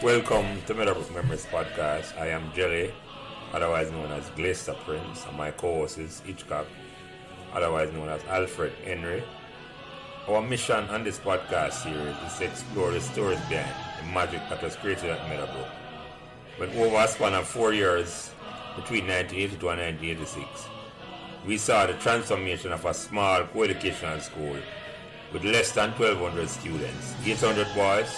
Welcome to Meadowbrook Memories Podcast. I am Jelly, otherwise known as Glacier Prince, and my co-host is Hitchcock, otherwise known as Alfred Henry. Our mission on this podcast series is to explore the stories behind the magic that was created at Meadowbrook. When over a span of 4 years, between 1982 and 1986, we saw the transformation of a small co-educational school with less than 1,200 students, 800 boys,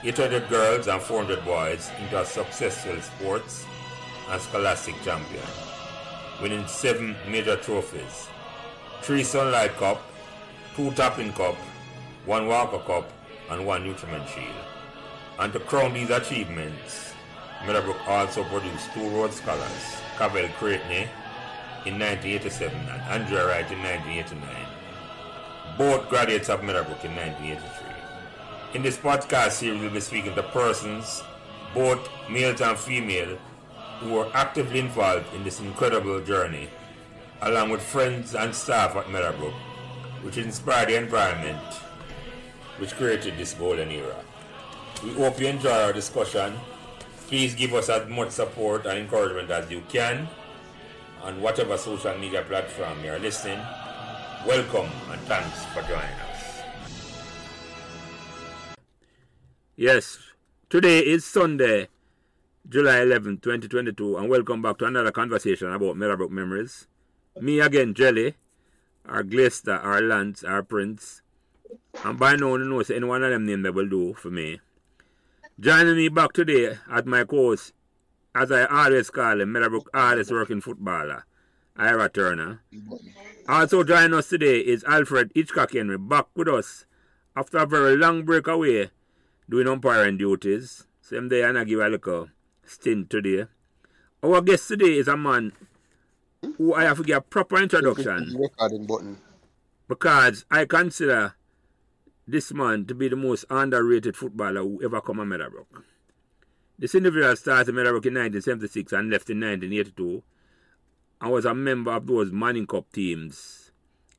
800 girls and 400 boys into a successful sports and scholastic champion, winning 7 major trophies, 3 Sunlight Cup, 2 Topping Cup, 1 Walker Cup, and 1 Nutriment Shield. And to crown these achievements, Meadowbrook also produced 2 Rhodes Scholars, Cavell Creighton in 1987 and Andrea Wright in 1989, both graduates of Meadowbrook in 1983. In this podcast series, we'll be speaking to persons, both male and female, who are actively involved in this incredible journey, along with friends and staff at Meadowbrook, which inspired the environment which created this golden era. We hope you enjoy our discussion. Please give us as much support and encouragement as you can on whatever social media platform you are listening. Welcome and thanks for joining us. Yes, today is Sunday, July 11, 2022, and welcome back to another conversation about Meadowbrook Memories. Me again, Jelly, our Glacier, our Lance, our Prince, and by now you know any one of them names that will do for me. Joining me back today at my course, as I always call him, Meadowbrook hardest working footballer, Ira Turner. Also joining us today is Alfred Hitchcock Henry, back with us after a very long break away, doing umpiring duties. Same day and I give a little stint today. Our guest today is a man who I have to give a proper introduction because I consider this man to be the most underrated footballer who ever come to Meadowbrook. This individual started Meadowbrook in 1976 and left in 1982 and was a member of those Manning Cup teams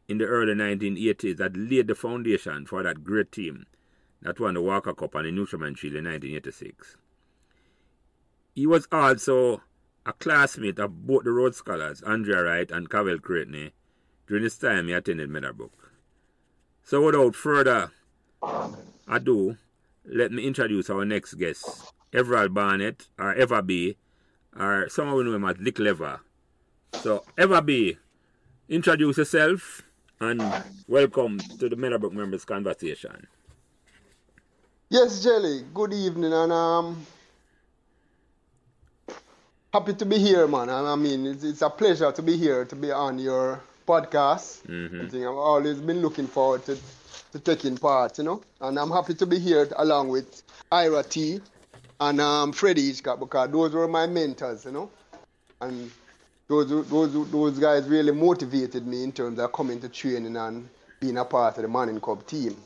in the early 1980s that laid the foundation for that great team that won the Walker Cup and the Nutriment Shield in 1986. He was also a classmate of both the Rhodes Scholars, Andrea Wright and Cavell Creighton, during his time he attended Meadowbrook. So without further ado, let me introduce our next guest, Eva Barnett, or Eva B, or some of you know him as Little Eva. So Eva B, introduce yourself and welcome to the Meadowbrook Members Conversation. Yes, Jelly. Good evening, and happy to be here, man. I mean, it's a pleasure to be here, to be on your podcast. I think I've always been looking forward to taking part, you know. And I'm happy to be here along with Ira T and Freddie Hitchcock, because those were my mentors, you know. And those guys really motivated me in terms of coming to training and being a part of the Manning Cup team.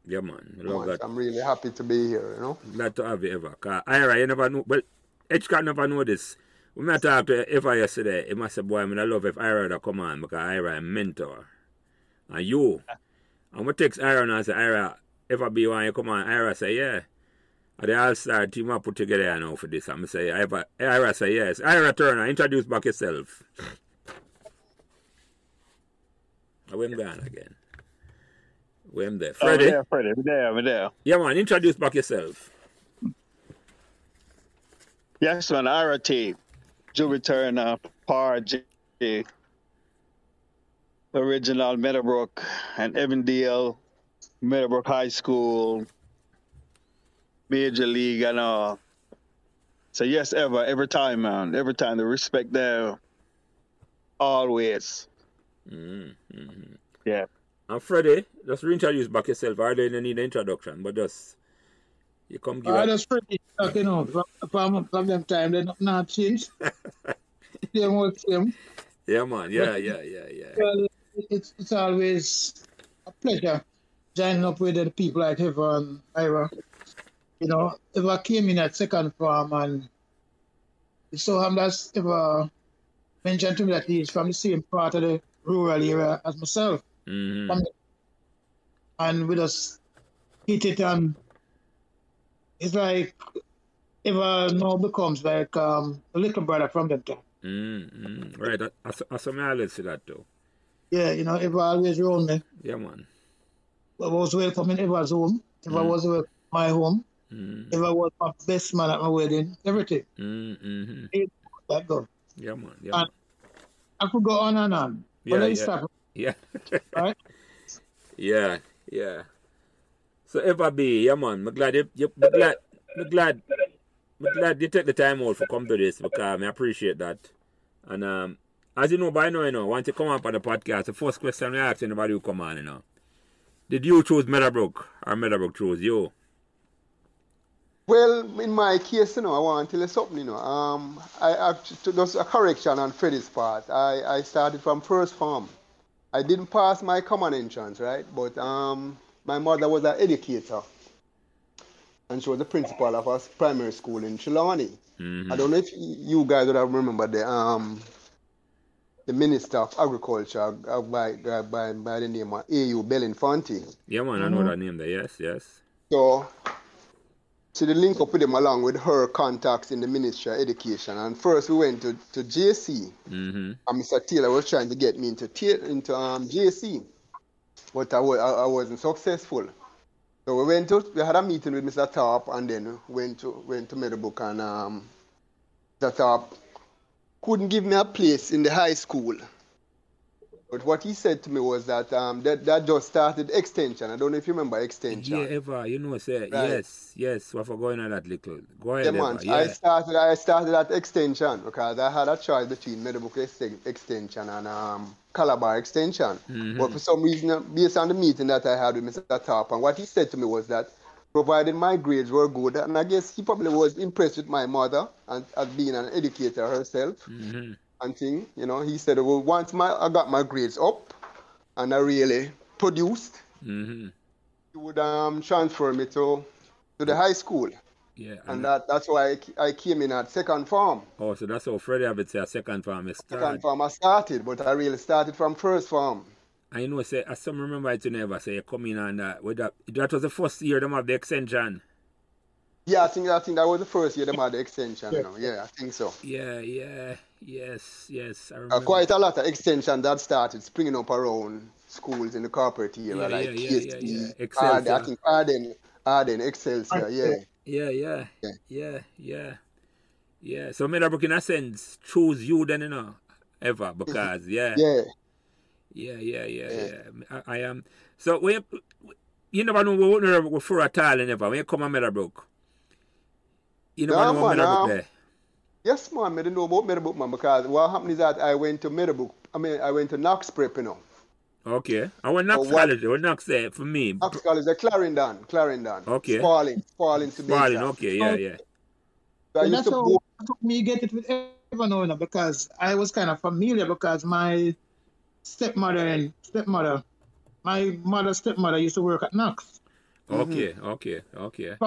Yeah, man. Love that. I'm really happy to be here, you know. Glad to have you, Eva. Because Ira, you never know. Well, Hitchcock never know this. When I talked to Eva yesterday, he must say, boy, I love if Ira would come on because Ira is a mentor. And you. And we text Ira and I say, Ira, Eva be when you come on, Ira say, yeah. And the all-star team I put together now for this. I'm say, Ira say, yes. Ira Turner, introduce back yourself. I went gone again. Where am there? Freddie? Oh, Freddie. I'm there. Yeah, man. Introduce back yourself. Yes, man. Ira T. Jury Turner, Par J. Original Meadowbrook and Evandale, Meadowbrook High School, Major League and all. So yes, every time, man. Every time. The respect there. Always. Yeah. And Freddie, just reintroduce back yourself. I don't need an introduction, but just you come give us. Just Freddie, you know, from them time, they not changed. Same old same. Yeah, man. Yeah. Well, it's always a pleasure joining up with the people like Eva and Ira. You know, Eva came in at second form and so that's Eva mentioned to me that he's from the same part of the rural area as myself. And we just hit it on it's like Eva now becomes like a little brother from them time. Right. I saw me always see that too. Yeah, you know, Eva always around me. Yeah, man. I was welcome in Eva's home. Eva was welcome in my home. Eva was my best man at my wedding. Everything. That go. Yeah, man. Yeah, And man. I could go on and on. But Yeah, let me yeah. stop. Yeah. Right? Yeah, yeah. So Eva B, yeah, man. I'm glad you take the time out for come to this because I appreciate that. And as you know by now, once you come up on the podcast, the first question I ask anybody who come on, did you choose Meadowbrook or Meadowbrook chose you? Well, in my case, I want to tell you something, just a correction on Freddie's part. I started from first form. I didn't pass my common entrance, right? But my mother was an educator, and she was the principal of a primary school in Trelawney. I don't know if you guys would have remembered the Minister of Agriculture by the name of A.U. Belinfanti. Yeah, man, I know that name there. Yes, yes. So the link up with them along with her contacts in the Ministry of Education. And first we went to JC. And Mr. Taylor was trying to get me into JC. But I wasn't successful. So we had a meeting with Mr. Tarp and then went to Meadowbrook, and Mr. Tarp couldn't give me a place in the high school. But what he said to me was that that just started extension. I don't know if you remember extension. Yeah, Eva, say, right. Yes, we're going on that little. Go ahead, Yeah, man. Eva. Yeah. I started at extension because I had a choice between Meadowbrook extension and Calabar extension. But for some reason, based on the meeting that I had with Mr. Tarp, and what he said to me was that provided my grades were good, and I guess he probably was impressed with my mother and as being an educator herself. And thing, he said, well, once I got my grades up and I really produced, he would transfer me to the high school. Yeah, and that's why I came in at second form. Oh, so that's how Freddie Abbott say second form is started. Second form I started, but I really started from first form. I say, I some remember it never say you come in and that was the first year them have the extension. Yeah, I think that was the first year they had the extension. Yeah, I think so. Yeah, yes. I remember. Quite a lot of extension that started springing up around schools in the corporate area, yeah. Excelsior. I think Arden, Excelsior, yeah. So Meadowbrook in a sense choose you then, ever because yeah. I am. So you never know we won't go for a tile never when you come to Meadowbrook. You never know Meadowbrook there. Yes, man, I didn't know about Meadowbrook, man, because what happened is that I went to Meadowbrook. I went to Knox Prep, Okay. I went Knox College. What Knox there for me? Knox College, Clarendon. Okay. Spalding to be exact. Okay, yeah. So I that's how me get it with everyone now, because I was kind of familiar because my stepmother, my mother's stepmother used to work at Knox. Okay. From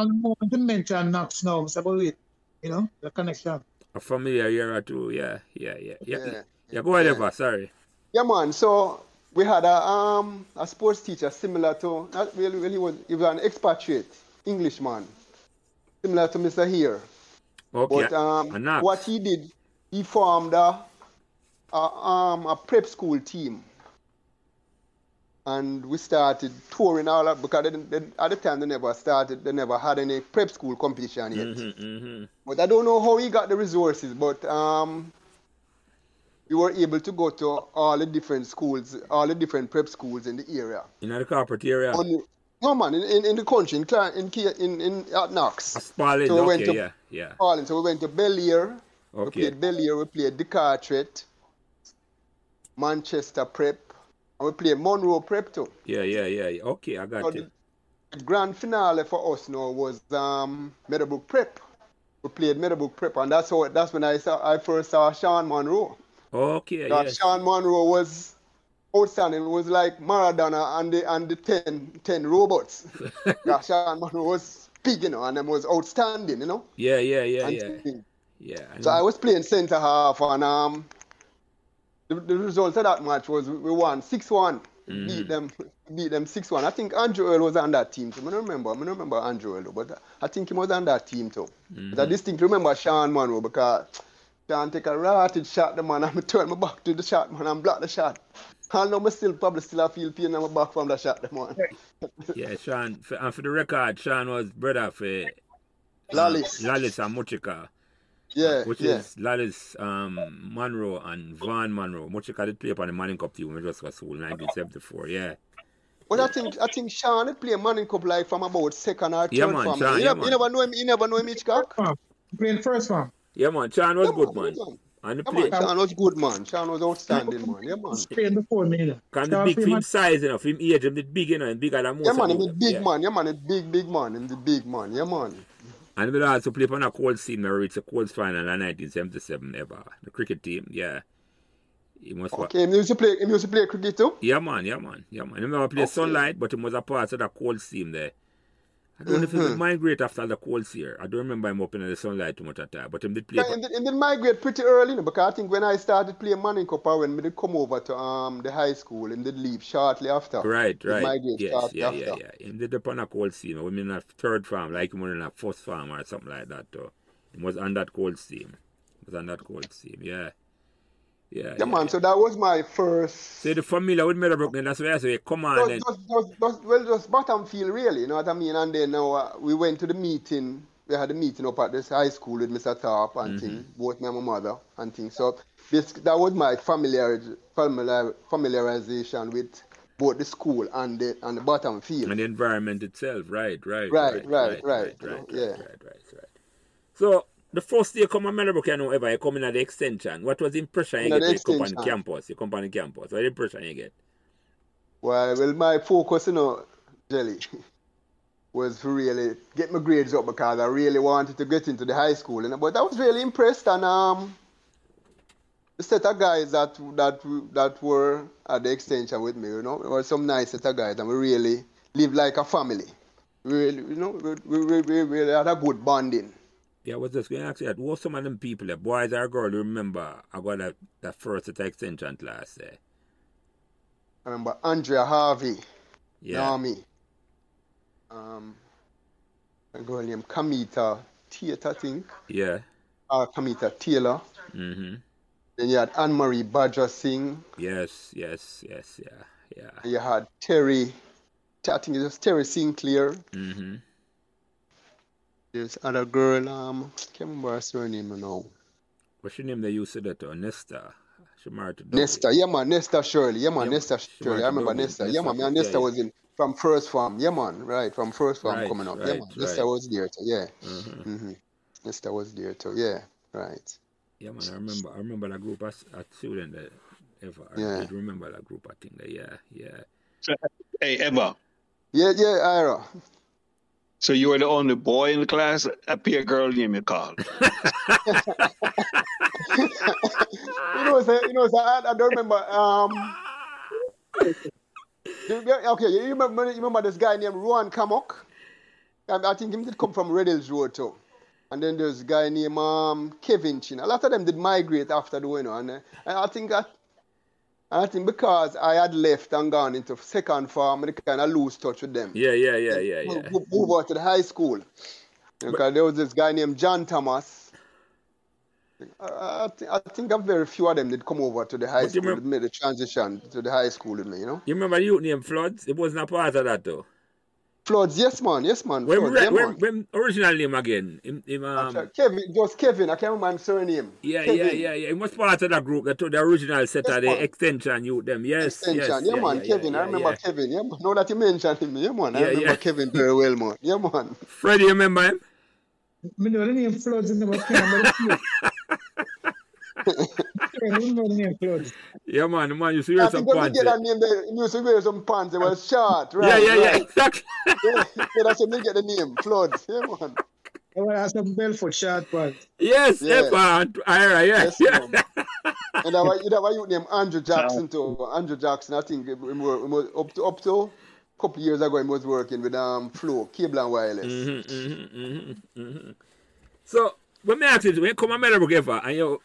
the moment you mention Knox now, it's about it, the connection. A familiar year too, yeah. Go ahead, Eva, sorry. Yeah, man. So we had a sports teacher similar to, not really, he was an expatriate Englishman, similar to Mr. Here. Okay. But what he did, he formed a prep school team. And we started touring all up because at the time they never had any prep school competition yet. But I don't know how he got the resources, but we were able to go to all the different schools, all the different prep schools in the area. In the corporate area? No, man, in the country, in at Knox. Spalding, so we okay, went yeah. Spalding, so we went to Belleair. Okay. We played Belleair, we played Decartret, Manchester Prep. And we play Monroe Prep too. Yeah. Okay, I got you. The grand finale for us now was Meadowbrook Prep. We played Meadowbrook Prep, and that's when I first saw Sean Monroe. Okay, yes. Sean Monroe was outstanding. It was like Maradona and the 10 robots. Sean Monroe was big, and it was outstanding, Yeah. So I was playing centre half, and the result of that match was we won 6-1. beat them 6-1. I think Andrew Earl was on that team too. I don't remember Andrew Earl, but I think he was on that team too. But I distinctly remember Sean Monroe because Sean take a rotted shot the man and I turn my back to the shot man and block the shot. I know I still feel pain in my back from the shot the man. Yeah, Sean, for the record, Sean was brother for Lallis and Muchika. Yeah, which is Lallis Monroe and Van Monroe. Muchika did play upon the Manning Cup team when we just got school in 1974, yeah. But I think Sean had played Manning Cup like from about second or third man, Sean, you never know him Hitchcock? Playing first one. Yeah man, Sean was good man. And Sean was good man. Sean was outstanding man. Yeah man. Playing before me. Can be big for him size, you know, for him age, him did big, you know, and bigger than most. Yeah man, him the big man. Yeah man, the big man. Him the big man. Yeah man. And we also play on a cold scene where we reached the Colts final in 1977 ever. The cricket team, yeah. He used to play cricket too? Yeah man. He never played Sunlight, but he was a part of the Colts team there. I don't know if he did migrate after the Colts here. I don't remember him up in the Sunlight too much at that, but he did play. Yeah, he did migrate pretty early, because I think when I started playing Manning Cup, when we did come over to the high school, and did leave shortly after. Right. Yes. He did up on a Colts team. We mean a third farm, like him in a first farm or something like that. Though. He was on that Colts team. Yeah. Yeah, man, so that was my first... So the familiar with Meadowbrook, then that's where I say, come on. Just bottom field, really, you know what I mean? And then we went to the meeting. We had a meeting up at this high school with Mr. Tarp and things, both me and my mother and things. So that was my familiarization with both the school and the bottom field. And the environment itself, right. Yeah. So... The first day you come to Meadowbrook, you know, ever you come in at the extension. What was the impression you get when you come on campus? What the impression you get? Well, my focus, you know, Jelly, was to really get my grades up because I really wanted to get into the high school. You know? But I was really impressed, and the set of guys that were at the extension with me, you know, it was some nice set of guys, and we really lived like a family. We really had a good bonding. Yeah, I was just going to ask you that. Who were some of them people, the boys or girls, remember I got that first at extension class there? I remember Andrea Harvey, Naomi, a girl named Kamita Tate, I think. Yeah. Kamita Taylor. Mm-hmm. Then you had Anne-Marie Badger Singh. Yes, yeah. And you had Terry, I think it was Terry Sinclair. Mm-hmm. There's other girl, can't remember her surname now. What's her name they used to that? Nesta. She married to Nesta, Nesta Shirley. Nesta Shirley. I remember Nesta. Nesta was from first farm. From first farm coming up. Nesta was there too, Nesta was there too, right. Yeah, man, I remember that group of students that ever. I did remember that group, I think that, yeah. So, hey, Eva. Yeah, Ira. So you were the only boy in the class? A peer girl name you called. I don't remember. Okay, you remember this guy named Ruan Kamok? I think he did come from Red Hills Road too. And then there's a guy named Kevin Chin. A lot of them did migrate after the winter. And I think because I had left and gone into second farm, I kind of lose touch with them. Yeah. Move out to the high school. Because there was this guy named John Thomas. I think very few of them did come over to the high school, made the transition to the high school with me, you know. You remember the youth named Floods? It wasn't a part of that though. Floods, yes man. When original name again? Kevin, it was Kevin. I can't remember his surname. Yeah. It was part of that group that took the original set of the extension youth them. Yes. Extension. Man, Kevin. I remember Kevin. Yeah, man. Now that you mentioned him, man. I remember Kevin very well, man. Yeah, man. Freddie, you remember him? I know the name Floods in the Yeah, man, the man used to wear some pants. He used to wear some pants. They were short, right? Yeah, exactly. That's when they get the name, Floods. Yeah, man. I want to have some Belfort short pants. Yes, man. Yes, man. And that was you named Andrew Jackson too. Andrew Jackson, I think, up to a couple years ago, he was working with Flo, Cable and Wireless. So, when I ask you, when you come to Meadowbrook ever, and you're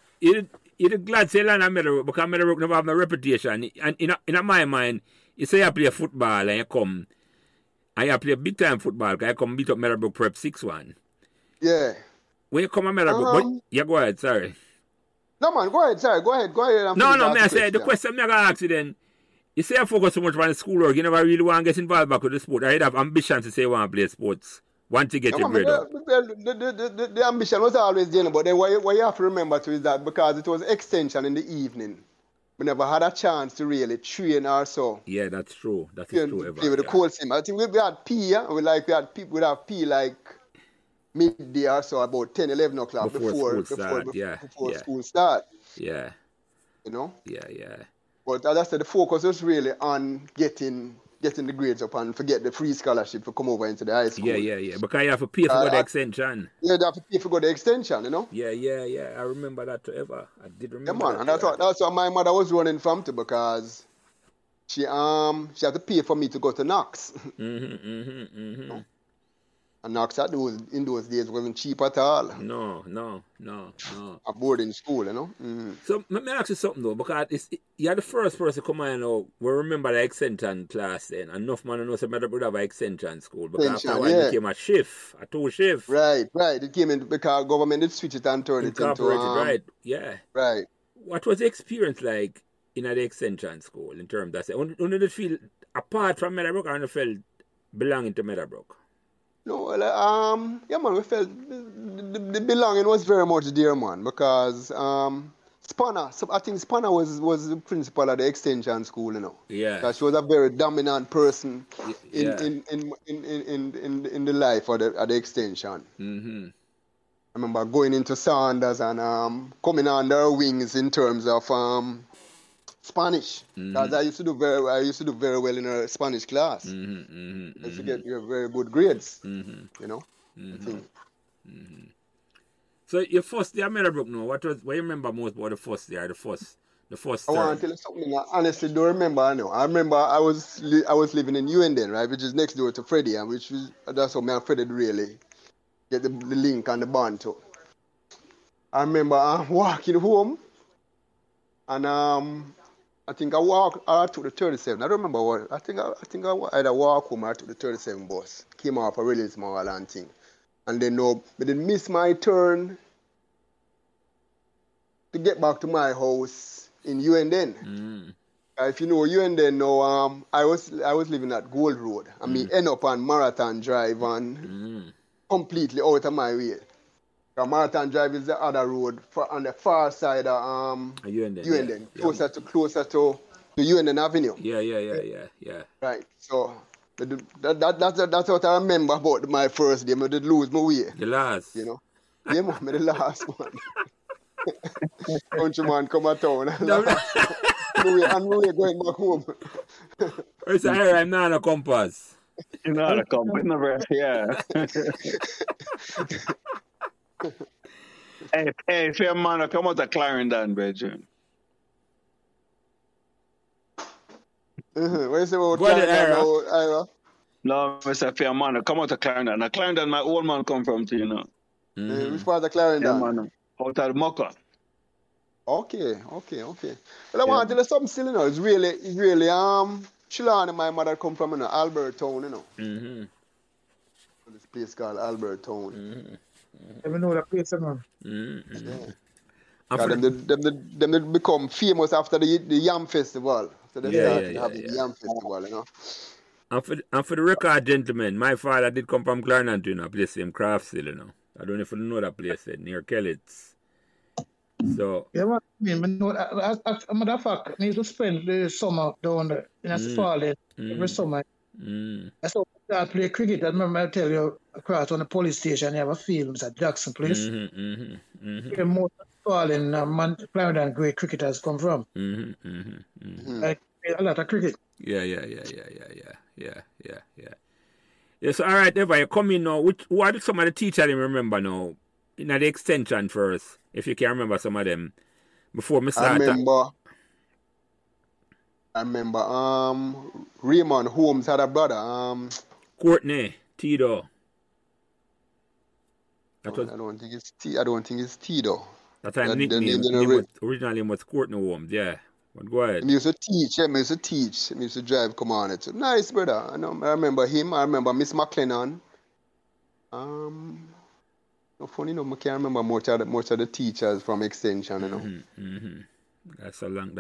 glad to land at Meadowbrook because Meadowbrook never have no reputation. And in my mind, You say you play football and you come, and you play big time football, because you come beat up Meadowbrook Prep 6-1. Yeah. When you come to Meadowbrook, yeah, go ahead, sorry. No, man, go ahead, sorry, go ahead. No, me I say, the question I'm going to ask you then, you say you focus so much on the schoolwork, you never really want to get involved back with the sport. I have ambition to say you want to play sports. Want to get your grade up. The ambition was always there, but then what you have to remember too is that because it was extension in the evening, we never had a chance to really train or so. Yeah, that's true. That is true. Play with the cold sim. I think we had P, yeah? We had people would have P like midday or so, about 10, 11 o'clock before school start. Yeah. You know? Yeah. But as I said, the focus was really on getting the grades up and forget the free scholarship to come over into the high school. Yeah. Because you have to pay for the extension. Yeah, you have to pay for the extension, you know? Yeah. I remember that forever. I did remember man, and that's what my mother was running from too, because she had to pay for me to go to Knox. You know? And Knox in those days wasn't cheap at all. No. A boarding school, you know. Mm-hmm. So let me ask you something though, because you're the first person to come in now. We remember the extension class then. Enough man knows that would have an extension school. Because after it became a two shift. Right. It came in because government did switch it and turn it into right. Yeah. Right. What was the experience like in the extension school in terms of that? When did it feel apart from Meadowbrook or felt belonging to Meadowbrook? No, yeah, man, we felt the belonging was very much there, man, because Spanner, I think Spanner was the principal of the extension school, you know. Yeah. Because she was a very dominant person in the life of the extension. Mm-hmm. I remember going into Sanders and coming under her wings in terms of Spanish. Because I used to do very well in her Spanish class. I used to get very good grades. You know. So your first day at Meadowbrook now, what you remember most about the first year, the first I want to tell you something I honestly don't remember. I remember I was living in Uenden, right, which is next door to Freddie, and that's how me and Freddie really get the link and the bond to. I remember walking home, and I think I took the 37. I don't remember what. I think I either walk home or I took the 37 bus. Came off a really small and thing. And then I didn't miss my turn to get back to my house in Uenden. If you know Uenden now, I was living at Gold Road. I mean, end up on Marathon Drive and completely out of my way. Marathon Drive is the other road on the far side of Uenden, closer to Uenden Avenue. Yeah. Right. So that's what I remember about my first day. I did lose my way. The last. You know. Yeah, man, the last one. Countryman come to town. And we going back home. It's I'm not a compass. You're not a compass, never. Yeah. Hey, fair man, come out of Clarendon, Bridget. What you say about Clarendon, Ira? No, Mr. Fair man, come out of Clarendon. Now, Clarendon, my old man come from, you know. Which part of Clarendon? Yeah, man, out of Mocha. Okay. Well, I want to tell you something still, you know. It's really, Chilani, my mother come from, you know, Albertown, you know. This place called Albertown. I know that place, man. Them become famous after the Yam Festival. So they started having the Yam Festival, you know. And for the record, gentlemen, my father did come from Clarendon, you know, a place named Craftsville, you know. I don't know if you know that place, near Kellets. So yeah, what I mean, as a matter of fact, I used to spend the summer down there in a fall every summer. So I play cricket. I remember I tell you across on the police station, you have a field at Jackson Place. Where most of the fall in Clarendon great cricketers come from. Like a lot of cricket. Yeah. Yes, all right, Eva, you come in now. What did some of the teachers you remember now? In the extension first, if you can remember some of them before me start. I remember Raymond Holmes had a brother. Courtney Tito. I don't think it's Tito. That time nickname originally was Courtney Holmes, yeah. But go ahead. He used to teach, yeah, he used to teach. He used to drive Commander. So, nice, brother. I remember him. I remember Miss McLennan. No funny, no, I can't remember much of the teachers from Extension, you know. That's a long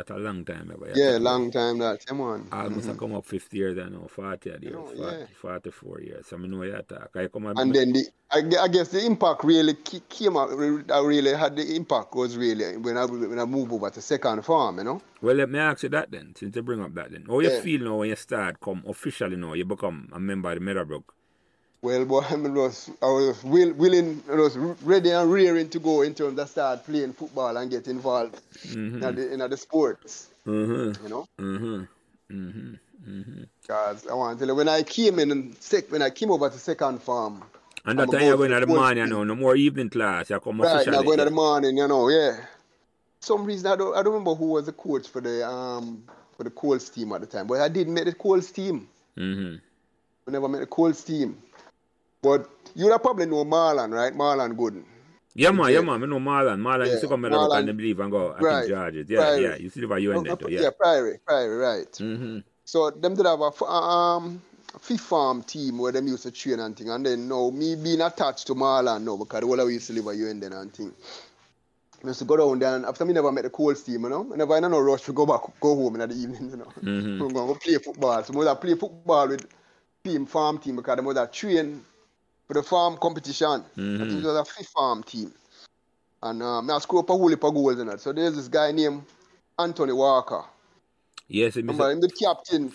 time ever. Yeah, long time that, yeah, man. Almost have come up 50 years, I know, 40 years, know, 40, yeah. 44 years. So I know you talk. I come up, And then I guess the impact really came out. I really had the impact was really when I moved over to second farm, you know. well, let me ask you that then, since you bring up that then. How you feel now when you start come officially now, you become a member of the Meadowbrook? Well, boy, I was willing, I was ready and rearing to go in terms of start playing football and get involved in the sports. You know. Because I want to tell you, when I came over to second farm. And that time you're going to the morning, you know, no more evening class. You come right, officially. Right, going to the morning, you know, yeah. Some reason I don't remember who was the coach for the Colts team at the time, but I did make the Colts team. I never met the Colts team. But you probably know Marlon, right? Marlon Gooden. Yeah, man, I know Marlon. Marlon used to come Meadowbrook and they believe and go, I think Georges. Yeah, Priory. Yeah, you see about you and that too, yeah. Yeah, Priory, right. So them did have a fifth farm team where them used to train and thing. And then now, me being attached to Marlon now, because the whole of we used to live at you and then and thing. I used to go down there and after me never met the Colts team, you know. I never in no rush to go home in the evening, you know. I'm going to go play football. So I play football with farm team because they was train for the farm competition. I think it was a fifth farm team. And I scored up a whole heap of goals in it. So there's this guy named Anthony Walker. Yes, remember him, the captain. I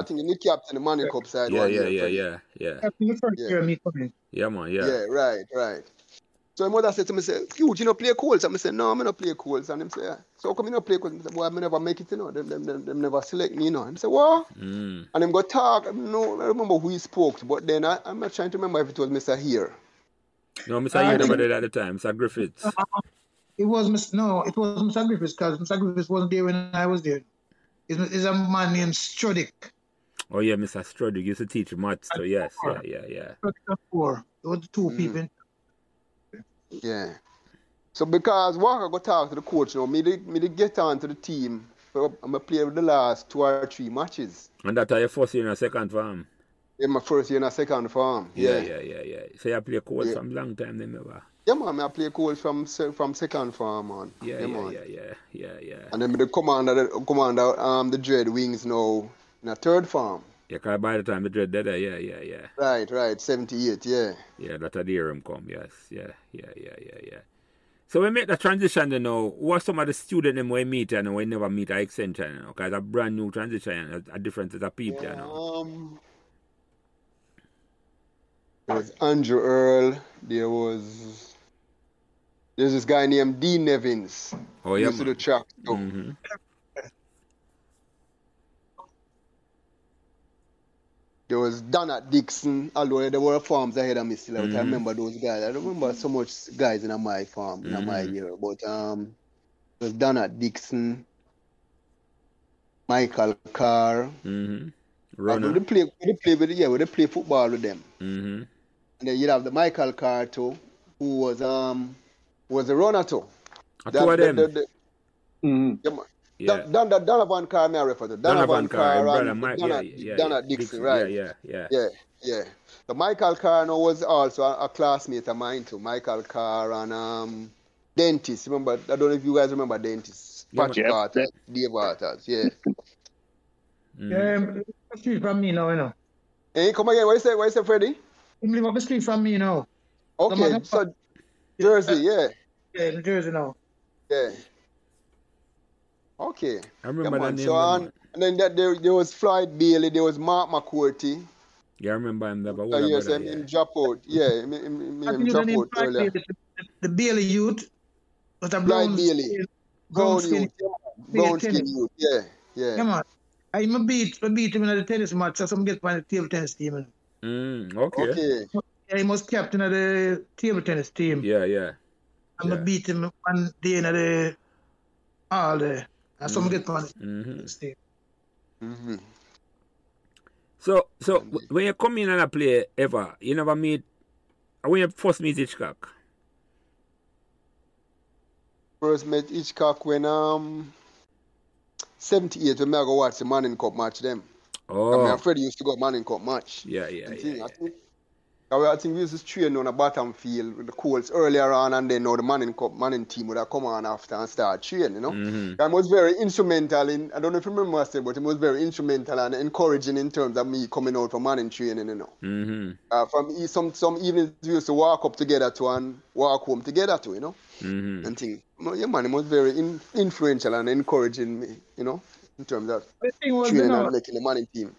think the captain, the Money Cup side. Yeah. Captain the first year me coming. Yeah, man, yeah. Yeah, right. So my mother said to me, say, you know play Colts? And I said, no, I'm not play Colts. And him say, yeah. So come you not play Colts? I said, boy, I never make it, you know. Them never select me, you know. And I said, what? And him go talk. No, I remember who he spoke to, but then I'm not trying to remember if it was Mr. Here. No, Mr. Here never did at the time. Mr. Griffiths. It was Mr. Griffiths because Mr. Griffiths wasn't there when I was there. It's a man named Strodick. Oh yeah, Mr. Strodick used to teach maths, so yes, yeah. There were two people. Yeah. So because Walker go talk to the coach now, me get on to the team. So I'm going to play with the last 2 or 3 matches. And that's your first year in a second farm? Yeah, my first year in a second farm. Yeah. So you play Colts from long time then ever? Yeah, man, I play Colts from second farm, man. Yeah. And then the commander the Dread Wings now in a third farm. Yeah, because by the time the Dread did that, yeah. Right, 78, yeah. Yeah, that's a year come, yes. Yeah. So we make the transition, you know, who are some of the students them we meet, you know, we never meet at Extension, you know, because it's a brand new transition, a different set of people, you know. There was Andrew Earl, there's this guy named Dean Nevins. Oh, yeah, used to the track too. There was Donald Dixon, although there were farms ahead of me still. I remember those guys. I don't remember so much guys in my farm, in my year. But there was Donald Dixon, Michael Carr. Runner. We play football with them. And then you'd have the Michael Carr too, who was a runner too. Two of them. Yeah. Donovan Carr, may I refer to Donovan Carr and Donald Dixon, right? Yeah. So Michael Carr was also a classmate of mine too. Michael Carr and Dentist. Remember? I don't know if you guys remember Dentist. Patrick Carter, Dave Waters. Yeah. Street from me now, you know. Hey, come again. What you say, Freddie? You live up the street from me now. Okay, so Jersey, yeah. Yeah, New Jersey now. Yeah. Okay. I remember that name. So and then there was Floyd Bailey, there was Mark McCourty. Yeah, I remember him. Yes, him drop out. Yeah, him drop out earlier. The Bailey youth. But a Floyd Bailey. Brown youth. Brown skin youth. Yeah. Come on. I beat him in the tennis match, so I'm getting on the table tennis team. Okay. Yeah, he was captain of the table tennis team. Yeah. I'm beat him one day in the all day. And so I'm getting on the tennis team. So when you come in and play ever, you never meet, when you first meet Hitchcock? First met Hitchcock when 78 when I go watch the Manning Cup match them. Oh. My friend used to go Manning Cup match. Yeah. I think we used to train on the bottom field with the Colts earlier on, and then now the Manning team would have come on after and start training, you know. Mm-hmm. I was very instrumental in, I don't know if you remember I said, but it was very instrumental and encouraging in terms of me coming out for Manning training, you know. Mm-hmm. From some evenings we used to walk up together to and walk home together too, you know. Mm-hmm. And thing. Yeah, man, it was very influential and encouraging me, you know, in terms of training and making the Manning team.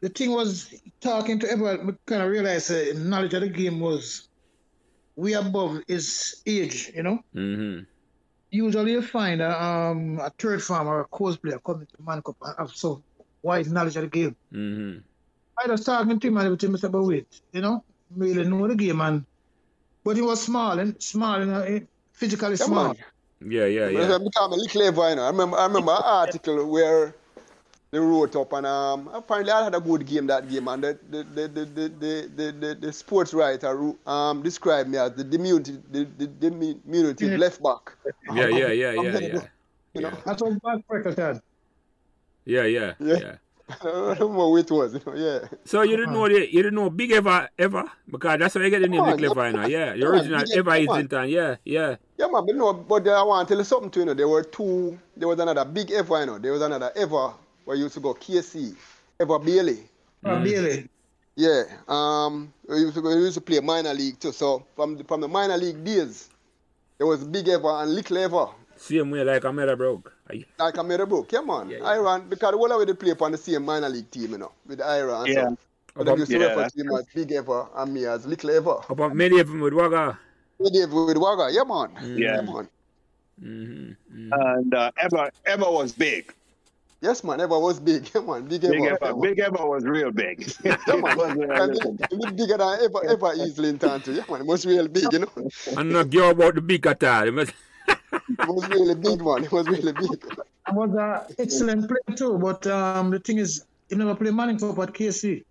The thing was, talking to everyone, we kind of realized knowledge of the game was way above his age, you know? Mm-hmm. Usually you find a third farm or a course player coming to Man Cup and have so wide knowledge of the game. Mm-hmm. I was talking to him and everything, Mr. Wait, you know? Really know the game, but he was small, physically small. Man. Yeah. I'm a little clever, you know. I remember an article where they wrote up, and apparently I had a good game that game, and the sports writer described me as the diminutive left back. Yeah. You know, that's what Mark Freckles had. Yeah. I don't know what it was, you know, yeah. So you didn't know Big Eva because that's how you get the name Big Eva, you know. Yeah, the original Eva is in town. Yeah. Yeah, man, but I want to tell you something too, you know. There was another Big Eva, you know. There was another Eva where you used to go KC, Eva Bailey. Bailey. Yeah. We used to play minor league too. So from the minor league days, there was Big Eva and Little Eva. Same way like a Meadowbrook. Like a Meadowbrook, yeah, man. Yeah. Iron, because the whole way they play on the same minor league team, you know, with Iron. Yeah. So, but they used to refer to him as Big Eva and me as Little Eva. About many of them with Wagga. With Wagga, yeah, man. Yeah, man. Mm-hmm. And Eva was big. Yes, man. Eva was big, yeah, man. Big Eva. Big Eva was real big. Yeah, man. It was bigger than Eva easily in town too. Yeah, man. It was real big, you know. And not care about the big at all. It was really big, man. It was really big. I was an excellent player too, but the thing is, he never played Manning Cup at KC.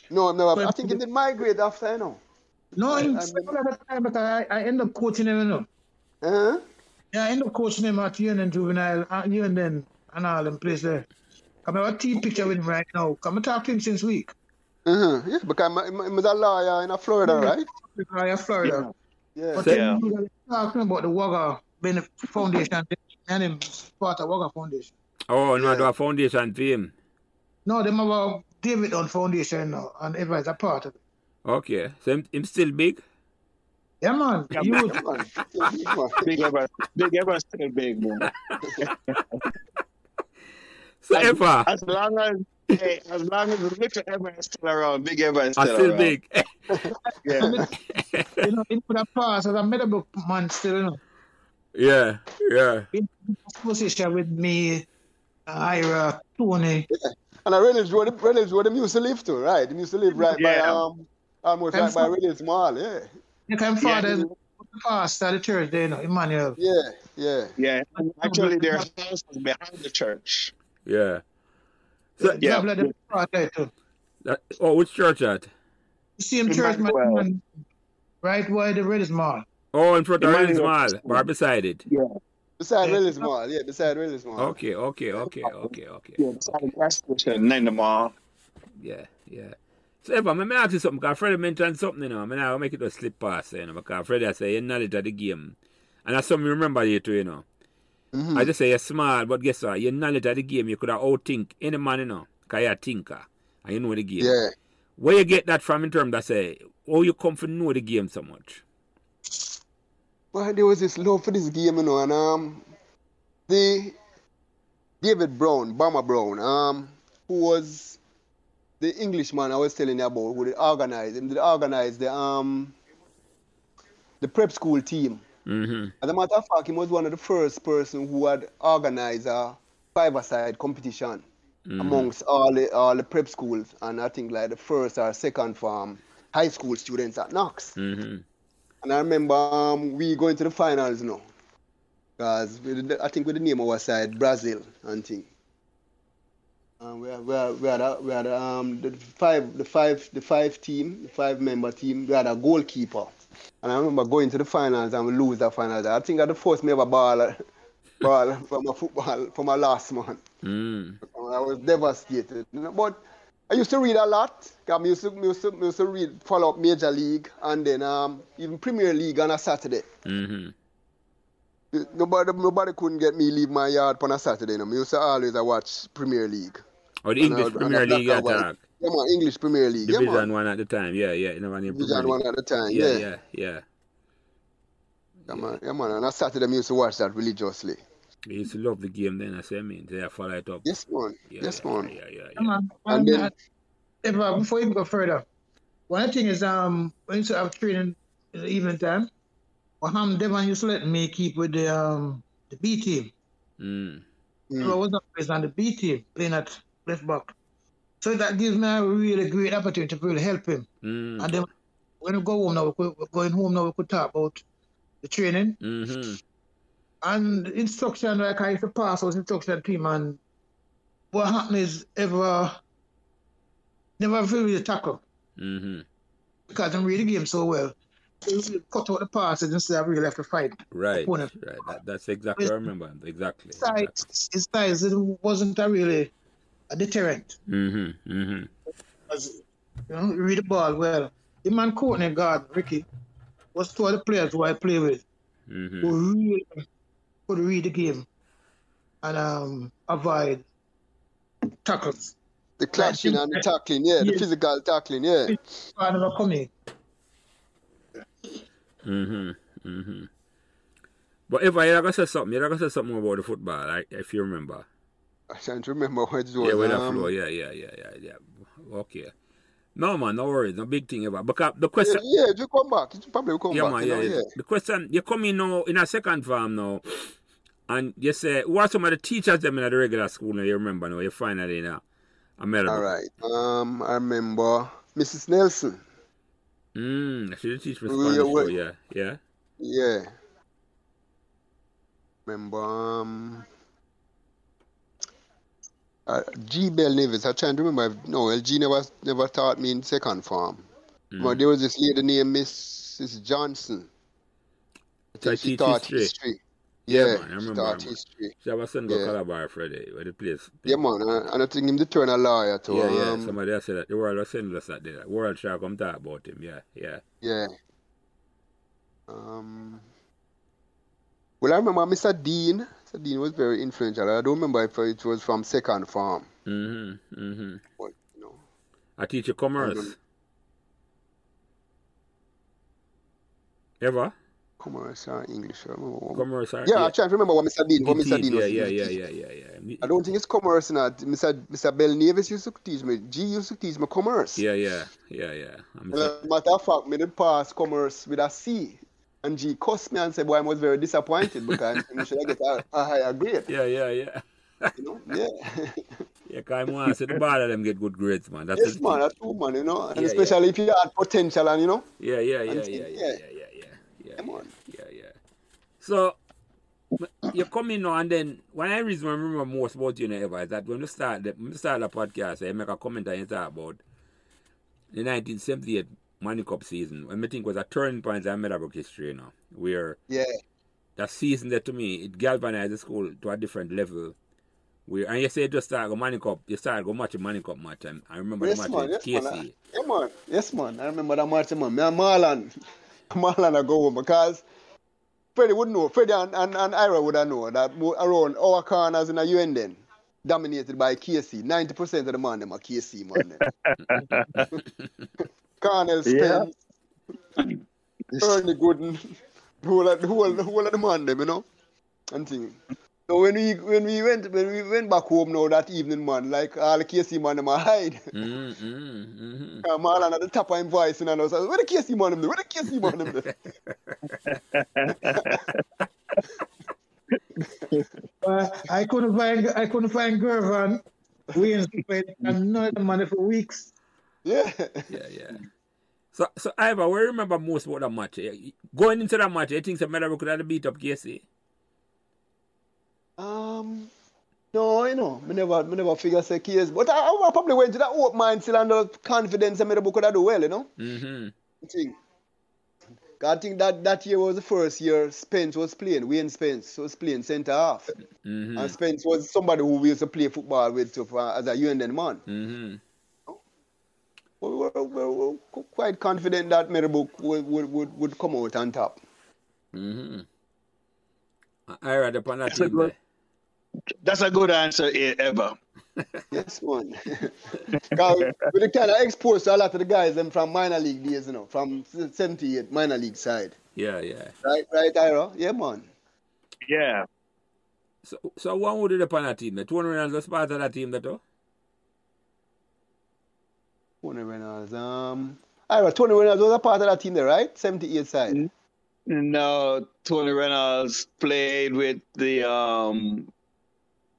No, never. I think he did migrate after, you know. No, at the time, but I ended up coaching him, you know. Uh-huh. Yeah, I ended up coaching him at UNN Juvenile, UNN and all them place there. I have a team picture with him right now. Come talk to him since week. Uh-huh. Yeah, because he was a lawyer in Florida, right? Lawyer Florida. Yeah. But then talking about the Wagga Foundation, and him part of Wagga Foundation. Oh, no, do a foundation for him. No, them have a David on Foundation now, and everybody's a part of it. Okay, so him still big? Yeah, man. Big Eva still big, man. So Eva. As long as Little Eva is still around, Big Eva is still around. Big. Yeah. You know, he could have passed as a Meadowbrook man still, you know. Yeah. In position with me, Ira, Tony. Yeah. And I realized where them used to live to, right? They used to live right by almost right by Reynolds Mall, yeah. You can father pastor at the church there, you know, Emmanuel. Yeah. Actually, their house was behind the church. Yeah. So, which church at? The same church, man, right where the Reynolds Mall. Oh, in front of Reynolds Mall, or beside it? Yeah. Beside Reynolds Mall, beside Reynolds Mall. Okay. Yeah, beside the gas station, in the mall. Yeah. So, Eva, let me ask you something, because Freddie mentioned something, you know. I mean, I'll make it a slip past, you know, because Freddie say you're knowledge of the game. And that's something you remember you too, you know. Mm-hmm. I just say you're smart, but guess what? Your knowledge of the game, you could have outthink any man, you know, because you're a thinker, and you know the game. Yeah. Where you get that from in terms of, say, how you come to know the game so much? Well, there was this love for this game, you know, and the David Brown, Bomber Brown, who was the Englishman I was telling you about, who organized the prep school team. Mm-hmm. As a matter of fact, he was one of the first person who had organized a five-a-side competition amongst all the prep schools, and I think like the first or second from high school students at Knox. Mm-hmm. And I remember we going to the finals, you know, because I think with the name of our side, Brazil, and thing. We had the five-member team. We had a goalkeeper, and I remember going to the finals and we lose the finals. I think that the first me ever ball ball from a football from a last month. I was devastated. But I used to read a lot. I used to read, follow up Major League and then even Premier League on a Saturday. Nobody couldn't get me leave my yard on a Saturday. I used to always watch Premier League. Or the English Premier League attack. Yeah, man, English Premier League. Division 1 at the time. Yeah. Division 1 at the time. Yeah. Yeah, man. And on Saturday, I used to watch that religiously. I used to love the game then, they follow it up. Yes, man. Yeah. Man. And then, before you go further, one thing is when you used to have training in the evening time, Devon used to let me keep with the B team. So I was always on the B team playing at left back. So that gives me a really great opportunity to really help him. And then when we go home now, we could talk about the training. And instruction, like I used to pass those instruction to him, and what happened is never really tackle. Because I read the game so well. So you cut out the passes instead of really have to fight. Right. That's exactly what I remember. Exactly. His size, it wasn't really a deterrent. Because, read the ball well. The man Courtney guard, Ricky, was two of the players who I play with who really could read the game and avoid tackles. The clashing and the tackling, the physical tackling, Part of a coming. But if you're gonna say something about the football, like, if you remember. I can't remember what it was. Yeah, with the floor, yeah. Okay. No, man, no worries, no big thing about. Because the question. Yeah, you come back. You probably will come back. Man, yeah. The question, you come in now in a second farm now, and you say, who are some of the teachers them in the regular school now? You remember now? You finally now. Meadowbrook. All right. I remember Mrs. Nelson. She did teach me Spanish too, yeah. Yeah. Remember G. Bell Nevis. I'm trying to remember. No, LG never taught me in second form. But there was this lady named Mrs. Johnson. I think she taught history. Yeah, man, I remember. Taught history. She was sent to Calabar Friday, where the place. Yeah, man, and I think him to turn a lawyer too. Yeah. Somebody else said that. The world was sending us that day. The world shall come talk about him. Yeah. Well, I remember Mr. Dean. Mr. Dean was very influential. I don't remember if it was from second form. But, I teach you commerce. Ever? Commerce or English. Commerce. I'm trying to remember what Mr. Dean was. Yeah. I don't think it's commerce not. Mr. Bell Nevis used to teach me. G used to teach me commerce. Yeah. Matter of fact, I did pass commerce with a C. And G cussed me and said, boy, I was very disappointed because I should get a higher grade. Yeah. Yeah. Yeah, because I want to see the ball of them get good grades, man. That's yes, man, that's true, man, And especially if you had potential and, Yeah. Come on. Yeah. So, you come in now, and then one of the reasons I remember most about you, Eva, is that when you start the podcast, I make a comment and you talk about the 1978 Money Cup season, I think was a turning point in Meadowbrook history, where that season there to me, it galvanized the school to a different level. And you say you just start go Money Cup, you start go match a Money Cup match, and I remember the match with KC. Yes, man. I remember that match, man. Me and Marlon I go home because Freddie would know. Freddie and Ira would have known that around our corners in the UN then dominated by KC. 90% of the man them are KC, man. Cornell Spence, Ernie Gooden, who are the man them, and thing. So when we went back home now that evening, man, like all the KC man them are hide. Marlon at the top of him voice, and I was like, where the KC man them? Where the KC man them? I couldn't find Gervan. We played another man for weeks. Yeah. So Ivor, what do you remember most about that match? Going into that match, you think that Meadowbrook could have beat up KC? No, I never figure say KC, but I probably went to that open mind still and the confidence that Meadowbrook could have do well, I think. I think that year was the first year Spence was playing. Wayne Spence was playing centre half. And Spence was somebody who we used to play football with as a UNN man. We were quite confident that Meadowbrook would come out on top. I read upon that team there. That's a good answer, Eva. Yes, man. With the kind of exposed to a lot of the guys them from minor league days, you know, from 78 minor league side. Yeah, yeah. Right, Ira? Yeah, man. Yeah. So one would do upon that team? The Tony Reynolds was part of that team, that though? Tony Reynolds. Ira, Tony Reynolds was a part of that team there, right? 78 side. No, Tony Reynolds played with the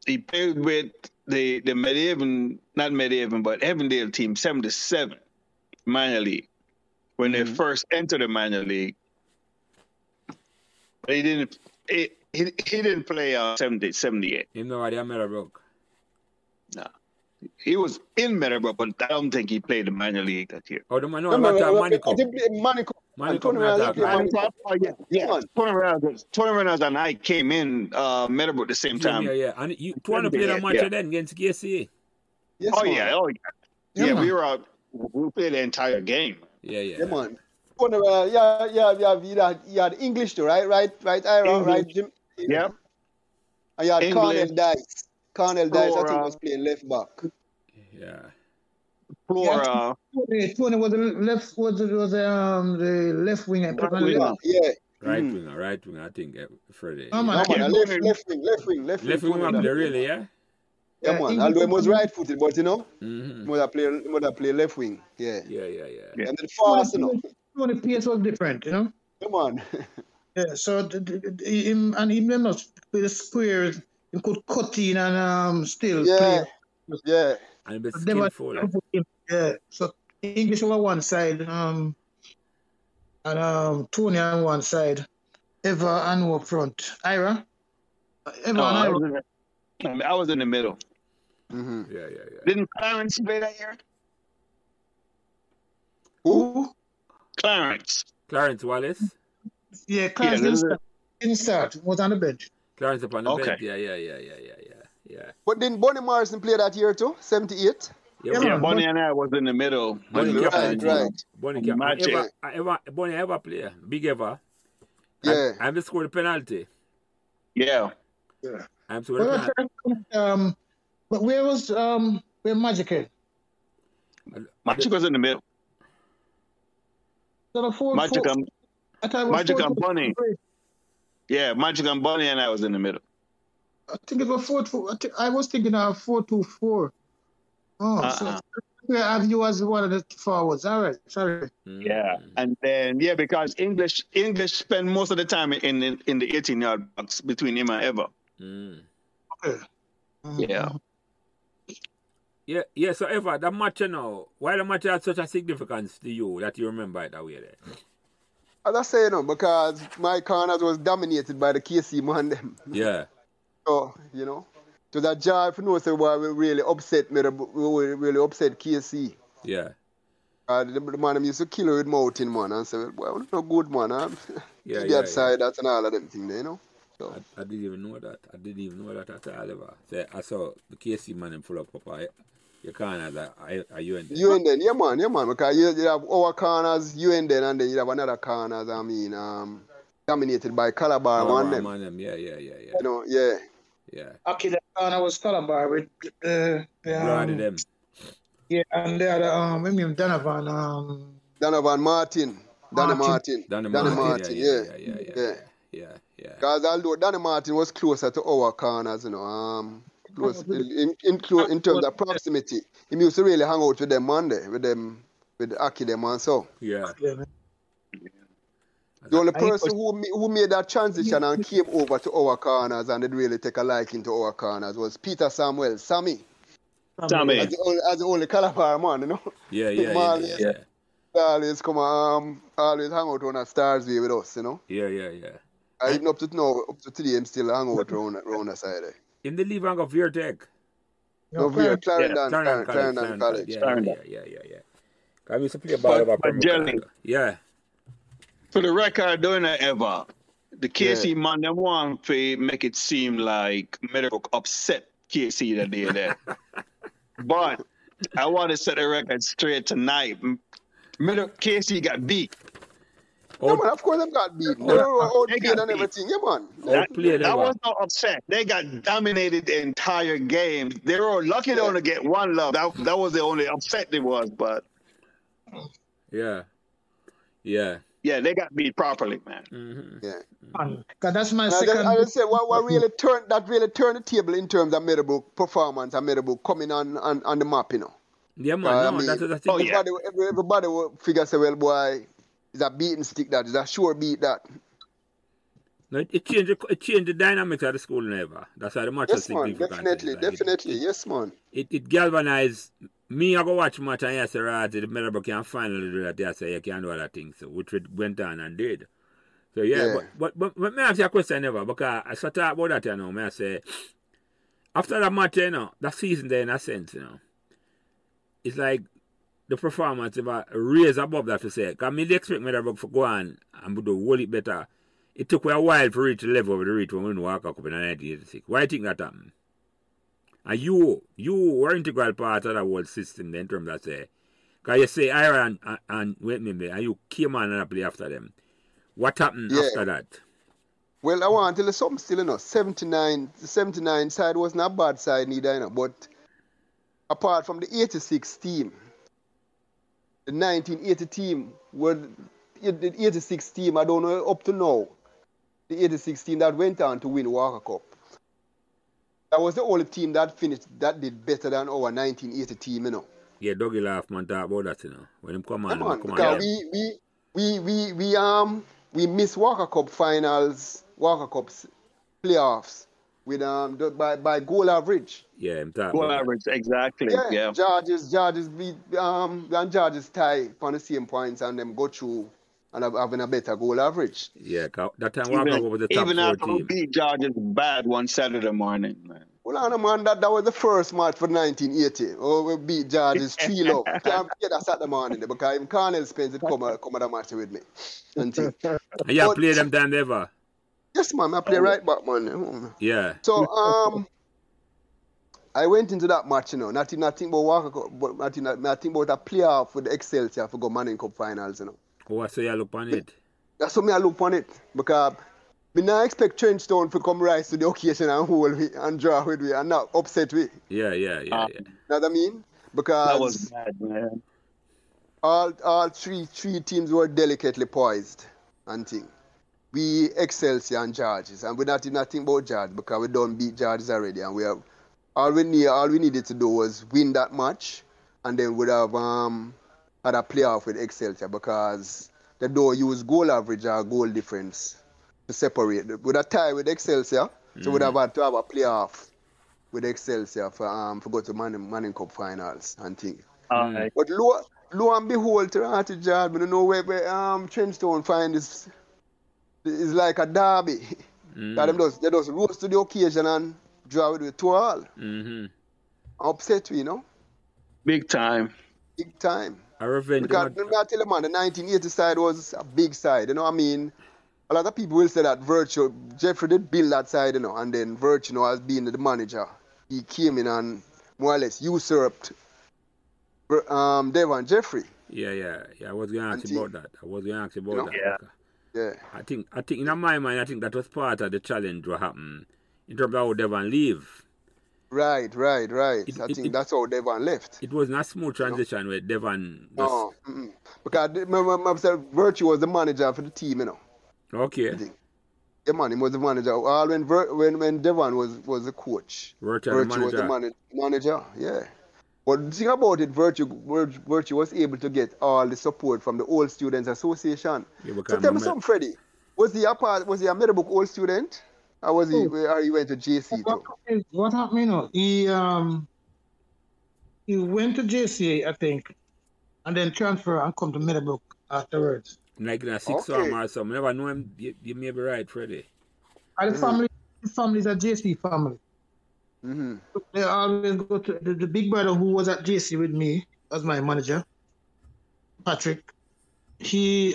he played with the Medhaven, not Medhaven, but Evandale team, 77 minor league, when they first entered the minor league. But he didn't play 78. You know what, Meadowbrook? No. He was in Meadowbrook, but I don't think he played the minor league that year. Oh, the man, no, Manico. Yeah. Tony Reynolds and I came in Meadowbrook at the same time. Yeah. And you want to play that match then against KC? Yes, Yeah, we were out. We played the entire game. Yeah, man. You had English too, right, Ira, right, Jim? Yep. And you had Cornell Dice. Cornell Dice, I think, was playing left back. Yeah. Flora. Tony was the left wing and Right winger. Yeah. Right winger, I think, Freddie. Left wing. Left wing up there, really, yeah? Yeah, man. Although he was right-footed, but you know, he would play left wing. Yeah. And then fast, you know. Tony Pierce was different, you know. Come on. Yeah. So him not with the squares, he could cut in and still play. Yeah. And be skillful. Yeah. So English over one side, and Tony on one side, Eva and up front. Ira. I was in the middle. Yeah. Didn't Clarence play that year? Who? Clarence Wallace? Yeah, Clarence didn't start. Was on the bench. Clarence upon the bench. Yeah. But didn't Bonnie Morrison play that year too? 78? Yeah, Bonnie and I was in the middle. Right. Bonnie ever play? Big Eva? Yeah. I'm the score the penalty. Yeah. I'm scoring the penalty. But where was where Magic is? Magic was in the middle. Magic and Bonnie. Yeah, Magic and Bonnie and I was in the middle. I think it was 4-4. I was thinking of 4-2-4. So I have you as one of the forwards. All right, sorry. Yeah, and then because English spent most of the time in the 18-yard box between him and Eva. Okay. Yeah. So Eva, that match why the match had such a significance to you that you remember it that way there? As I say, because my corners was dominated by the KC man them. Yeah. So, you know, to that job, you know, so we really upset me, we really upset KC. Yeah. The man used to kill her with mountain, man, and say, well, I'm not good, man. That side, that's and all of them things, you know. So. I didn't even know that. I didn't even know that at all, ever. So I saw the KC man and full of Papa. Your corners are you and then? You and then, yeah, man, because you have our corners, you and then you have another corners, dominated by Calabar, man. Yeah. You know, yeah. Okay, the corner was Calabar with them. Yeah, and the other, Donovan. Donovan Martin. Danny Martin, yeah. Because although Danny Martin was closer to our corners, you know, close in terms of proximity, he used to really hang out with them Monday, with Aki them and so. Yeah. The only person who made that transition and came over to our corners and did really take a liking to our corners was Peter Samuel, Sammy. As the only Calabar man, you know. Yeah. Always come always hang out on a Stars Way with us, you know. Yeah. Even up to today, I'm still hang out around the side there. In the leave of Veertech? No, Clarendon College. Yeah. I used to play ball over Jelly. Yeah. For the record, doing that ever, the KC man, them want to make it seem like Meadowbrook upset KC that day there. But I want to set the record straight tonight. KC got beat. Yeah, man, of course they got beat. They were outplayed and everything. Yeah, man. That was not upset. They got dominated the entire game. They were lucky to only get one love. That was the only upset they was, but yeah, they got beat properly, man. Mm-hmm. Yeah. Cause that's my second. I say what really turned the table in terms of Meadowbrook performance and Meadowbrook coming on the map, you know. Yeah, man. That's the thing. Everybody will figure say, well, boy, it's a beating stick that is a sure beat that. No, it changed the dynamics of the school never. That's how the match was significant. Definitely. Yes, man. It galvanized me. I go watch match and I say, right, the Meadowbrook can finally do that. They say you can do other things, so which it went on and did. So but may I ask you a question never, because I start talk about that, you know. May I say, after that match, you know, that season there in a sense, you know, it's like the performance if I raise above that to say, because I mean, expect Meadowbrook to go on and do a whole lot better. It took me a while to reach the level of the reach when we walk up in 1986. Why do you think that happened? And you were integral part of that whole system then, in terms of say, because you say Ira and wait me, and you came on and play after them. What happened after that? Well, I want to tell you something still, you know. The 79 side wasn't a bad side neither, you know, but apart from the 86 team, the 1980 team, the 86 team, I don't know up to now, the 86 team that went on to win Walker Cup. That was the only team that did better than our 1980 team, you know. Yeah, Dougie laugh, man, talk about that, you know. When him come on, because we missed Walker Cup finals, Walker Cup playoffs with by goal average. Yeah, I'm talking goal average, exactly. Yeah. Judges beat and Judges tie on the same points and them go through and having a better goal average. Yeah, that time Walker Cup was the top 4 team. Even after we beat Judges bad one Saturday morning, man. Well, man, that was the first match for 1980. Oh, we beat Judges 3-0. Can't forget that Saturday morning because even Cornell Spence would come at the match with me. And you play them time ever? Yes, man. I play right back, man. Yeah. So, I went into that match, you know, nothing about Walker Cup, but nothing about a playoff with the Excelsior for go Manning Cup finals, you know. Oh, so you look on it? That's what I look on it because I not expect Trenchtown to come rise to the occasion and hold me and draw with me and not upset me. Yeah. You know what I mean? Because that was bad, man. All three teams were delicately poised and thing. We Excelsior and Georges, and we not nothing about George because we don't beat Georges already, and we have all we needed to do was win that match, and then we'd have had a playoff with Excelsior because they don't use goal average or goal difference to separate. With a tie with Excelsior, so we'd have had to have a playoff with Excelsior for go to Manning Cup finals and things. But lo and behold, to George, I don't know where Trenchtown find this. It's like a derby. They just rose to the occasion and draw with 2-2. Upset, you know. Big time. A revenge. Because I tell you, man, the 1980 side was a big side. You know what I mean? A lot of people will say that Jeffrey did build that side, you know, and then Virtue, you know, as being the manager, he came in and more or less usurped Devon Jeffrey. Yeah. I was going to ask you about that. Yeah. I think in my mind, I think that was part of the challenge what happened in terms of how Devon leave. Right. I think that's how Devon left. It wasn't a smooth transition with Devon. No, because remember, Virtue was the manager for the team, you know. Okay. Yeah, man, he was the manager. When Devon was the coach. Virtue was the manager, yeah. But the thing about it, Virtue was able to get all the support from the Old Students Association. So tell me something, Freddie. Was he a Meadowbrook Old Student? Or was he? Or he went to JC too? What happened? You know, he went to JC, I think, and then transfer and come to Meadowbrook afterwards. Like in a 6 form or something. Never know him. You may be right, Freddie. And the family is a JC family. They always go to the big brother who was at JC with me as my manager, Patrick. He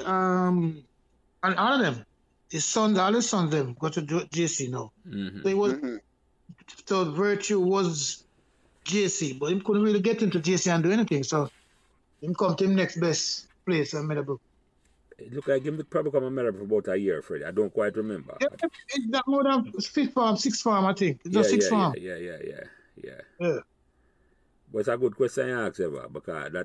And all of them, his sons, all his sons, them go to JC now. Mm-hmm. So he was, so Virtue was JC, but he couldn't really get into JC and do anything. So him come to him next best place in Meadowbrook. It look like him probably come a Meadowbrook for about a year, Freddie. I don't quite remember. Yeah, it's not more than fifth farm, sixth farm, I think. It's just sixth farm. Yeah. But it's a good question you ask, Eva, because I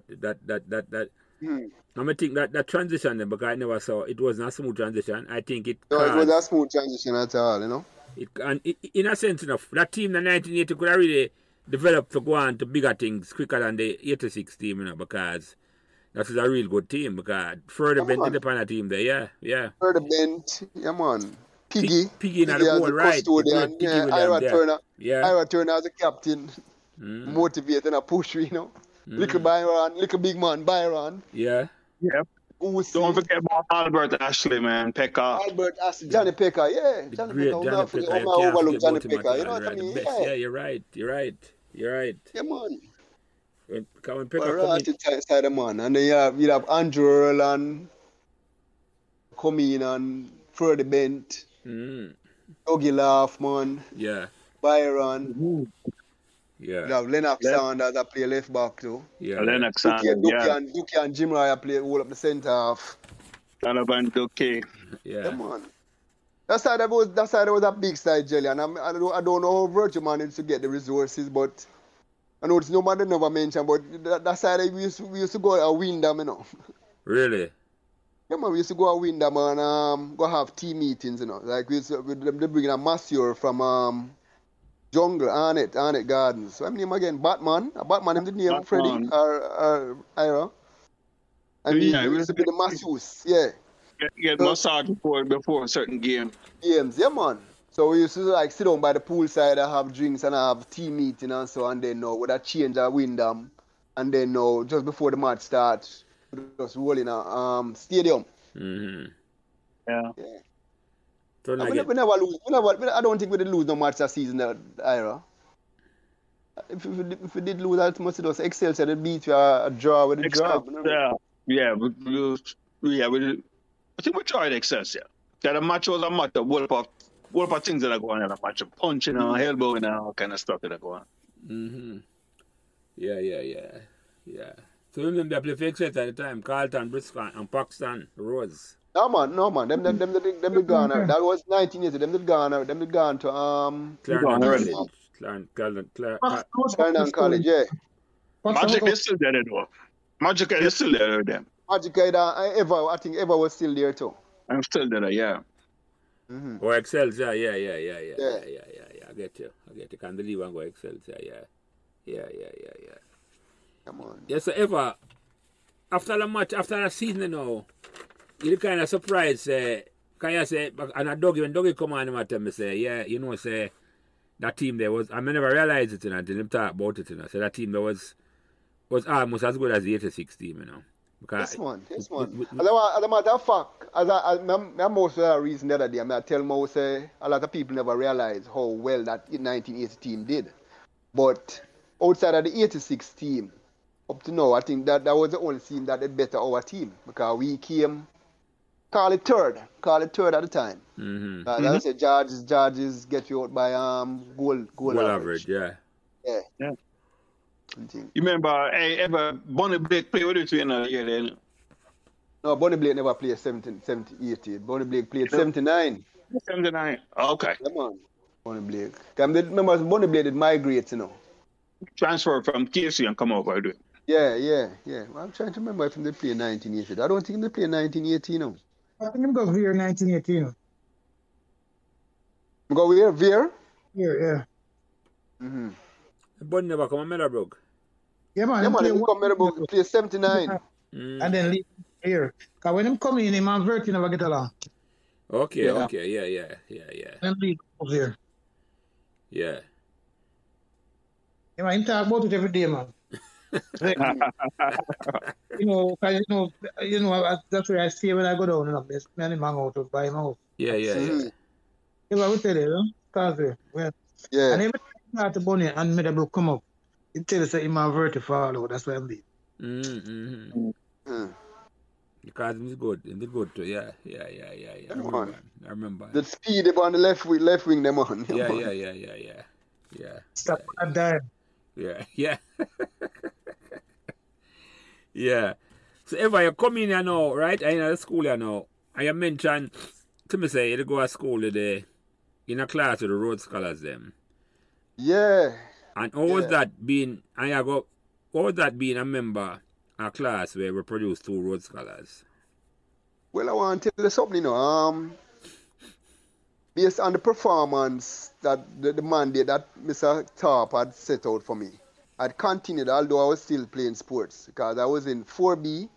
think that transition, because I never saw it wasn't a smooth transition. I think it. No, it was a smooth transition at all, you know. In a sense, enough that team, the 1980, could have really developed to go on to bigger things quicker than the 86 team, you know, because that is a real good team. Because further bent upon a team there, yeah. Further bent, yeah, man. Piggy in the goal, right? Yeah, Ira Turner. Yeah. Ira Turner as a captain, motivating and push, you know. Little Byron, little big man, Byron. Yeah. Yep. Don't forget about Albert Ashley, man. Pekka. Albert Ashley, Johnny Pekka, yeah. Johnny Pekka. Johnny Pekka. Overlook Johnny Pekka. You know what I mean? Yeah, you're right. Yeah, man. When Pekka side of man, and then you have Andrew Earl and come in and further bent. Dougie Laugh, man. Yeah. Byron. Yeah. You have Lennox Sanders that play left back too. Yeah. Lennox Sanders. Dookie and Jim Raya play all up the centre half. Donovan Dookie. Yeah, man. That side was a big side, Jelly, and I don't know how Virtue managed to get the resources, but I know it's nobody never mentioned, but that side we used to go a Windham, you know. Really? Yeah, man, we used to go a Windham and go have team meetings, you know. Like they bring a masseur from Jungle, Arnett Gardens. So I'm name again, Batman. Batman, him the name, Freddie or Ira. And he used to be the masseuse, yeah. Get massage before a certain game. Games, yeah, man. So we used to like sit down by the poolside and have drinks and have team meeting and so, and then with a change at Windham, and then just before the match starts, just roll in a stadium. Yeah. So we never lose. I don't think we did lose no match that season, Ira. If we did lose, I must have Excel said it beat you a draw with a draw. Yeah. I think we tried Excelsior. Yeah, the match was a match of whole of things that are going on. A match of punching and elbowing and all kind of stuff that are going on. Yeah. So remember they played for Excelsior at the time, Carlton, Briscoe and Paxton, Rose. No man. Them did gone. That was 1980. Them did gone to Clarendon College, yeah. Magic is still there though. Magic is still there with them. Magic I think Eva was still there too. I'm still there, yeah. Or Excelsior, yeah. I get you. Can't believe I'm going Excelsior, yeah. Come on. Yeah, so Eva, after the match, after the season, you know, you're kind of surprised, can you say, and when Dougie come on and tell me, say, yeah, you know, say, that team there was, I never realized it, until him talk about it, you know, so that team there was almost as good as the 86 team, you know. Yes, man. As a matter of fact, I'm most of the reason the other day, I tell Mo, say, a lot of people never realize how well that 1980 team did. But outside of the 86 team, up to now, I think that was the only team that did better our team, because we came, call it third at the time. I say Georges get you out by goal average. Yeah. You remember ever Bonnie Blake played with you in a year then? No, Bonnie Blake never played 80. Bonnie Blake played 79. 79. Okay. Come on, Bonnie Blake. Remember, Bonnie Blake did migrate, you know. Transfer from KC and come over, do it. Yeah. Well, I'm trying to remember if they played 1980. I don't think they played 1980, no. I think I'm going Veer 1918. Go where? Veer? Yeah. But never come to Meadowbrook. Yeah, man. He come Meadowbrook, play 79. And then leave here. Because when him come in, him and Verti never get along. Okay, yeah. And leave over here. Yeah. Yeah, man, him talk about it every day, man. you know, that's where I stay when I go down, you know, me and him hang out by him house. Yeah. Yeah, I will tell you, you know, Thursday. Yeah. And every time the Bonnie and Meadowbrook come up, it tells us that him and Verti follow, that's why I'm leaving. Because it's good. It's good too. Yeah. Man. I remember. The speed on the left wing them on. Yeah. Stop and dime. Yeah. Yeah. So Eva, you come in here now, right? I'm in the school here now. And you mentioned to me say you go to school today in a class with the Rhodes Scholars them. Yeah. And how was that being a member of a class where we produce 2 Rhodes Scholars? Well, I want to tell you something, based on the performance that the mandate that Mr. Tarp had set out for me, I'd continued, although I was still playing sports, because I was in 4B,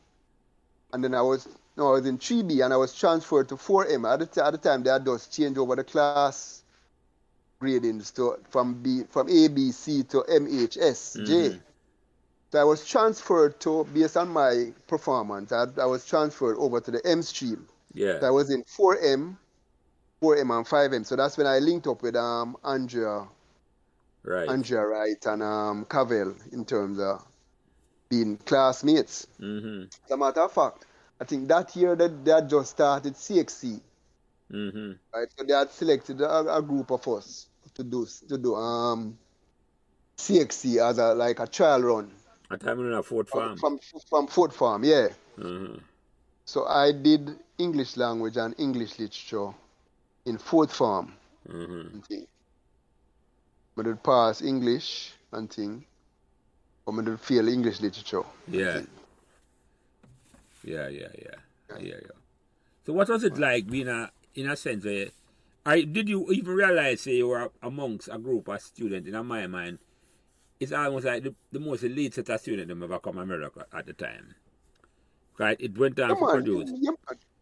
and then I was in 3B, and I was transferred to 4M. At the time, they had just changed over the class gradings from A, B, C to M, H, S, J. So I was transferred based on my performance, I was transferred over to the M stream. Yeah. So I was in 4M and 5M. So that's when I linked up with Andrea Wright and Cavell in terms of being classmates. As a matter of fact, I think that year they had just started CXC. Right? So they had selected a group of us to do CXC as a trial run. At time we were at Fort Farm. From Fort Farm, yeah. So I did English language and English literature in Fort Farm. But I pass English and thing, but I did fail English literature. Yeah. So what was it like being in a sense where did you even realize say you were amongst a group of students? In my mind, it's almost like the most elite set of students that ever come to America at the time. Right? It went on to produce.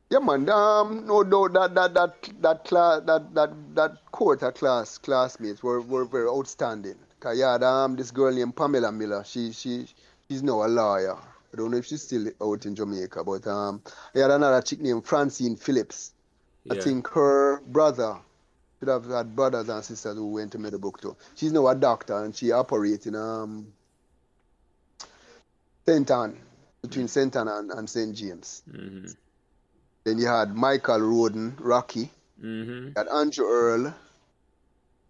Yeah, man. No doubt that quarter classmates were very outstanding. Cause you had this girl named Pamela Miller. She's now a lawyer. I don't know if she's still out in Jamaica, but I had another chick named Francine Phillips. I think her brother should have had brothers and sisters who went to Meadowbrook too. She's now a doctor and she operates in St. Anne, between St. Anne and St. James. Then you had Michael Roden, Rocky. You had Andrew Earl.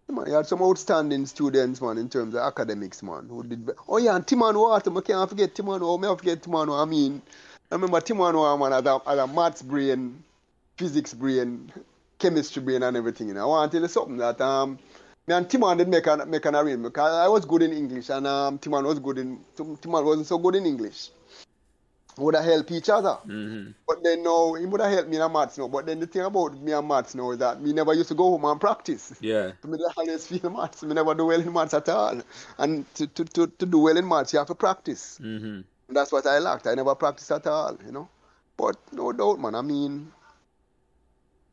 Man, you had some outstanding students, man, in terms of academics, man. Who did and Timon Water. I can't forget Timon Water. I mean, I remember Timon Water, man, had a maths brain, physics brain, chemistry brain, and everything. You know? I want to tell you something that me and Timon did make an arrangement because I was good in English and Timon wasn't so good in English. We would have helped each other. But then now, he would have helped me in maths now. But then the thing about me and maths now is that me never used to go home and practice. Yeah. So me always feel maths. Me never do well in maths at all. And to do well in maths, you have to practice. And that's what I lacked. I never practiced at all, you know. But no doubt, man. I mean,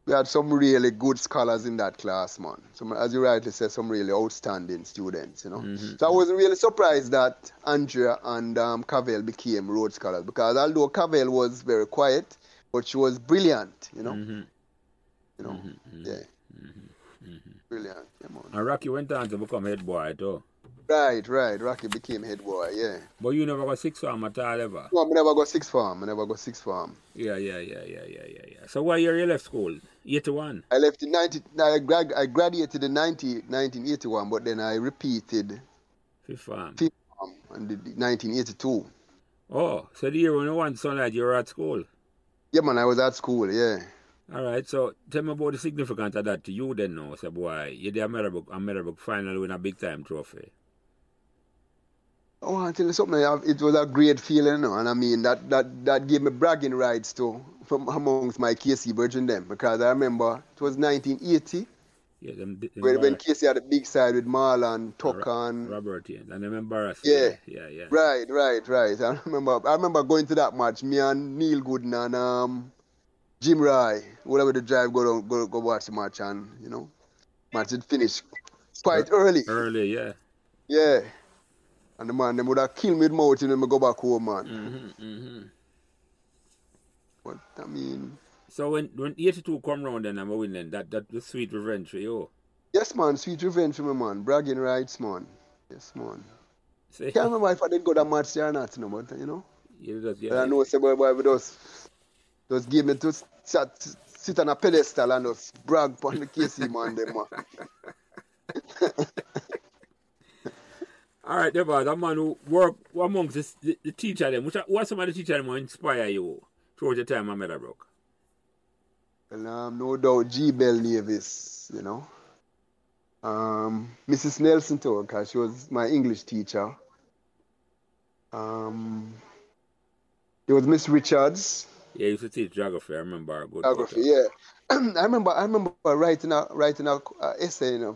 we had some really good scholars in that class, man. Some, as you rightly said, some really outstanding students, you know. So I was really surprised that Andrea and Cavell became Rhodes Scholars because although Cavell was very quiet, but she was brilliant, you know. You know, brilliant, yeah, man. And Rocky went on to become head boy too. Right. Rocky became head boy, yeah. But you never got sixth form at all ever? No, I never got sixth form. Yeah. So what year you left school? 81? I left in I graduated in 1981, but then I repeated fifth form and did 1982. Oh, so the year when you went sunlight, you were at school? Yeah, man, I was at school, yeah. All right, so tell me about the significance of that to you then now. So boy, you did a Meadowbrook final win a big time trophy. I want to tell you something. It was a great feeling, you know, and I mean that gave me bragging rights too from amongst my KC Virgin them because I remember it was 1980 when KC had a big side with Marlon, Tucker, and Robert, and them embarrassed. Yeah. Right. I remember going to that match. Me and Neil Gooden and Jim Rye, whatever the drive, go watch the match, and you know, match had finished quite early. Yeah. And the man, them would have killed me with mouth when I go back home, man. But, I mean... So when 82 come round then I'm winning, that was sweet revenge for you? Yes, man, sweet revenge for me, man. Bragging rights, man. Yes, man. I can't remember if I did go that match there or not, but, you know. Yeah. But I know, say, boy, we just just give me to sit on a pedestal and just brag upon the KC man them. All right, there was a man who work amongst the teacher them. What some of the teacher them who inspire you throughout your time at Meadowbrook? Well, no doubt G. Bell Davis, you know. Mrs. Nelson too, because she was my English teacher. There was Miss Richards. Yeah, you used to teach geography. I remember her good. Geography, yeah. I remember writing a essay, you know,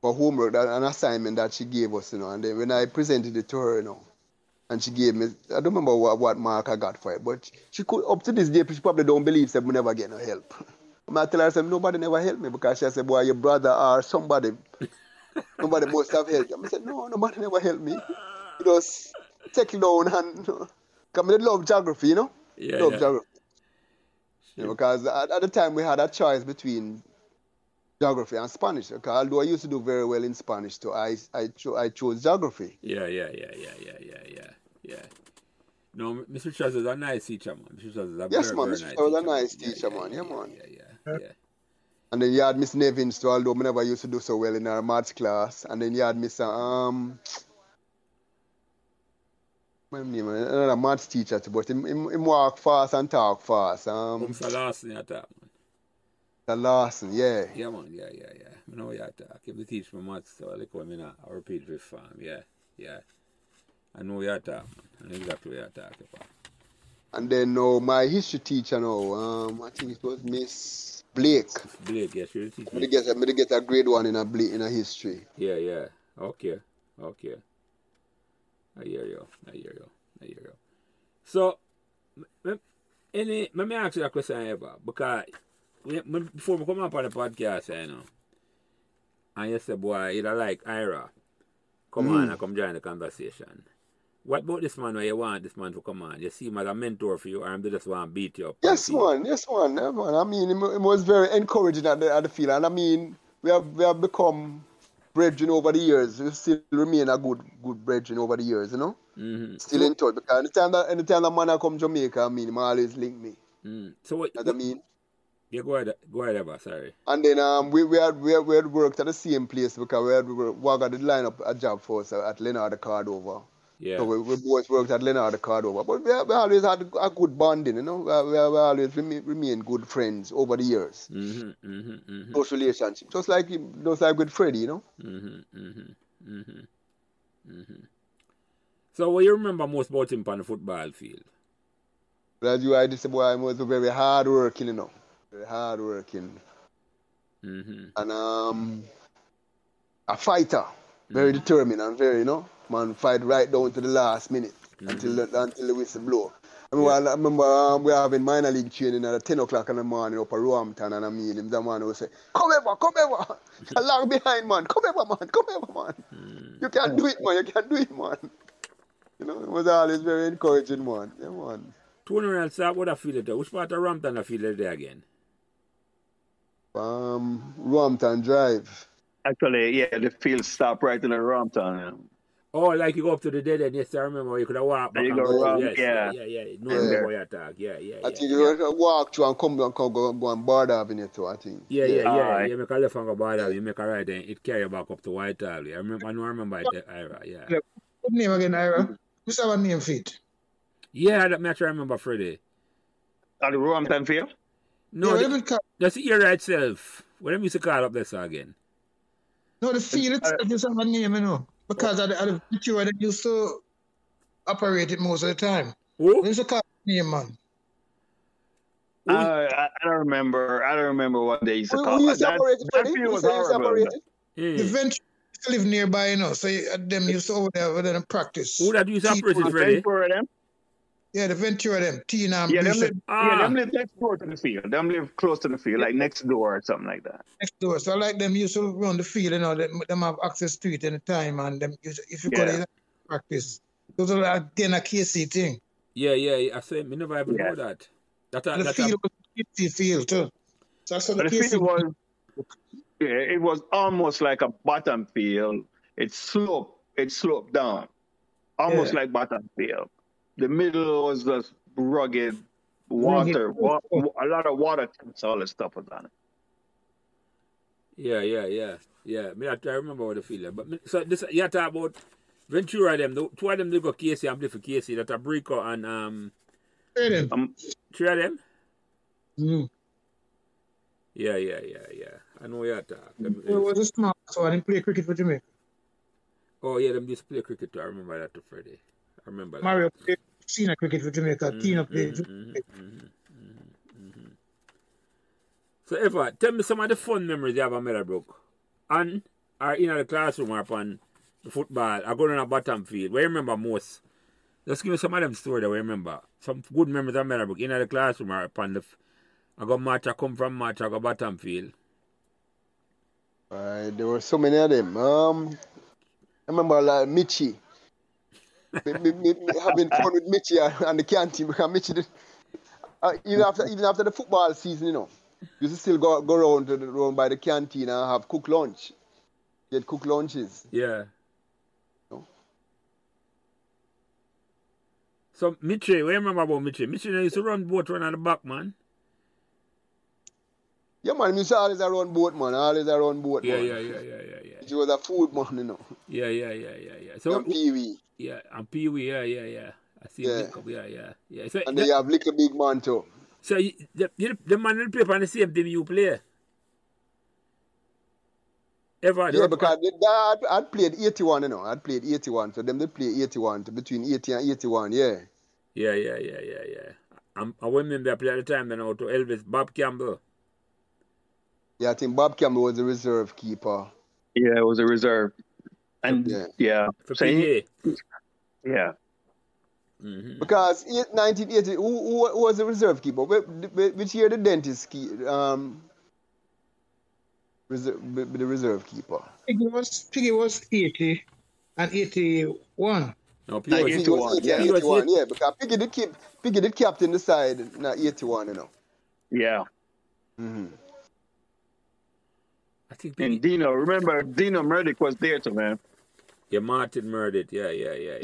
for homework, an assignment that she gave us, you know, and then when I presented it to her, you know, and she gave me, I don't remember what mark I got for it, but she could, up to this day, she probably don't believe that we never get no help. I tell her, I said, nobody never helped me, because she said, boy, your brother or somebody must have helped you. I said, no, nobody never helped me. You just take it down and, because I love geography, you know? Love geography. You know, because at the time we had a choice between geography and Spanish. Okay? Although I used to do very well in Spanish too, I chose geography. Yeah. No, Mr. Richards is a nice teacher, man. Mr. Richards is a very nice teacher. Was a nice teacher, man. Yeah. And then you had Miss Nevins too, although I never used to do so well in our maths class. And then you had Miss another maths teacher too, but he walk fast and talk fast. Mr. Lawson, you talk, man. The Lawson, yeah. Yeah, man, yeah. I know you talk. If you teach me maths, so I repeat with farm, yeah. I know you talk, man. I know exactly what you talk about. And then my history teacher now, I think it was Miss Blake. Blake, yeah, she teach me. I get a grade 1 in a history. Yeah. Okay. I hear you. So, let me ask you a question, Eva, because before we come up on the podcast, you know, and you say, boy, you don't like Ira, come on and come join the conversation. What about this man where you want this man to come on? You see him as a mentor for you, or they just want to beat you up? Yes, man. I mean, it was very encouraging at the field, and I mean, we have become brethren over the years. We still remain a good brethren over the years, you know? Mm-hmm. Still in touch, because anytime that man come Jamaica, I mean, he always link me. So what I mean? Yeah, go ahead, Eva, sorry. And then we had worked at the same place, because we got the line up a job for us at Leonardo Cordova. Yeah. So we both worked at Leonardo Cordova. But we always had a good bonding, you know? We always remain good friends over the years. Close relationship. Just like with Freddie, you know? So what you remember most about him on the football field? As I just say, boy, he was very hard working, you know? Very hard working. And a fighter. Very determined and very, you know? Man, fight right down to the last minute until the whistle blow. I remember we were having minor league training at 10 o'clock in the morning up at Roehampton, and I mean him, the man would say, come ever, I lag behind, man, come ever, man. You can do it, man. You know, it was always very encouraging, man. Yeah, man. 200 and start, what I feel it there? Which part of Roehampton I feel it there again? Roehampton Drive. Actually, yeah, the field stopped right in the Roehampton. Yeah. Oh, like you go up to the dead end. Yes, I remember you could have walked back. You go around, yeah. No more you talk. Yeah. I think you walk through and come down, go on Border Avenue too, I think. Yeah. You make a left and go Border Avenue, you make a right and it carry you back up to Whitehall. I remember it, Ira, yeah. What name again, Ira? What's our name fit? Yeah, that match I remember Freddie. At the Roehampton field? No, that's the area itself. What them used to call up this again? No, the field itself is our name, you know. Because of the picture that used to operate it most of the time. Who? They used to call it name, man. I don't remember what they used to call it. That field was horrible. The Venture used to live nearby, you know, so them used to over there practice. Who that used to operate it, Freddie? Yeah, the Ventura them. Tina and them live next door to the field. Them live close to the field, like next door or something like that. Next door. So like them used to run the field, you know, them have access to it any time, and them if you go there practice. Those are like then a KC thing. Yeah. I said me never even know that. The field was a KC field too. So that's what the KC field was. Yeah, it was almost like a bottom field. It sloped down. Almost like bottom field. The middle was just rugged water, a lot of water tanks, all this stuff was on it. Yeah. Me, I remember what the feel like. But so this you talk about Ventura them. Two of them they go KC and play for KC. That are Brico and three of them. Mm. Yeah. I know you talk. It was a small, so I didn't play cricket for Jamaica. Oh yeah, them used to play cricket too. I remember that to Freddie. I remember that. Mario played senior cricket for Jamaica. Tina played. So Eva, tell me some of the fun memories you have of Meadowbrook. And are in the classroom or upon the football or going on a bottom field. What you remember most? Just give me some of them stories that we remember. Some good memories of Meadowbrook in the classroom or upon the I got match, I come from match, I got bottom field. There were so many of them. I remember like Mitchie. Having fun with Mitchie and the canteen because Mitchie did, even after the football season, you know, used to still go around by the canteen and have cooked lunch. Get cooked lunches. Yeah. You know? So Mitchie, what you remember about Mitchie? Mitchie used to run boat run at the back, man. Yeah, man, Mitchie always around boat, man. Yeah. He was a food man, you know. Yeah. So and Pee-wee. Yeah, and Pee-wee, yeah. I see him up, yeah. So, and they have Little Big Man too. So the man will play on the same team you play? Yeah, because I'd played 81, you know. I'd played 81, so them they play 81, between 80 and 81, yeah. Yeah. I remember I played at the time then out to Elvis, Bob Campbell. Yeah, I think Bob Campbell was the reserve keeper. Yeah, it was a reserve. And yeah. For PGA. Yeah. Mm-hmm. Because 1980, who was the reserve keeper? Which year the dentist the reserve keeper? Piggy was 80 and 81. No, Piggy was 81. Yeah, because Piggy did captain the side, not 81, you know. Yeah. Mm-hmm. I think and Dino Murdick was there too, man. Yeah, Martin Murdick. Yeah.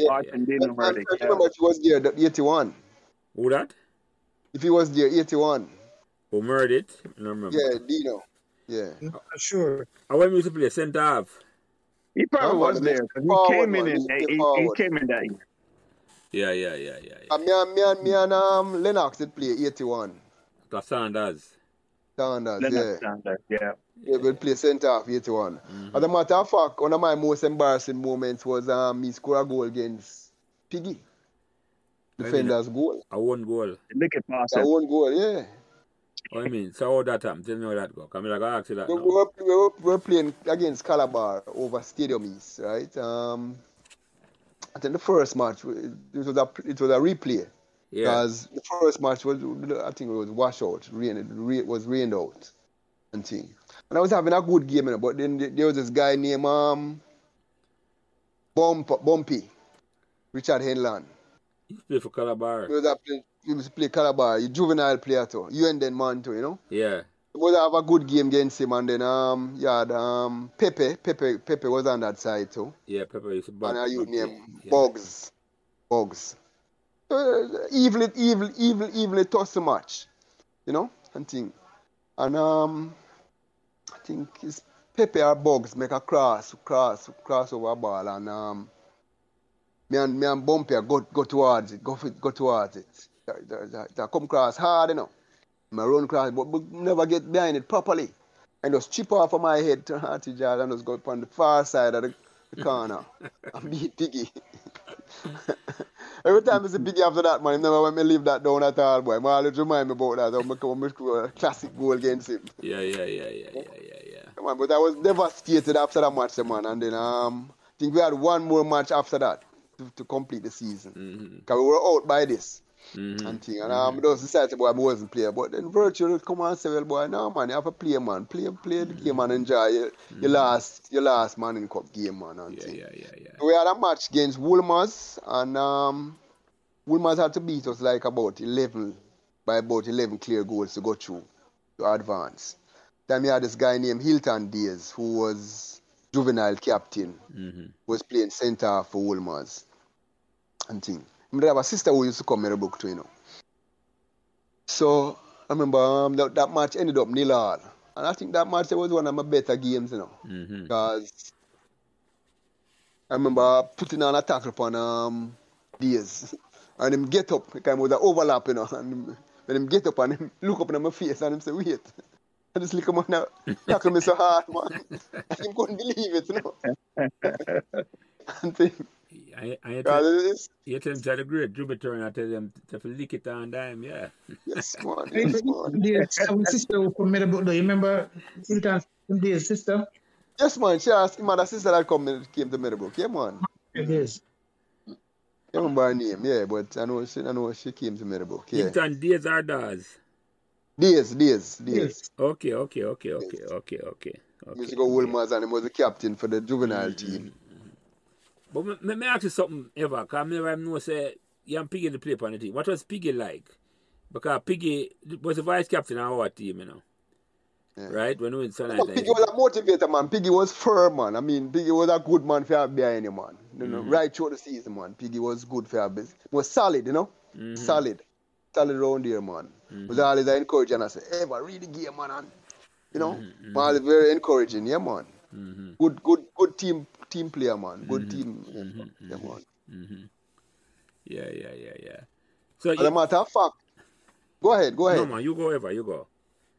Martin Dino Murdick. I remember if he was there, 81. Who that? If he was there, 81. Who Murdick? I don't remember. Yeah, Dino. Yeah. Sure. I went used to play centre half. He probably was there. He came in that year. Yeah. Me and Lennox did play 81. Sanders, yeah. Yeah, we play centre half 81. Mm-hmm. As a matter of fact, one of my most embarrassing moments was me score a goal against Piggy. Defender's goal. A one goal. Make it pass. A one goal, yeah. What I mean? So how that happened? Tell me how that go. Come here, I gotta ask you that. We were playing against Calabar over Stadium East, right? I think the first match it was a replay. Yeah. Because the first match was, I think it was washout. It was rained out and thing. And I was having a good game, but then there was this guy named Bumpy, Richard Henland. He played for Calabar. He was play Calabar. He's a juvenile player too. You and then man too, you know? Yeah. But I have a good game against him, and then Pepe was on that side too. Yeah, Pepe used to back. And I used name Bugs. Evenly toss the match, you know, and thing. And I think it's Pepe or Bugs make a cross over a ball, and me and Bumpy go towards it, go towards it. That come cross hard, you know. I run cross, but never get behind it properly. And just chip off of my head to Hearty Jar and just go up on the far side of the corner and beat Piggy. Every time I see Piggy after that, man, he never let me leave that down at all, boy. I always remind me about that. I'm score a classic goal against him. Yeah. Come on, but I was devastated after that match, man. And then I think we had one more match after that to complete the season. Because we were out by this. And thing. And those decided, boy, I wasn't player. But then virtually come on and say, well, boy, no, man, you have to play, man. Play the game and enjoy your last man in cup game, man. And yeah. We had a match against Woolmers, and Woolmers had to beat us like about 11 clear goals to go through, to advance. Then we had this guy named Hilton Days, who was juvenile captain, who was playing centre for Woolmers and thing. I have a sister who used to come Meadowbrook too, you know. So I remember that match ended up 0-0. And I think that match was one of my better games, you know. Because I remember putting on a tackle upon Diaz. And him get up, because it was an overlap, you know. And when him get up and him look up in my face and him say, wait. And this little man tackle me so hard, man. And him couldn't believe it, you know. And thing. You tell him to the great Jupiter and I tell him to lick it on dime, yeah. Yes, man. Yes, man. Our sister from Meadowbrook, do you remember Diaz's sister? Yes, man. She asked my sister that came to Meadowbrook. Yeah, man. It is. I remember her name, yeah, but I know she came to Meadowbrook. Yeah. Hinton Diaz or Daz? Diaz. Okay. He used to go Wilmers and he was the captain for the juvenile team. But let me ask you something, Eva, because I know say you and Piggy to play on the team. What was Piggy like? Because Piggy was the vice captain of our team, you know. Yeah. Right? When we went Sunlight. Piggy was a motivator, man. Piggy was firm, man. I mean, Piggy was a good man for have behind him, man. You know, right through the season, man. Piggy was good for have business. He was solid, you know. Solid around here, man. Was always encouraging. I say, Eva, read the game, man. And, you know, man, very encouraging, yeah, man. Good team player, man. Good team. Yeah, man. Yeah. So as a matter of fact, go ahead. No, man, you go, Eva, you go.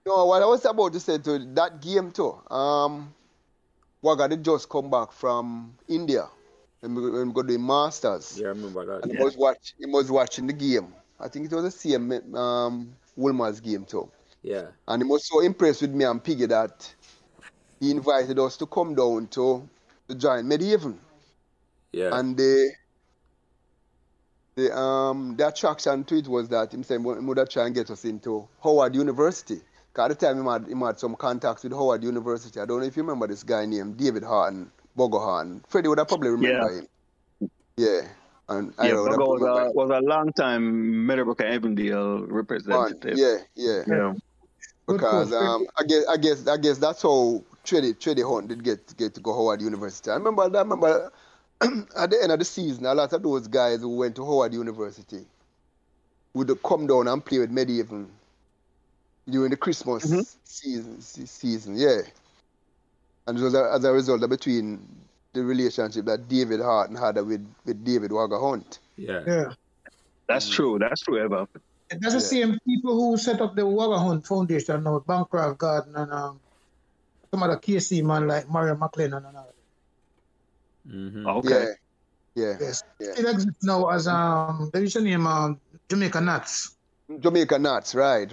No, what I was about to say to that game too. Waga did just come back from India and we got the Masters. Yeah, I remember that. And he was watching the game. I think it was the same Wilmer's game too. Yeah. And he was so impressed with me and Piggy that he invited us to come down to join Medieval. Yeah. And the attraction to it was that he said he would try and get us into Howard University. Because at the time he had some contacts with Howard University. I don't know if you remember this guy named David Harton, Bogo Harton. Freddie would have probably remember him. Yeah. And Bogo was a long time Meadowbrook and Avondale representative. Yeah. Because I guess that's how Tredy Hunt did get to go Howard University. I remember at the end of the season, a lot of those guys who went to Howard University would come down and play with Medieval during the Christmas season, yeah. And it was as a result of between the relationship that David Harton had with David Wagga Hunt. Yeah. That's true, Eva. That's the same people who set up the Wagga Hunt Foundation now, Bancroft Garden and some other KC man like Mario McLean and another. Okay. Yeah. Yes. It exists now as there is a name Jamaica Nuts. Jamaica Nuts, right.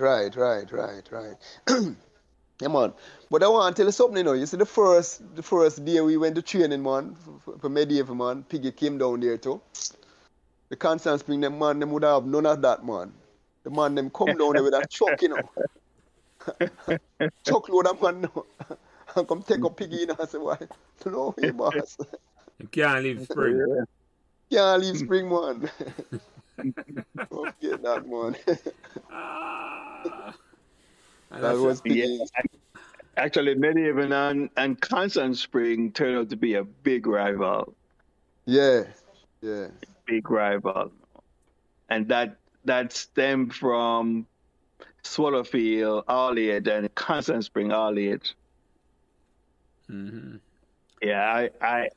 Yeah, man. But I want to tell you something, you know. You see, the first day we went to training, man, for Medieval, man, Piggy came down there too. The Constant Spring, them would have none of that, man. The man, them come down there with a truck, you know. Truckload of man, no. And come take up Piggy in and say, why? No, hey, boss. You can't leave Spring. Can't leave Spring, man. Don't get that, man. That was Piggy. Actually, Medieval and Constant Spring turned out to be a big rival. Yeah. Big rival. And that stemmed from Swallowfield, Arliet, and Constant Spring, Arliet. Yeah,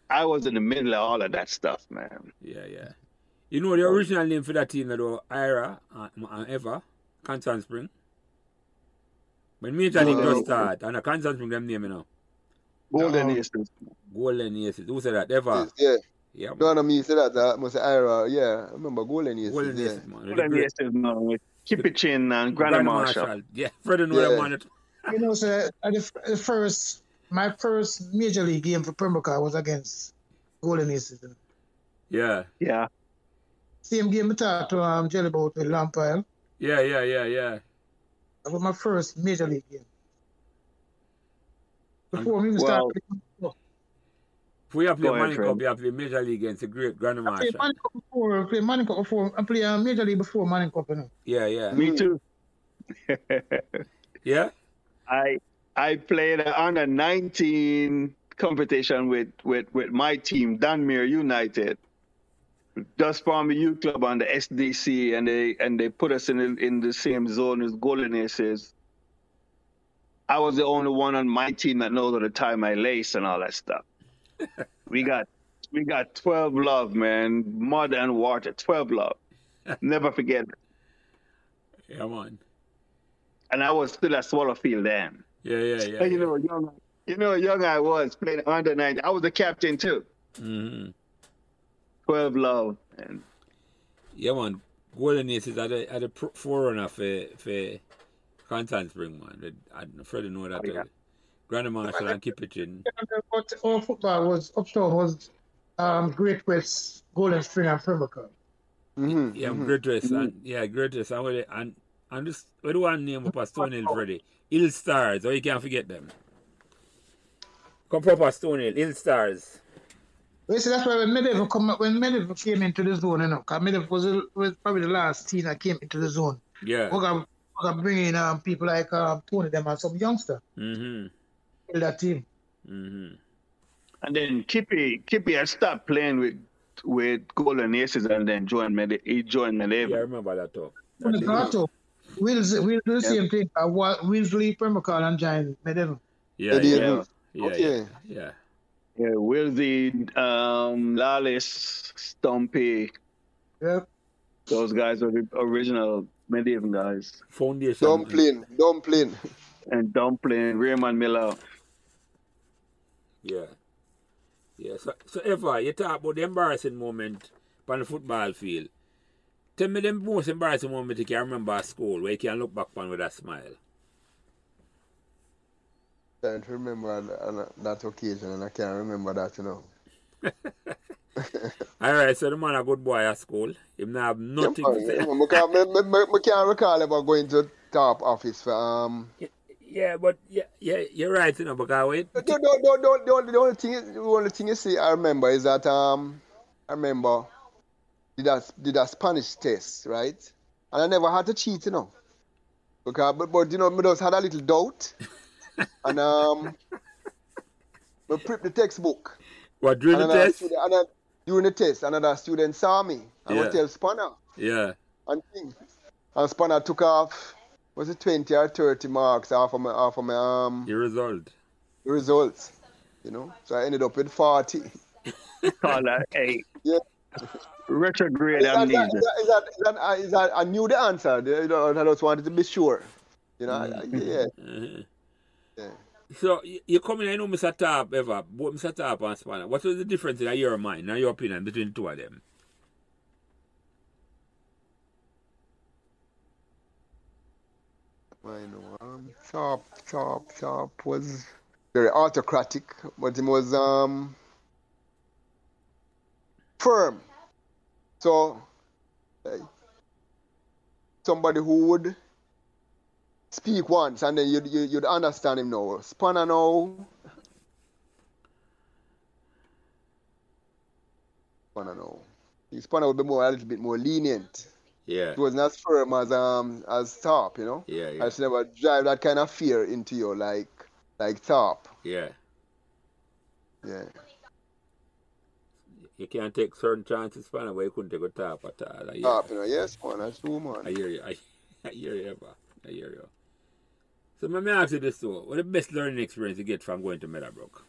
I was in the middle of all of that stuff, man. Yeah. You know the original name for that team, though, Ira and Eva, Constant Spring. When Major League does start, and the Constant Spring, them name, you know. Golden Aces. Who said that? Eva? Yeah. No, me said that. I must say Ira. Yeah, I remember Golden Aces. Golden Aces, man. With Kipichin and Granny Marshall. Yeah, Freddie knew them on it. You know, sir, my first major league game for Pembroke was against Golden Aces. Yeah. Same game I talked to Jelly about with Lampile. Yeah. That was my first major league game. Before we started. If we have played Money Cup, we have played Major League against the great Granny Marshall. I played Money Cup before. I played Major League before Money Cup, you know. Yeah. Me too. Yeah? I played an under 19 competition with my team, Dunmere United. just formed a youth club on the SDC, and they put us in the same zone as Golden Aces. I was the only one on my team that knows how to tie my lace and all that stuff. We got 12 love, man. Mud and water, 12 love. Never forget it. Yeah, man. And I was still at Swallowfield then. Yeah. And you know how young I was playing under 9. I was the captain too. Mm-hmm. 12 love. And yeah, man. Golden Aces had a forerunner for Constance Spring, man. I'm afraid to know that. yeah. Grand Marshal and Kipichin. But all football was upstart was Great West, Golden Spring, and Pembrokeshire. Mm-hmm. Yeah, Great West. Great West. And this, what do I name up a Stone Hill, Freddy? Hill Stars, or you can't forget them. Come proper Stone Hill, Hill Stars. You see, that's why when Medieval came into the zone, because Medieval was probably the last team that came into the zone. Yeah. We're gonna bring in people like Tony them and some youngster. Mm-hmm. In that team. Mm-hmm. And then Kippy had stopped playing with Golden Aces and then he joined Medieval. Yeah, I remember that talk. We'll do the same thing. We'll leave Pembrokeshire and join Medieval. Yeah. Okay. Yeah. Yeah, Wilsey, Lawless, Stumpy. Yep. Those guys are the original Medieval guys. Foundation. Dumpling. And Dumpling, Raymond Miller. Yeah. So Eva, you talk about the embarrassing moment on the football field. Tell me the most embarrassing moment you can remember at school where you can look back on with a smile. I can't remember that occasion, and I can't remember that, All right, so the man a good boy at school. He not have nothing to say. I can't recall ever going to top office for Yeah, but you're right, because wait. The only thing you see I remember is that I remember did a Spanish test, right? And I never had to cheat, Because but I just had a little doubt. And we prepped the textbook. What, during the test? During the test, another student saw me and would tell Spanner. Yeah. And Spanner took off, was it 20 or 30 marks off of my Your result. the results. So I ended up with 40. Call that 8. Yeah. Retrograde Is amnesia. that I knew the answer. I just wanted to be sure. Yeah. Yeah. So you come in, I know Mr. Tarp, Eva, both Mr. Tarp and Spanner. What was the difference in your mind, in your opinion, between the two of them? I know. Sharp was very autocratic, but he was firm. So somebody who would speak once and then you'd understand him now. Spanner now. Spanner would be a little bit more lenient. Yeah. It wasn't as firm as Tarp, Yeah. I should never drive that kind of fear into you like Tarp. Yeah. Yeah. You can't take certain chances, Spanner, but you couldn't take a Tarp at all. Tarp, yes, man, that's true, man. I hear you. I hear you, Eva. I hear you. So let me ask you this though. What's the best learning experience you get from going to Meadowbrook?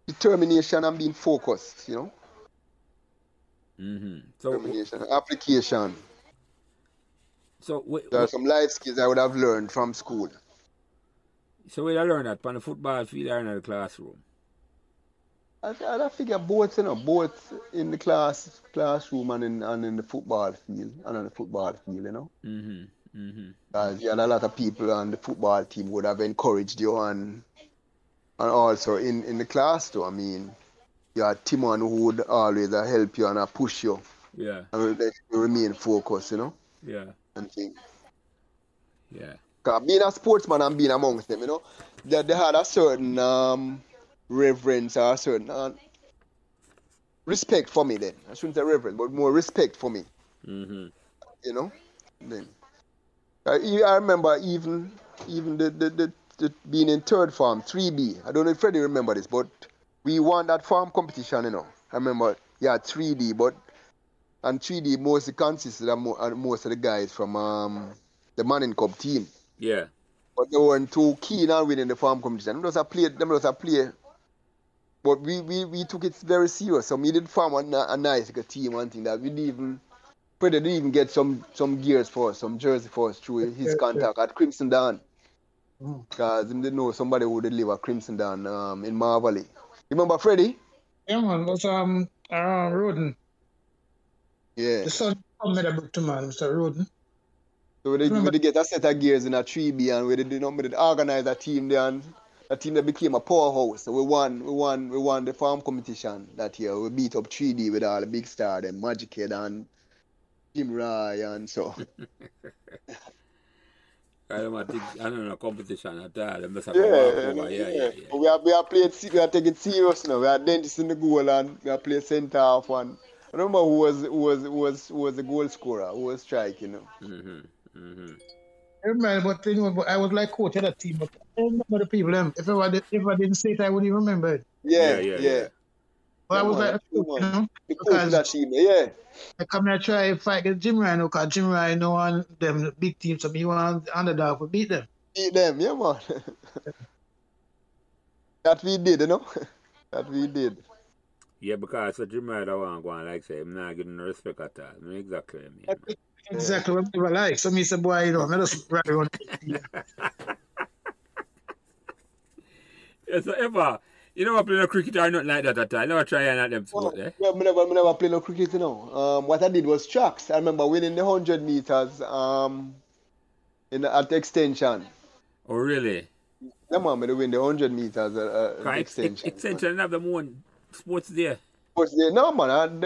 Determination and being focused, Mm-hmm. Determination, application. So there are some life skills I would have learned from school. So where did I learn that? On the football field or in the classroom? I figure both, both in the classroom and in the football field, and on the football field, Mm-hmm. Mm-hmm. You had a lot of people on the football team would have encouraged you, and also in the class too. I mean, you had Timon who would always help you and push you. Yeah. And let you remain focused, Yeah. and things. Yeah. Because being a sportsman and being amongst them, they had a certain reverence or a certain respect for me then. I shouldn't say reverence, but more respect for me. Mm-hmm. Then I remember even the being in third form, 3B. I don't know if Freddie remember this, but we won that farm competition, I remember, 3D, and 3D mostly consisted of most of the guys from the Manning Cup team. Yeah. But they weren't too keen on winning the farm competition. Them just a play. But we took it very serious. So we did farm a nice team, one thing that Freddie didn't even get some gears for us, some jersey for us through his contact at Crimson Dawn. Because he didn't know somebody who did live at Crimson Dawn in Marvally. You remember Freddie? Yeah, man. It was Roden. Yeah. The son from Meadowbrook to man, Mr. Roden. So we did get a set of gears in a 3B, and we did organize a team there, and a team that became a powerhouse. So we won the farm competition that year. We beat up 3D with all the big stars, them Magic Head and Jim Rai and so. I don't know competition at all. Yeah. We are playing. We are taking it serious now. We are dentists in the goal, and we are playing centre half. And I don't remember who was the goal scorer, who was striking. I remember, but I was like coach of that team. But I don't remember the people. If I didn't say it, I wouldn't even remember it. Yeah. But I was like, the coach of that team. Yeah. I come here try to fight against Jim Ryan, because Jim Ryan know on them big teams, so he want underdog to beat them. Yeah, man. That we did, That we did. Yeah, because so Jim Ryan want to go and say, I'm not getting no respect at all. I mean, exactly. Exactly what people like. So me say, boy, I just ride around. Yeah, so Eva, you never play no cricket or nothing like that at all? You never try any of them sport, eh? Yeah, I never play no cricket, what I did was tracks. I remember winning the 100 meters at extension. Oh, really? Yeah, man, I win the 100 meters at extension. Extension have them own sports there. Sports day? No, man.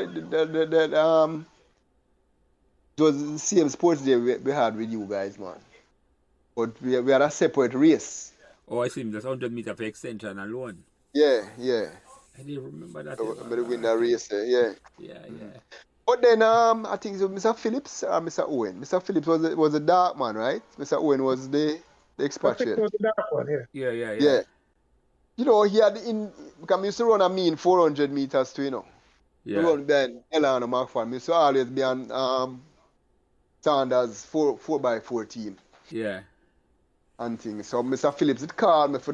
It was the same sports day we had with you guys, man. But we had a separate race. Oh, I see. That's 100 meters for extension alone. Yeah. I didn't remember that. I win that race, yeah. Yeah. But then I think it was Mr. Phillips or Mr. Owen. Mr. Phillips was the dark man, right? Mr. Owen was the expatriate. Was the dark one, yeah. He had because I used to run a mean 400 meters too, Yeah. To run then Elan and Mark Fan. I used to always be on Sanders 4x4 team. Yeah. And things. So Mr. Phillips did call me to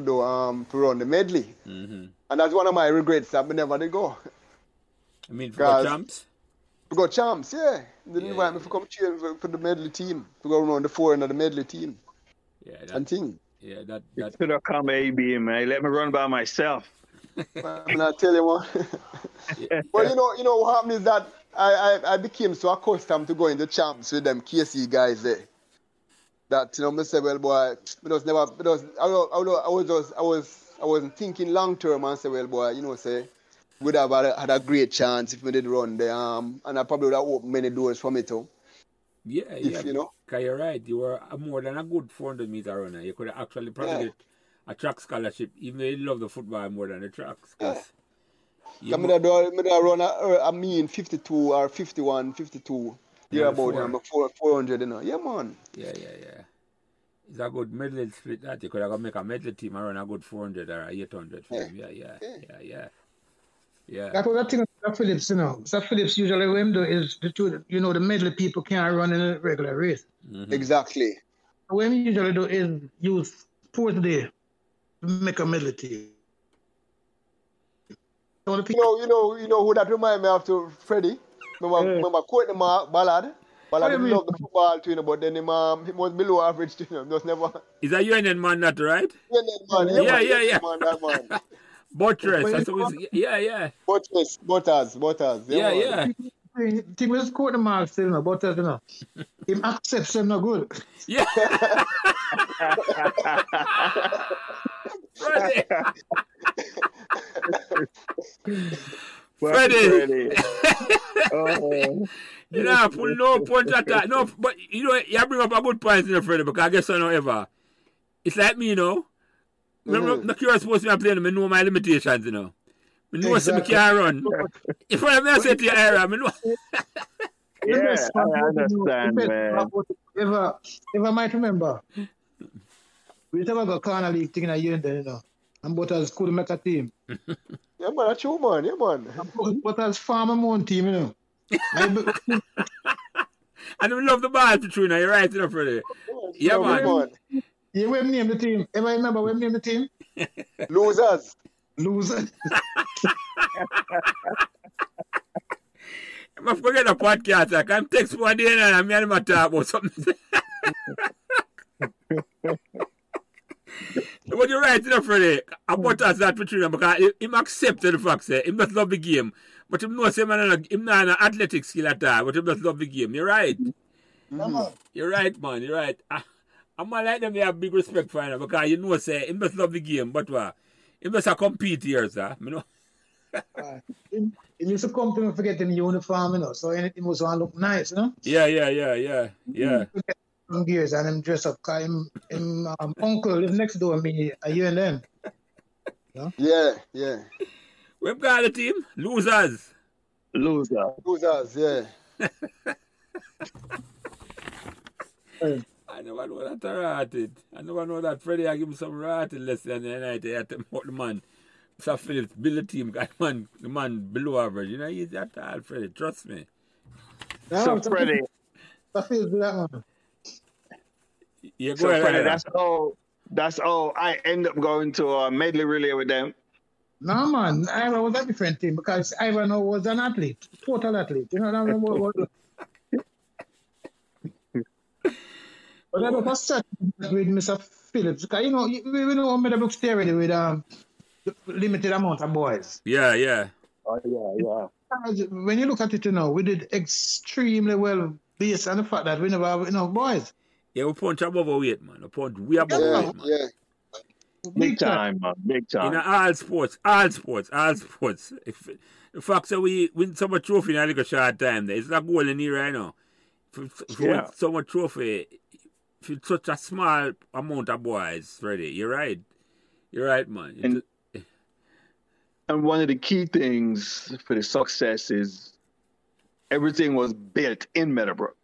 run the medley. Mm-hmm. And that's one of my regrets that I never did go. I mean, for champs? We got champs, yeah. They didn't invite me to come cheer for the medley team. To go around the 400 the medley team. Yeah. And thing. Yeah, that should have come AB, man. Let me run by myself. And I tell you what. Well, you know what happened is that I became so accustomed to going to champs with them KC guys there. That I say, well, boy, I wasn't thinking long term and say, well, boy, say, would have had a great chance if we did run there, and I probably would have opened many doors for me too. Yeah. Because you're right, you were more than a good 400 meter runner. You could have actually probably get a track scholarship, even though you love the football more than the tracks. I run a mean 52 or 51, 52. Yeah, about 400, Yeah, man. Yeah. It's a good medley split that. You could have make a medley team and run a good 400 or 800 for him. Yeah. That was the thing with Phillips, Sir Phillips usually what him do is the medley people can't run in a regular race. Mm-hmm. Exactly. What he usually do is use sports day to make a medley team. You know who that remind me of to Freddie? Remember Courtney Ballard? Ballard loved the football too, but then he was below average too. Just never. Is that UNN man that right? UNN man, yeah. Man, that man. Buttress, yeah. Butters. Yeah. Thing was Courtney Mark still, Butters, Him accepts him not good. Yeah. Freddie. Pull no point at that. No, but you bring up a good point, Freddie, because I guess I know Eva. It's like me, I'm not curious supposed to be playing, I know my limitations, I know exactly. I can't run. If I say to you, I know. Yeah, I understand, man. If I might remember, we never got corner league thing in a year then, and Butters couldn't make a team. Yeah, man, that's true, man. Yeah, man. But as farmer moon team, you know. And we love the ball, Petrina. You're right enough, Freddie. Yeah, Love it, man. man. You will name the team. Ever remember when name the team? Losers. Loser. I forget the podcast. I can text one day and I'm going to talk about something. But you're right enough, Freddie. About us that Petrina, because him accepted the fact that him just love the game. But him knows him not an athletic skill at all, but him just love the game. You're right. You're right, man. You're right. I'm going to like them to have big respect for him because you know, say, him just love the game, but what? Him just a compete here, sir. You know? He used to come to me forgetting uniform, you know, so anything was going to look nice, you know? Yeah. Some gears and him dress up, because him uncle live next door to me a year and then. Yeah. We've got the team. Losers, yeah. I never know that ratted. I never know that Freddie I give him some ratted lesson the night at the man. Sir Phillips build the team, the man below average. You know, he's that all, Freddie. Trust me. So Freddie. I feel that man. Yeah, go So ahead. Freddie, that's all. I end up going to a medley relay with them. No, man. Ira was a different team because Ira now was an athlete, total athlete. You know what I mean? But I was start with Mr. Phillips because, you know, we know Meadowbrook stay already with limited amount of boys. Yeah. Oh, yeah. When you look at it, you know, we did extremely well based on the fact that we never have enough boys. Yeah, we punch above our weight, man. We punch way above our weight, man. Yeah. Big time, man. Big time. In all sports. If the fact that we win so much trophy in a little short time, it's not goal in here right now. If you win so much trophy, if it's such a small amount of boys, Freddie, you're right. You're right, man. And one of the key things for the success is everything was built in Meadowbrook.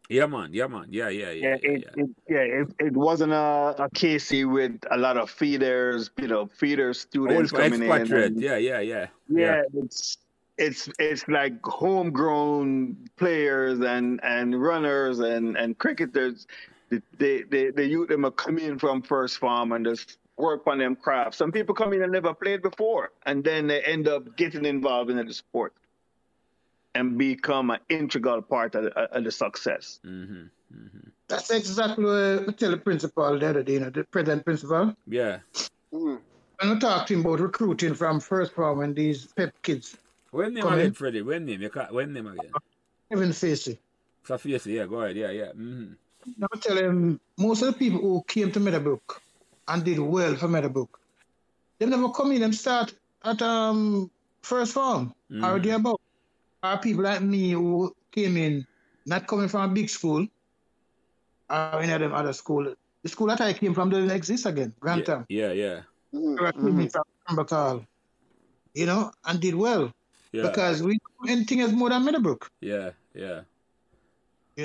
Yeah, man. Yeah. It wasn't a KC with a lot of feeder students coming in. Yeah. It's like homegrown players and runners and cricketers. The youth them are coming from first farm and just work on them crafts. Some people come in and never played before, and then they end up getting involved in the sport and become an integral part of the success. That's exactly what I tell the principal the other day, you know, the present principal. Yeah. And we talked to him about recruiting from first farm when these pep kids. When name again, Freddie? When name again? Kevin Facey. Facey, yeah, go ahead, yeah. Now I tell him, most of the people who came to Meadowbrook and did well for Meadowbrook, they never come in and start at first farm or thereabout. Or people like me who came in, not coming from a big school or any of them other school. The school that I came from doesn't exist again, Grantham. Yeah. I came in from Ambercall, you know, and did well. Yeah. Because we do anything else more than Meadowbrook. Yeah. You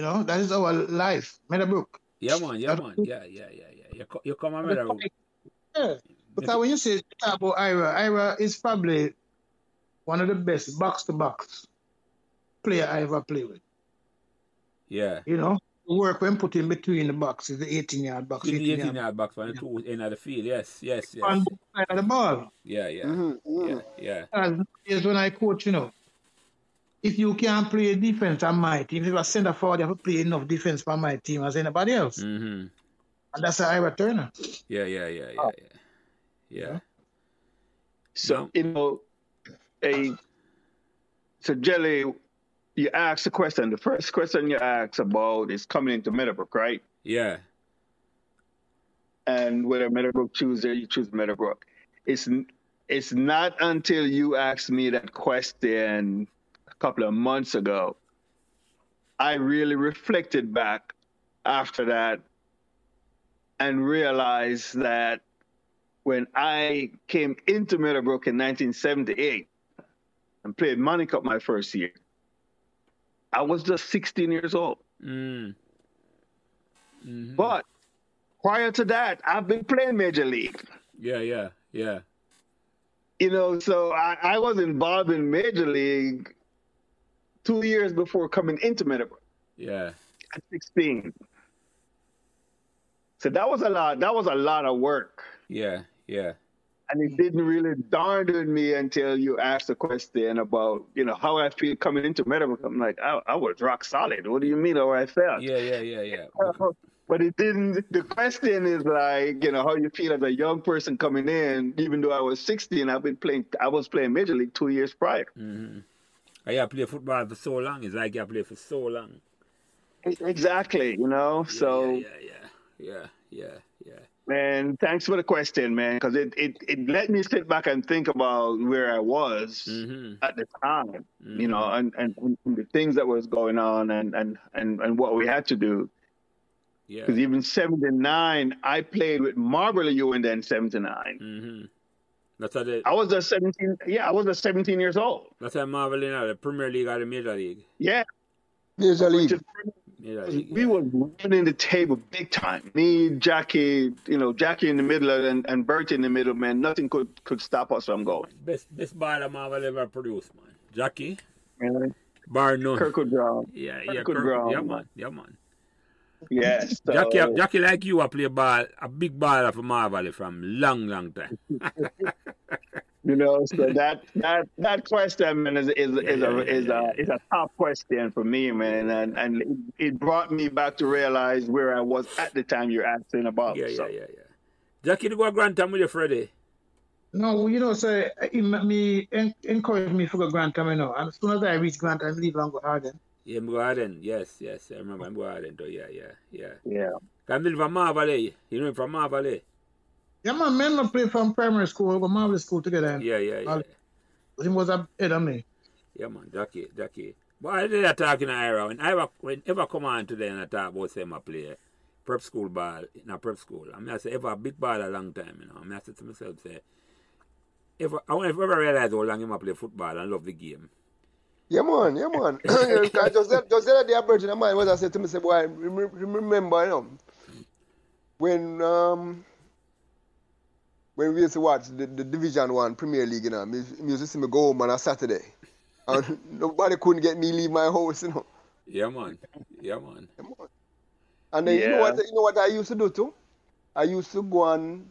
know, that is our life, Meadowbrook. Yeah, man. Yeah. You come on Meadowbrook. Yeah. Because when you say talk about Ira is probably one of the best box-to-box player I ever played with. Yeah. You know, the work when put in between the boxes, the 18-yard box. The 18-yard box on the two end of the field, yes. On the side of the ball. Yeah. Is when I coach, you know, if you can't play defense on my team, if you are center forward, you have to play enough defense for my team as anybody else. And that's how Ira Turner. Yeah. So, you know, so Jelly, you asked a question. The first question you asked about is coming into Meadowbrook, right? Yeah. And whether Meadowbrook you choose Meadowbrook. It's not until you asked me that question a couple of months ago, I really reflected back after that and realized that when I came into Meadowbrook in 1978 and played Money Cup my first year, I was just 16 years old. But prior to that, I've been playing Major League. Yeah. So I was involved in Major League 2 years before coming into Meadowbrook. Yeah. At 16. So that was a lot. That was a lot of work. Yeah. And it didn't really dawn on me until you asked the question about, how I feel coming into Meadowbrook. I'm like, I was rock solid. What do you mean how I felt? Yeah. But it didn't. The question is like, how you feel as a young person coming in. Even though I was 16, I was playing Major League 2 years prior. Mm-hmm. I played football for so long. It's like I played for so long. Exactly. So. Yeah. Man, thanks for the question, man, because it let me sit back and think about where I was at the time, and the things that was going on and what we had to do. Yeah. Because even 79, I played with Marble U and then 79. Mm-hmm. That's how I was just 17. Yeah, I was just 17 years old. That's how Marvel in the Premier League or the Major League. Yeah. Major League. We were running the table big time. Me, Jackie, Jackie in the middle and Bert in the middle, man. Nothing could stop us from going. Best baller Marvel ever produced, man. Jackie. Really? Bar none. Kirkwood Brown. Yeah. Kirkwood Brown. Yeah, man. Yes. So, Jackie like you, I play ball, a big baller for Marvel from long time. So that question, man, is a top question for me, man, and it brought me back to realize where I was at the time you're asking about. Yeah. Jackie, you go Grantham with you, Freddie? No, so me encourage me for go Grantham, and as soon as I reach Grantham, I leave and go Harden. Yeah, I'm go Harden. Yes. I remember I'm go Harden too. Yeah. I'm from Marvel, eh? You know from Marvel, eh? Yeah, my men play from primary school, but Marvel school together. Yeah. He was ahead of me. Yeah, man, Jackie. But I did that talking to Ira. Whenever come on today and I talk about say I play prep school ball in a prep school. I say ever a big ball a long time, I say to myself, say, I want to ever realize how long I play football and love the game. Yeah, man. just the other day, a virgin of mine was I said to me, say, boy, remember, when we used to watch the Division 1 Premier League, me used to see me go home on a Saturday. And nobody couldn't get me leave my house, Yeah, man. And then you know what I used to do too? I used to go and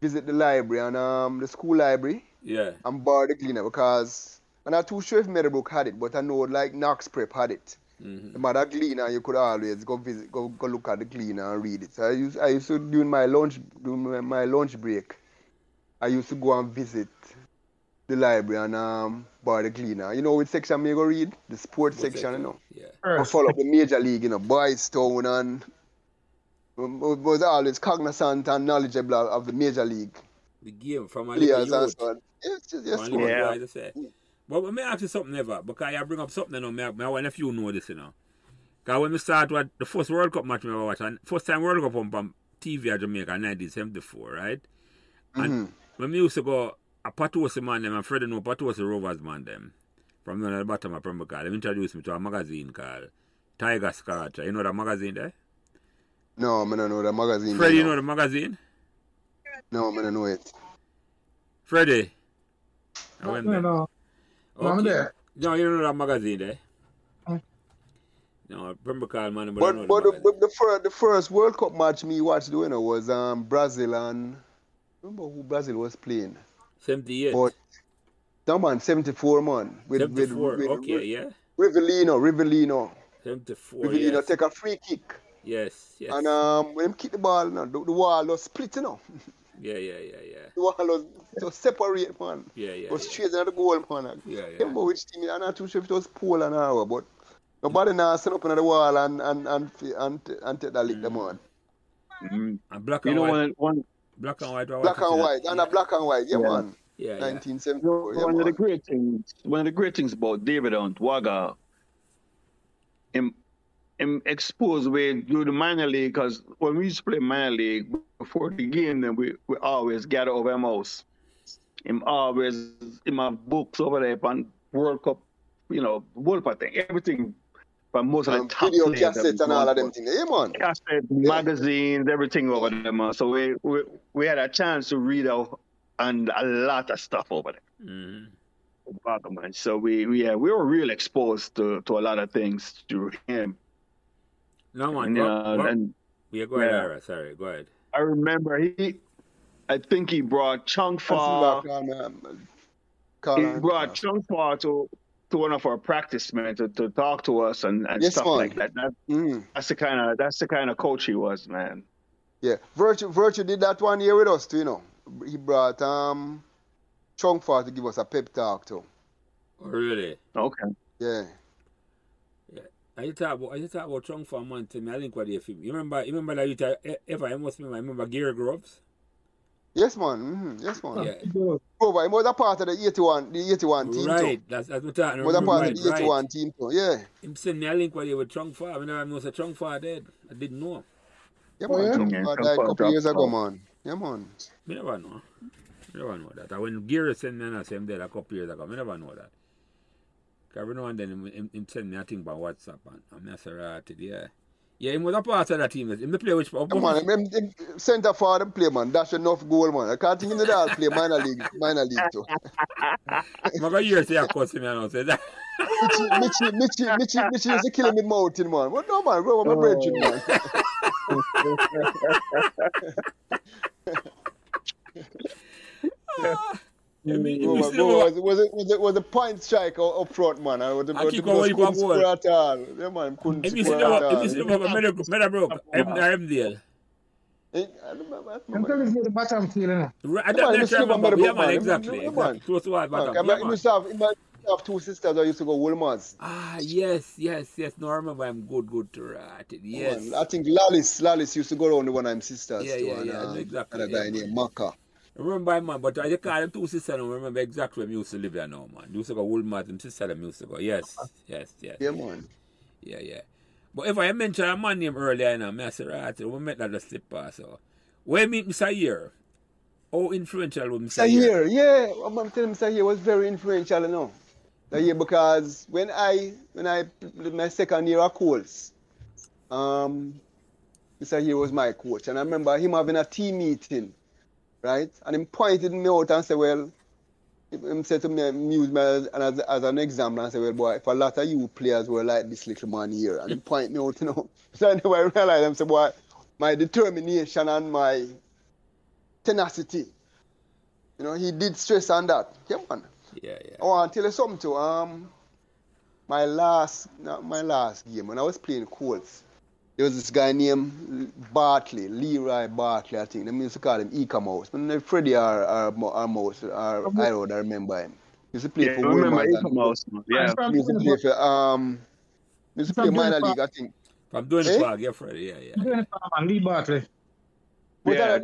visit the library and the school library. Yeah. And borrow the cleaner because I'm not too sure if Meadowbrook had it, but I know like Knox Prep had it. Mm-hmm. The mother cleaner, you could always go visit, go look at the cleaner and read it. So I used to during my lunch break, I used to go and visit the library and borrow the cleaner. You know which section me go read? The sports section, Yeah. I follow the Major League, Boys Town, and was always cognizant and knowledgeable of the Major League. The game from a players little and so on. Yes. But let me ask you something, Eva, because I bring up something, I want if you know this, Because when we start the first World Cup match I watched, and first time World Cup on TV at Jamaica in 1974, right? And when we used to go, a Patosi man, them, and Freddie know Patosi Rovers man, them, from the bottom of Pembroke, they introduced me to a magazine called Tiger Scarter. You know that magazine there? No, I don't know the magazine. Freddie, you know the magazine? No, I don't know it. Freddie? I went there. No. Okay. I'm there. No, you don't know that magazine there? No, Pembroke man. But the first World Cup match me watched was Brazil and remember who Brazil was playing? 78. But no man, 74 man. With 74, okay, yeah. Rivellino. 74. Rivellino Yes. take a free kick. Yes. And when him kick the ball, the wall was split, Yeah. The wall was just separate, man. Yeah. It was straight into the goal, man. Yeah. Remember which team? I'm not too sure if it was Poland or our, but nobody now stand up on the wall and take that lick, man. And black and white. Black and white. Black and white. And a black and white, man. Yeah. 1974. One of the great things about David Ontwaga, him exposed way through the minor league, because when we used to play minor league before the game, then we always gather over him house. Him have books over there on World Cup, World Cup thing, everything from most of the top video players cassettes and all of them things. Yeah, man. Cassette, magazines, everything over them. So we had a chance to read and a lot of stuff over there. Mm-hmm. Man. So we were really exposed to a lot of things through him. No man, And go ahead, Ira. Sorry, go ahead. I remember I think he brought Chung Fa. He brought Chung Fa to one of our practice men to talk to us and yes, stuff man. like that. That's the kind of coach he was, man. Yeah, Virtue did that 1 year with us too, you know. He brought Chung Fa to give us a pep talk too. Oh, really? Okay. Yeah. I talk about Chung Fa, man. To me, I think what you remember that you remember Gary Groves? Yes, man. Yes, man. Yeah. Grover, he was a part of the 81 team right. too. That's what I'm talking. He was a part of the 81 team too. Yeah. Him send me a link with Chung Fa. I never know Chung Fa dead. I didn't know. Yeah, man. Chung Fa died a couple of years ago, man. Yeah, man. I never know. I never know that. When Gary sent me and I said him dead a couple of years ago, I never know that. Every now and then him send me a thing by WhatsApp and I'm right, yeah. Yeah, he was a part of that team. Him play which yeah, man, him center forward play, man. That's enough goal, man. I can't think him that play minor league too. I'm going to say I cuss him and I say that. Mitchie used to kill him with mountain, man. What no, man? Bro, I'm a bridge, man. Was a point strike up front, man. I couldn't score at all. Yeah, man, couldn't score at all. If you see Meadowbrook, Armdale. I'm telling you the bottom feeling. Exactly. Close to what bottom. He must have two sisters that used to go Woolmans. Yes. No, I remember I'm good to write it. Yes. Man, I think Lallis used to go around the one of them sisters too. Yeah, exactly. And a guy named Maka. I remember, man, but I call them two sisters. I don't remember exactly where we used to live here now, man. They used to go Woolmans and sister them used to go. Yes. Yeah, man. Yeah. But if I mention a man name earlier, I say, right, we met that the slip pass. So, where meet Mr. Year? How influential was Mr. Year? Yeah, I'm telling Mr. Year was very influential, you know. That year because when I my second year at Coles, Mr. Year was my coach, and I remember him having a team meeting, right? And he pointed me out and said, well, he said to me, use me as an example and said, well, boy, if a lot of you players were like this little man here, and he pointed me out, you know. So I never realized him, said, boy, my determination and my tenacity, you know, he did stress on that. Yeah, man. Yeah. I want to tell you something too. My last game when I was playing Colts, there was this guy named Leroy Bartley, I think. They used to call him Eka Mouse. But Freddie or Mouse, or I remember him. He used to play for Eka Mouse. Yeah. He used to play minor league, I think. I'm doing the park, yeah, Freddie. Yeah. Doing the park, man. Lee Bartley. But I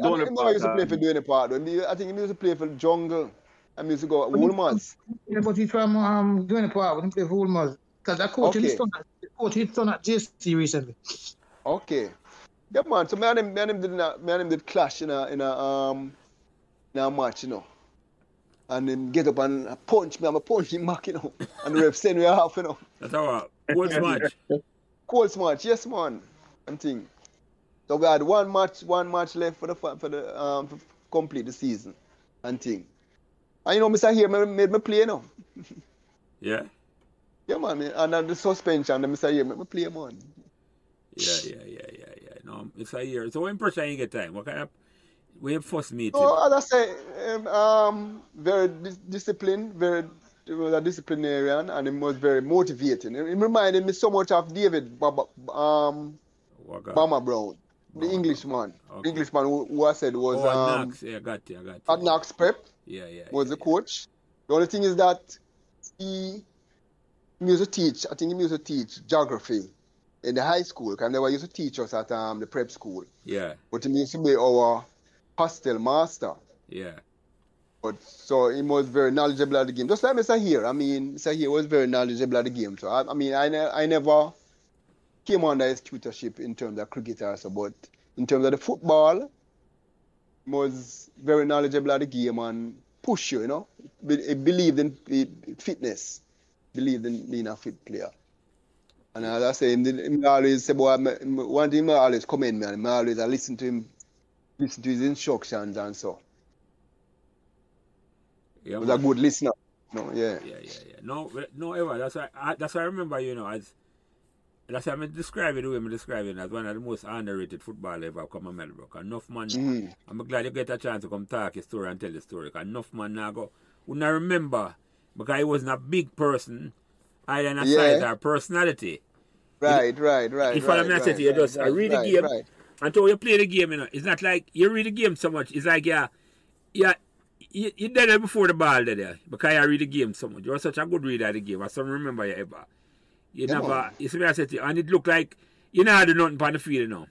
used to play for doing the park. I think he used to play for Jungle. I used to go Woolmans. Yeah, but he's from doing the park. He play for Woolmans. Because I coached his son at JC recently. Okay. Yeah, man. So me and him did clash in a match, you know. And him get up and punch me. I'm a punch him back, you know. And the ref send me off, you know. That's how Colts match. Colts match, yes, man. I'm thinking. So we had one match left for complete the season. And thing. And you know, Mr. Here made me play, you know. Yeah. Yeah, man. And the suspension, Mr. Here made me play, man. Yeah. No, Mr. Here. So what impression you get time? What kind of first meeting? Oh, as I say, very disciplined, he was a disciplinarian, and he was very motivating. It reminded me so much of David Bama Brown, the Englishman. Okay. The Englishman who I said was Knox. Yeah, I got you. At Knox Prep. Yeah. Was the coach. The only thing is that he used to teach. I think he used to teach geography in the high school. Because they used to teach us at the prep school. Yeah. But he used to be our hostel master. Yeah. But so he was very knowledgeable at the game. Just like Mr. Here. I mean, Mr. Here was very knowledgeable at the game. So I never came under his tutorship in terms of cricket or so, but in terms of the football, he was very knowledgeable at the game and push you, you know. He believed in fitness, believed in being a fit player. And as I say, he always say, boy, one thing I always commend me, and I always listen to his instructions and so. Yeah, was a good listener. No, yeah. Yeah. No, ever. That's why I remember, that's why I describe it the way I describe it as one of the most underrated footballers ever come from Meadowbrook. Enough man, I'm glad you get a chance to come talk your story and tell the story. Enough man now go, would not remember because he wasn't a big person, either in a size or personality. Right. You follow me? I said to you, just I read the game until you play the game. It's not like you read the game so much. It's like you did it before the ball there because I read the game so much. You're such a good reader of the game. I don't remember you ever. You see me I said to you, and it looked like you never do nothing on the field,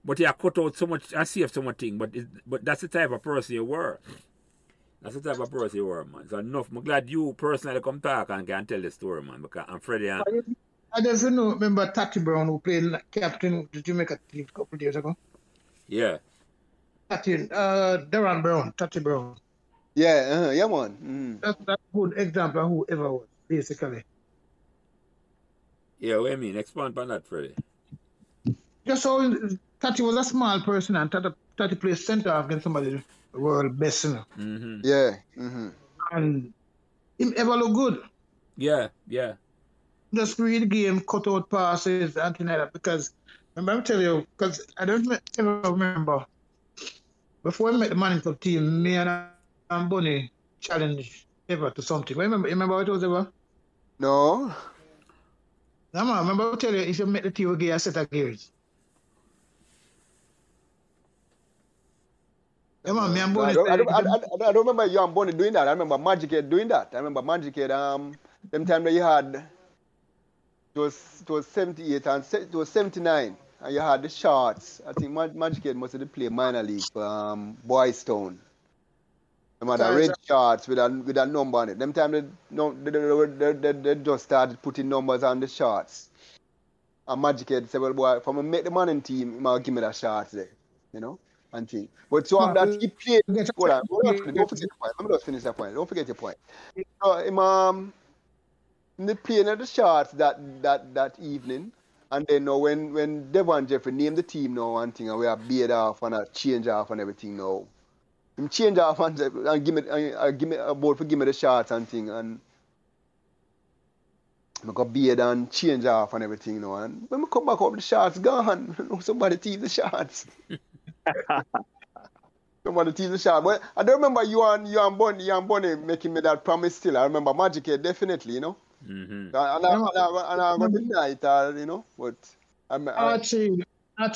But you cut out so much and saved so much thing. But that's the type of person you were. That's the type of person you were, man. So enough. I'm glad you personally come talk and can tell the story, man. Because I'm Freddie. I just remember Tati Brown who played captain the Jamaica team a couple of years ago. Yeah. Tati Brown. Yeah, yeah, man. That's a good example of who ever was, basically. Yeah, what do you mean? Expand on that, Freddie. Just so Tati was a small person and Tati played centre half against somebody the world best, Yeah. And him ever look good. Yeah. Just read the game, cut out passes, and things like that. Because remember, I'm telling you, because I don't ever remember before I met the management of the team, me and Bonnie challenged ever to something. Remember what it was ever? No. No, man, remember I tell you, if you make the team, we give you a set of gears. Yeah, man, me and Bonnie. I don't remember you and Bonnie doing that. I remember Magic Head doing that. I remember Magic Head, them time that you had, it was 78 and it was 79, and you had the shorts. I think Magic Head must have played minor league for Boys Town. Remember the red shorts with a number on it. Them time they just started putting numbers on the shorts. And Magic Head said, well, boy, if I make the manning team, he give me that shorts there, and thing. But so that he played. Hold on, don't forget the point. Let me just finish that point. Don't forget your point. So they playing at the shorts that evening, and then when Devon Jeffrey named the team now and thing, and we are beat off and a change off and everything now. Him change off and give me a board for give me the shots and thing, and I got beard and change off and everything now. And when we come back up, the shots gone. Somebody tease the shots. Somebody tease the shot. But I don't remember you and Bonnie making me that promise still. I remember Magic Head definitely, And I'm going to deny it, but Archie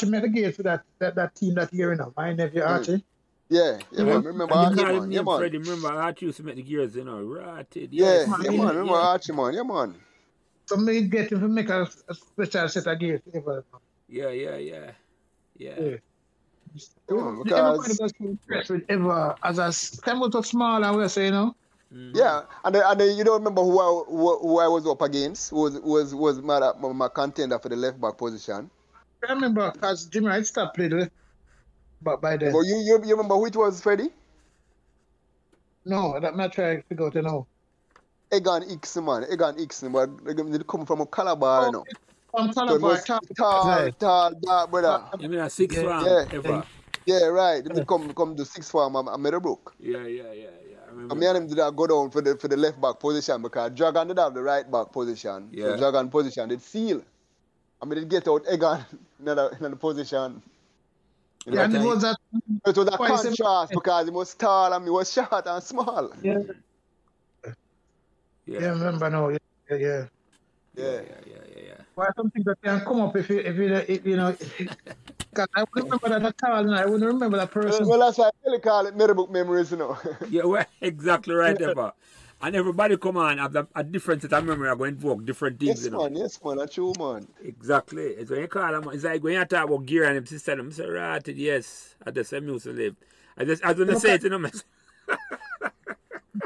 made the game for that team that year, my nephew Archie. Yeah, man. Remember Archie, man. Yeah, man. Freddie, remember Archie used to make the gears, rotted. Yeah, man. Remember Archie, man. Yeah, man. So me get him to make a special set of gears. Yeah. Because was impressed with ever as a time was so small and we're saying, Yeah, and then you don't remember who I was up against? Was my contender for the left back position? I remember because Jimmy Wright stopped playing left back by then. But you remember who it was, Freddie? No, I'm not trying to figure out now. Egan Ixon, but they come from a Calabar, From Calabar, tall, dark brother. You mean a 6th round ever? Yeah, right. They come to 6th form at Meadowbrook. Yeah. I mean, them did not go down for the left back position because Dragon did have the right back position. Yeah. So Dragon position did seal. I mean, they get out Egan in the position. Yeah, and it was a contrast because he was tall and he was short and small. Yeah, remember now. Yeah. Why something that can come up if you know. Because I wouldn't remember that at all, and I wouldn't remember that person. Well, that's why I really call it Meadowbrook memories, Yeah, well, exactly right, Eva. And everybody come on have a different set of memory. Are going to invoke different things, Yes, man, that's true, man. Exactly. It's when you call them, it's like when you talk about gear and them sister, them say, right, yes, I just am used to live. I when I say it,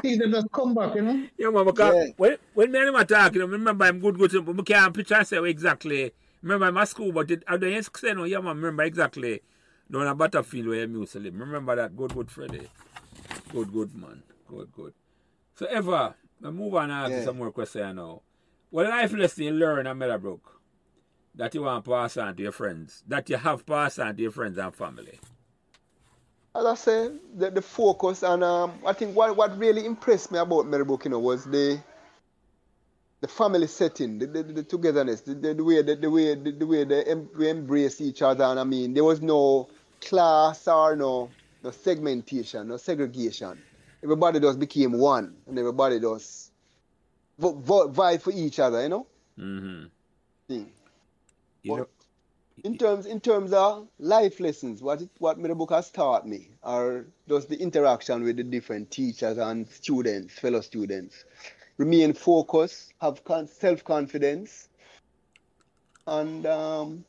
See, they just come back, Yeah, man, because when me and him are talking, remember I'm good, but we can't picture and say exactly. Remember my school, but I don't say no, yeah, man, remember exactly. Down a battlefield where I'm used to live. Remember that. Good, Freddie. Good, man. Good. So, Eva, I move on and ask some more questions now. What life lesson you learn at Meadowbrook that you want to pass on to your friends, that you have passed on to your friends and family? as I say, the focus and I think what really impressed me about Meadowbrook, was the family setting, the togetherness, the way we embrace each other, and I mean there was no class or no segmentation, no segregation. Everybody just became one, and everybody just vie for each other, Mm-hmm. Thing. But in terms of life lessons, what Meadowbrook has taught me are just the interaction with the different teachers and students, fellow students. Remain focused, have self-confidence, and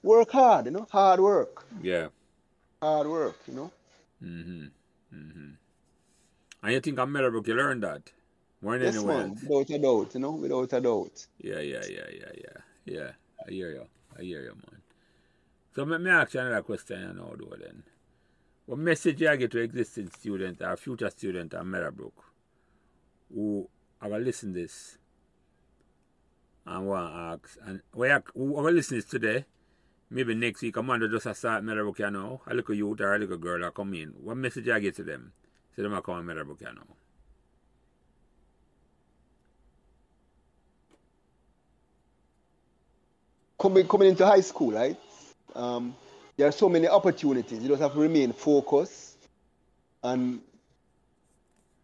work hard, hard work. Yeah. Hard work, Mm-hmm. Mm-hmm. And you think on Meadowbrook you learned that? More than Yes, anywhere man, else? without a doubt, without a doubt. Yeah. I hear you, man. So let me ask you another question now, though, then. What message you get to existing student or future student at Meadowbrook who are going to listen to this and want to ask, and who are going to listen to this today, maybe next week, a man to just start Meadowbrook, a little youth or a little girl will come in. What message you get to them? So them are coming Meadowbrook, Coming into high school, right? There are so many opportunities. You just have to remain focused and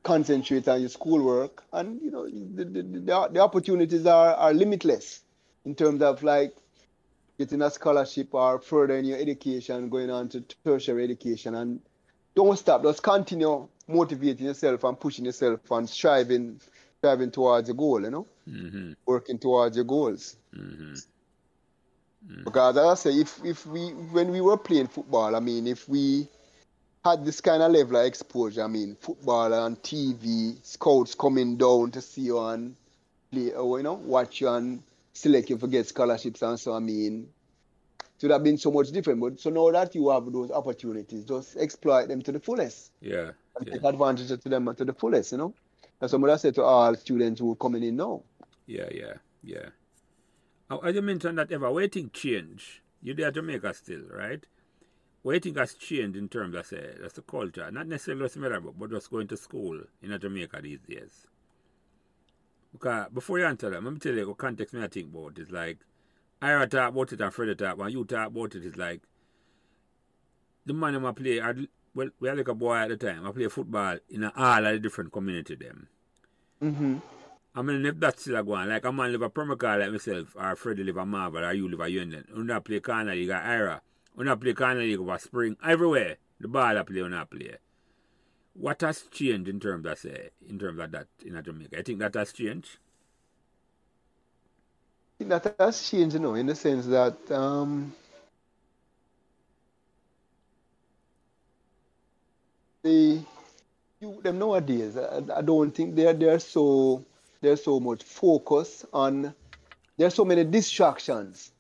concentrate on your schoolwork, and the opportunities are limitless in terms of like getting a scholarship or furthering your education, going on to tertiary education, and don't stop. Just continue motivating yourself and pushing yourself and striving towards your goal. Mm-hmm. Working towards your goals. Mm-hmm. Mm-hmm. Because as I say, when we were playing football, I mean, if we had this kind of level of exposure, I mean, football on TV, scouts coming down to see you and play, watch you and select you for get scholarships and so, I mean, it would have been so much different. But so now that you have those opportunities, just exploit them to the fullest. Yeah. And take advantage of them to the fullest, That's what I say to all students who are coming in now. Yeah. As you mentioned that, Eva, what do you think change? You're there Jamaica still, right? What do you think has changed in terms of, say, that's the culture? Not necessarily just Meadowbrook, but just going to school in Jamaica these days. Because before you answer that, let me tell you what context I think about. It's like, I talk about it and Freddie talk, when you talk about it, it's like, the man I play, we are like a boy at the time, I play football in all of the different community them. Mm-hmm. I mean, if that's still going, like a man live a Permacar like myself, or Freddie live a Marvel, or you live a Union, you not play corner league or Ira, you not play corner league over Spring, everywhere, the ball I play, you not play. What has changed in terms of that in Jamaica? I think that has changed. I think that has changed, in the sense that them nowadays, I don't think there's so much focus on. There's so many distractions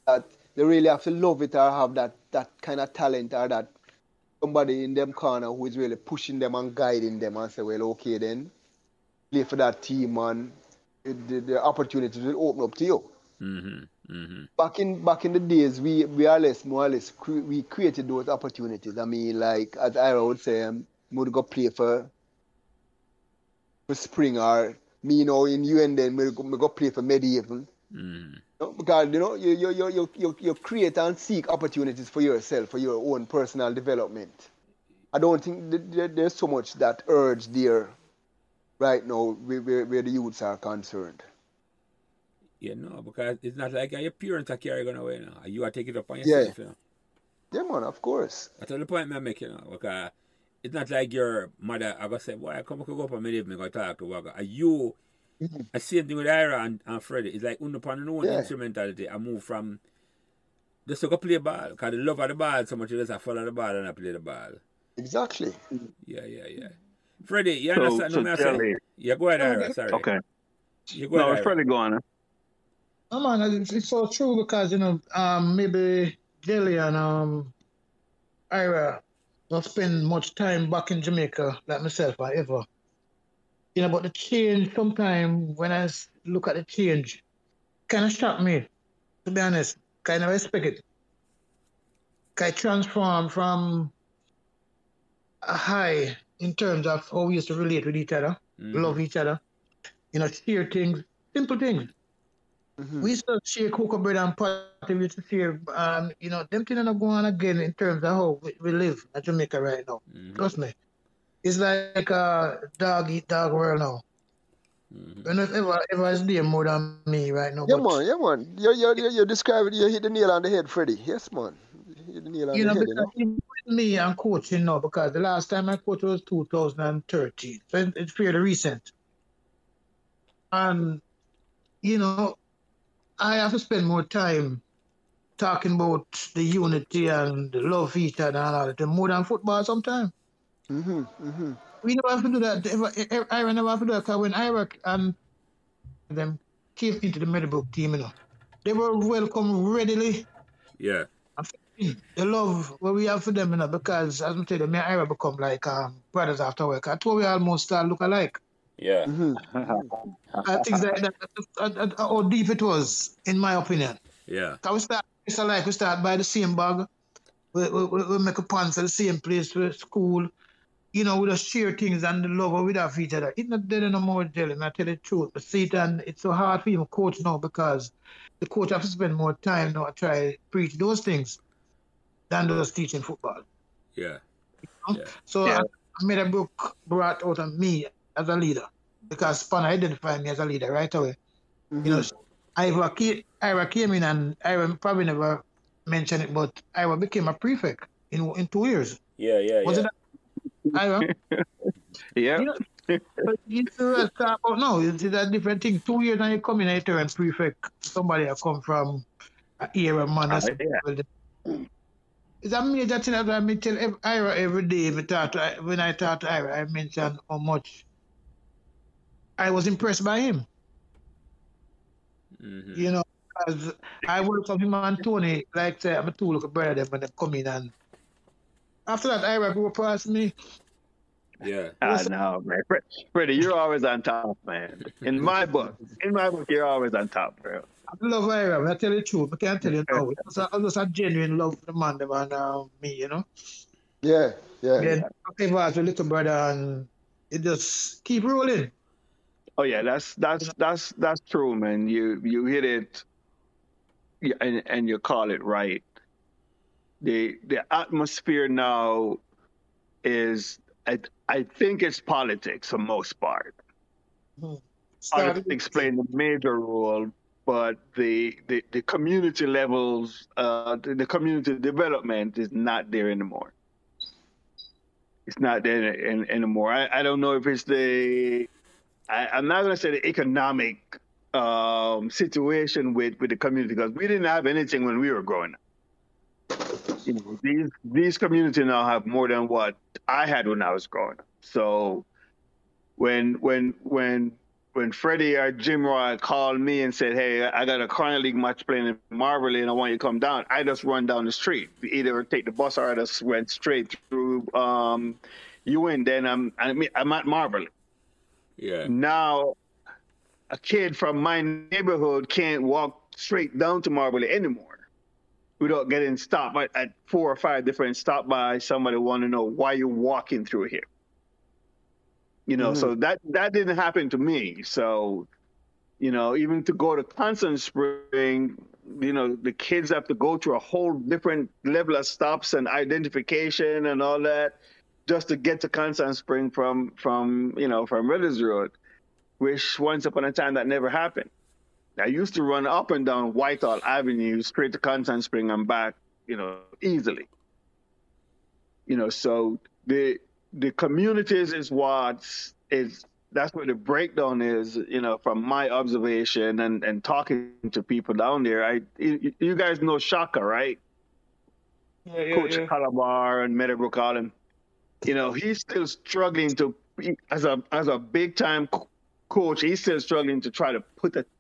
that they really have to love it or have that kind of talent or that somebody in them corner who is really pushing them and guiding them and say, well, okay, then play for that team and the opportunities will open up to you. Mm-hmm. Mm-hmm. Back in the days, we more or less we created those opportunities. I mean, like as Ira would say, would go play for Spring, or me, in UN, then we go play for Medieval. Mm-hmm. Because you create and seek opportunities for yourself, for your own personal development. I don't think there's so much that urge there right now where the youths are concerned. Yeah, no, because it's not like your parents are carrying away now. You are taking it upon yourself, Yeah, man, of course. That's the point I make, because it's not like your mother, I say, boy, I come go up and maybe go talk to Wagga. Are you, the same thing with Ira and Freddie. It's like upon own instrumentality. I move from just to go play ball, because the love of the ball so much, you just follow the ball and I play the ball. Exactly. Yeah. Freddie, you understand what I'm saying? Yeah, go ahead, Ira, sorry. Okay. You go ahead, Ira. Freddie, go on. No, man, it's so true because, maybe Jelly and Ira don't spend much time back in Jamaica like myself or ever. But the change, sometimes when I look at the change, kind of shocked me, to be honest. Kind of respect it. I transform from high in terms of how we used to relate with each other, love each other, share things, simple things. We used to share cocoa bread and party. We used to share, them things are not going on again in terms of how we live in Jamaica right now. Trust me. It's like a dog eat dog world now. You know, ever is there more than me right now. Yeah, man. You describe it. You hit the nail on the head, Freddie. Yes, man. You hit the nail on the head, because even with me and coaching now, because the last time I coached was 2013. So it's fairly recent. And, I have to spend more time talking about the unity and the love each other and all that, more than football sometimes. We never have to do that. I never have to do that because when Ira and them came into the Meadowbrook team, they were welcome readily. Yeah. The love what we have for them, because as I tell you, me and Ira become like brothers after work. I thought we almost start look alike. Yeah. I think that how deep it was, in my opinion. Yeah. Because we start by the same bag. We make a pants at the same place for school. We just share things and the love we have for each other. It's not there no more, Jelly, I tell you the truth. But see it, and it's so hard for him to coach now because the coach has to spend more time now to try to preach those things than just teaching football. Yeah. So I made a book brought out of me as a leader because Spanner identified me as a leader right away. Ira came in and Ira probably never mentioned it, but Ira became a prefect in 2 years. Yeah. Was it Ira? Yeah. But it's a different thing. 2 years and you come in and you turn prefect. Somebody that come from an era, man. It's a major thing that I tell Ira every day. When I talk to Ira, I mention how much I was impressed by him. Because I work from him and Tony, like say, I'm a two little brother when they come in, and after that, Ira grew past me. Yeah. I know, man. Freddie, you're always on top, man. In my book, you're always on top, bro. I love Ira. I tell you the truth. I can't tell you now. It's just a genuine love for the man, and me, Yeah. Then Eva as a little brother, and it just keep rolling. Oh yeah, that's true, man. You hit it, and you call it right. The atmosphere now is, I think it's politics for most part. Politics playing a major role, but the community levels, the community development is not there anymore. It's not there anymore. I don't know if it's I'm not going to say the economic situation with the community, because we didn't have anything when we were growing up. These communities now have more than what I had when I was growing up. So when Freddie or Jim Roy called me and said, "Hey, I got a corner league match playing in Marley and I want you to come down," I just run down the street. We either take the bus or I just went straight through UN. Then I'm at Marley. Yeah. Now, a kid from my neighborhood can't walk straight down to Marley anymore without getting stopped at 4 or 5 different stop by. Somebody want to know why you're walking through here. So that didn't happen to me. So, even to go to Constant Spring, the kids have to go through a whole different level of stops and identification and all that just to get to Constant Spring from Redders Road, which once upon a time that never happened. I used to run up and down Whitehall Avenue straight to Constant Spring and back, easily. So the communities is that's where the breakdown is, from my observation and talking to people down there. You guys know Shaka, right? Yeah, Coach Calabar and Meadowbrook Allen. He's still struggling as a big time coach. He's still struggling to try to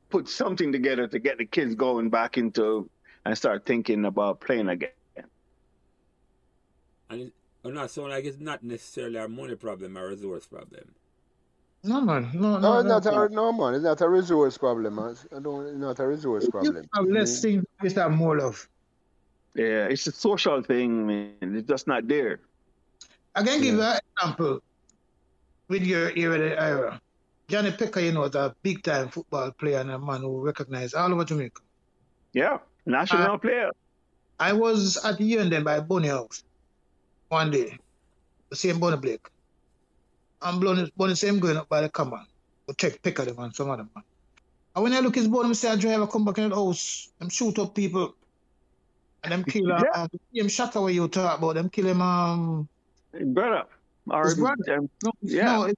put something together to get the kids going back into and start thinking about playing again. And it not sound like it's not necessarily a money problem or a resource problem. No, man. No, man. It's not a resource problem, man. It's not a resource problem. You have less things, we have more love. Yeah, it's a social thing, man. It's just not there. I can give you an example with your era. Johnny Pecker, you know, is a big time football player and a man who recognized all over Jamaica. Yeah, national player. I was at the UND by Bonnie House one day, the same Bonnie Blake. And Bonnie same going up by the command. We check Pecker them and some other man. And when I look at his Bonnie, I say, I drive, come back in the house, them shoot up people. And them kill him shot away you talk about, them kill him brother. His brother. No,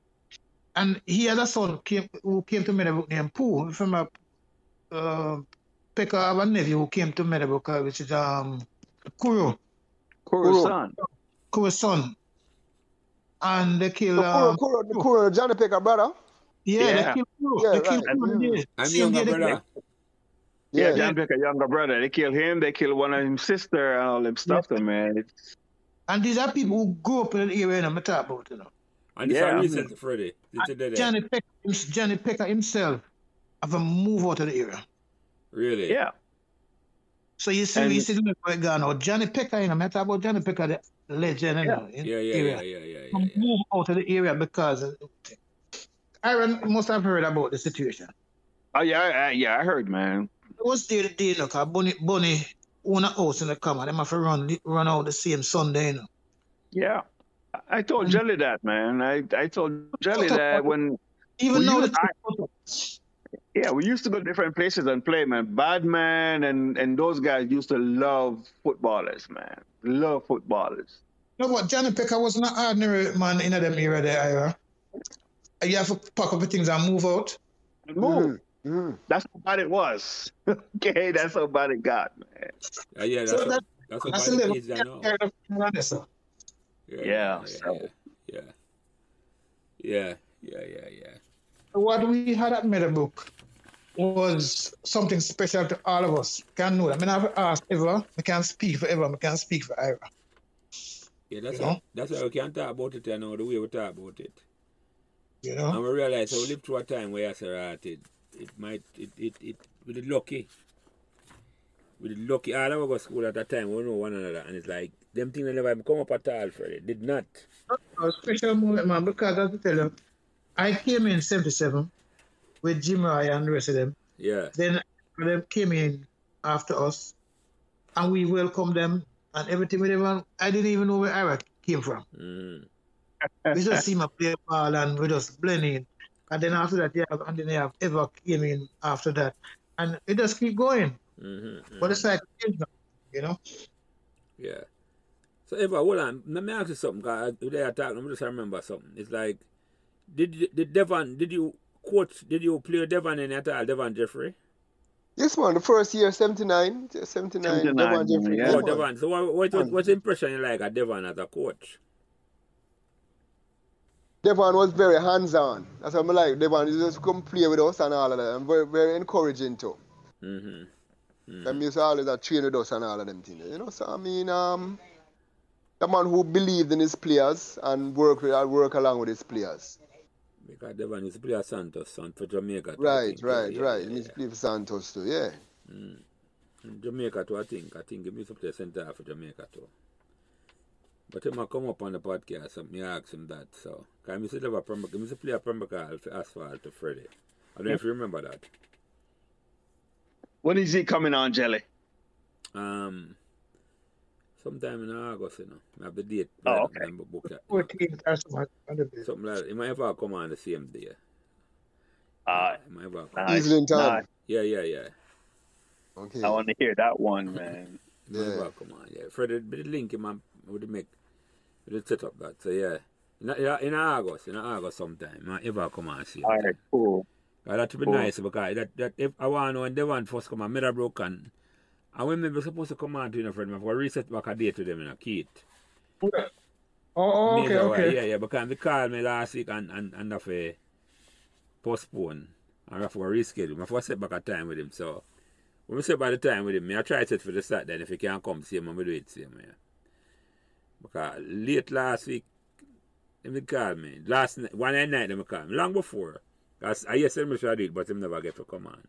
and he had a son who came to Meadowbrook named Pooh. From a Pecker have a nephew who came to Meadowbrook, which is Kuro's son. And they killed Kuro, Johnny Pecker brother. They killed Kuro. Yeah, they killed Kuro. I'm younger brother. Yeah, Johnny Pecker, younger brother. They killed him. They killed one of his sister and all them stuff. Man. And these are people who grew up in the area I'm talking about, you know. And it's a recent Freddie. Johnny Pecker himself have a move out of the area. Really? Yeah. So you see the way going now. Johnny Pecker, you know, I'm talking about Johnny Pecker, the legend, you know. Yeah. Move out of the area because Aaron must have heard about the situation. Oh yeah, I heard, man. It was there the day, you know, because Bunny own a house in the common. They have to run out the same Sunday, you know. Yeah. I told Jelly that, man. I told Jelly that when... Even now, we used to go to different places and play, man. Badman and those guys used to love footballers, man. Love footballers. You know what? Johnny Pecker was not an ordinary man in them era there. You have to pack up the things and move out. And move. Mm-hmm. That's how bad it was. Okay, that's how bad it got, man. That's how bad it is, I know. Yeah. What we had at Meadowbrook was something special to all of us. Can't know that. I mean, I've asked Eva. I can't speak for Eva. I can't speak for Ira. Yeah, that's why we can't talk about it. I know the way we talk about it. You know. And we realize we live through a time where I said we did lucky. All of us go to school at that time. We know one another, and it's like them things never come up at all, Freddie. Did not. A special moment, man, because as I tell you, I came in 77 with Jim Roy and the rest of them. Yeah. Then them came in after us, and we welcomed them and everything with them. I didn't even know where Ira came from. We just see my play ball and we just blend in. And then after that, they have Eva came in after that. And it just keep going. But it's like, you know? Yeah. So Eva, hold on. Let me ask you something, because they are talking, I just remember something. It's like, did you play Devon in at all, Devon Jeffrey? Yes, man. The first year, 79, Devon Jeffrey. Yeah, Devon. So what's the impression you like of Devon as a coach? Devon was very hands-on. That's what I like. Devon just come play with us and all of that. And very, very encouraging too. Them used to always train with us and all of them things. You know, so I mean, the man who believed in his players and work along with his players. Because Devon used to play at Santos for Jamaica. Right. He used to play for Santos too, yeah. Jamaica too, I think he used to play centre for Jamaica too. But he might come up on the podcast and me ask him that. So, because he used to play a Pembroke Asphalt to Freddie. I don't know if you remember that. When is he coming on, Jelly? Sometime in August, you know. I have the date. Oh, okay. Book that. 14th or something. Something like that. He might ever come on the same day. He might ever come. Easily in time. Yeah. Okay. I want to hear that one, man. He might ever come on, yeah. Freddie, the link him we'll set up that. So, yeah. In August sometime. Might ever come on and see him. All right, cool. That would be nice, because that if I want to know when Devon first come on, Meadowbrook and when maybe supposed to come on to, you know, friend, I reset back a date to them, you know, Keith. Okay. Okay. Yeah, because they called me last week and have a postpone and have to reschedule. I have to set back a time with him. So when we set by the time with him, I try to set for the start then if he can't come see him, I'm going to do it same, yeah. Because late last week, he called me. One night they called me, long before. Because I said I should do it, but he never get to come on.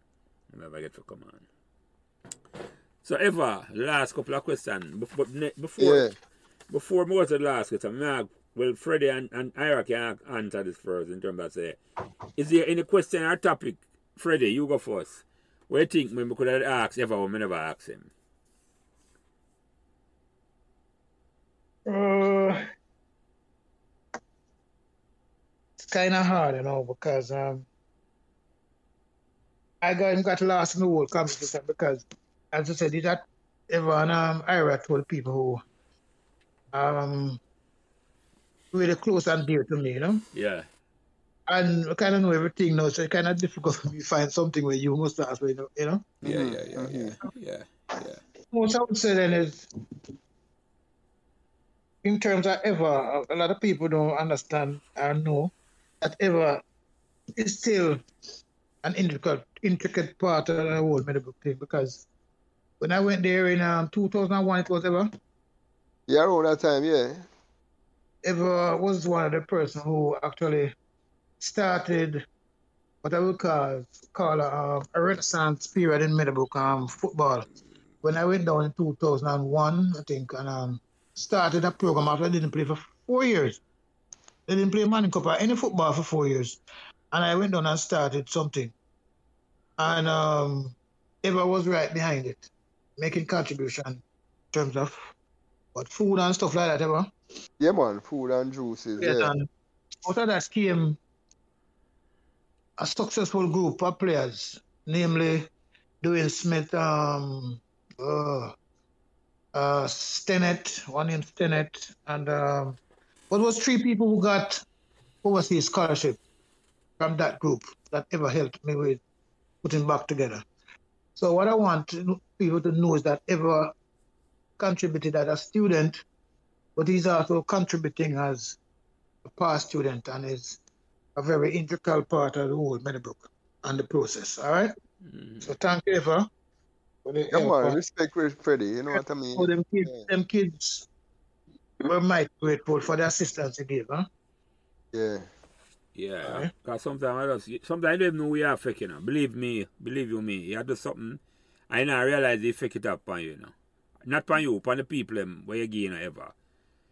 So Eva, last couple of questions. Before more to the last question, I well, Freddie and Ira can answer this first in terms of say, is there any question or topic? Freddie, you go first. What do you think we could have asked if I never asked him? It's kind of hard, because I got lost in the whole conversation because, as I said, that Eva and Ira told people who really close and dear to me, Yeah. And I kind of know everything now, so it's kind of difficult for me to find something where you must ask, Yeah. Most I would say then is, in terms of Eva, a lot of people don't understand or know that Eva is still an intricate part of the whole Meadowbrook thing, because when I went there in 2001, it was Eva. Yeah, around that time, yeah. Eva was one of the person who actually started what I would call a renaissance period in Meadowbrook football. When I went down in 2001, I think, and started a program after I didn't play for 4 years. They didn't play Manning Cup or any football for 4 years. And I went down and started something. And Eva was right behind it, making contribution in terms of food and stuff like that, Eva. Yeah, man, food and juices, yeah. And out of that came a successful group of players, namely Dwayne Smith, Stennett, one named Stennett, and what was 3 people who got overseas scholarship from that group that ever helped me with putting back together. So what I want people to know is that Eva contributed as a student, but he's also contributing as a past student and is a very integral part of the whole Meadowbrook and the process. All right? So thank you, Eva. Come on, respect with Freddie, you know what I mean? So them kids were mighty grateful for the assistance he gave, huh? Yeah. Yeah, because sometimes I don't even know we are fake, Believe you me, you do something, I now realize they fake it up on you, Not on you, on the people where you gain ever.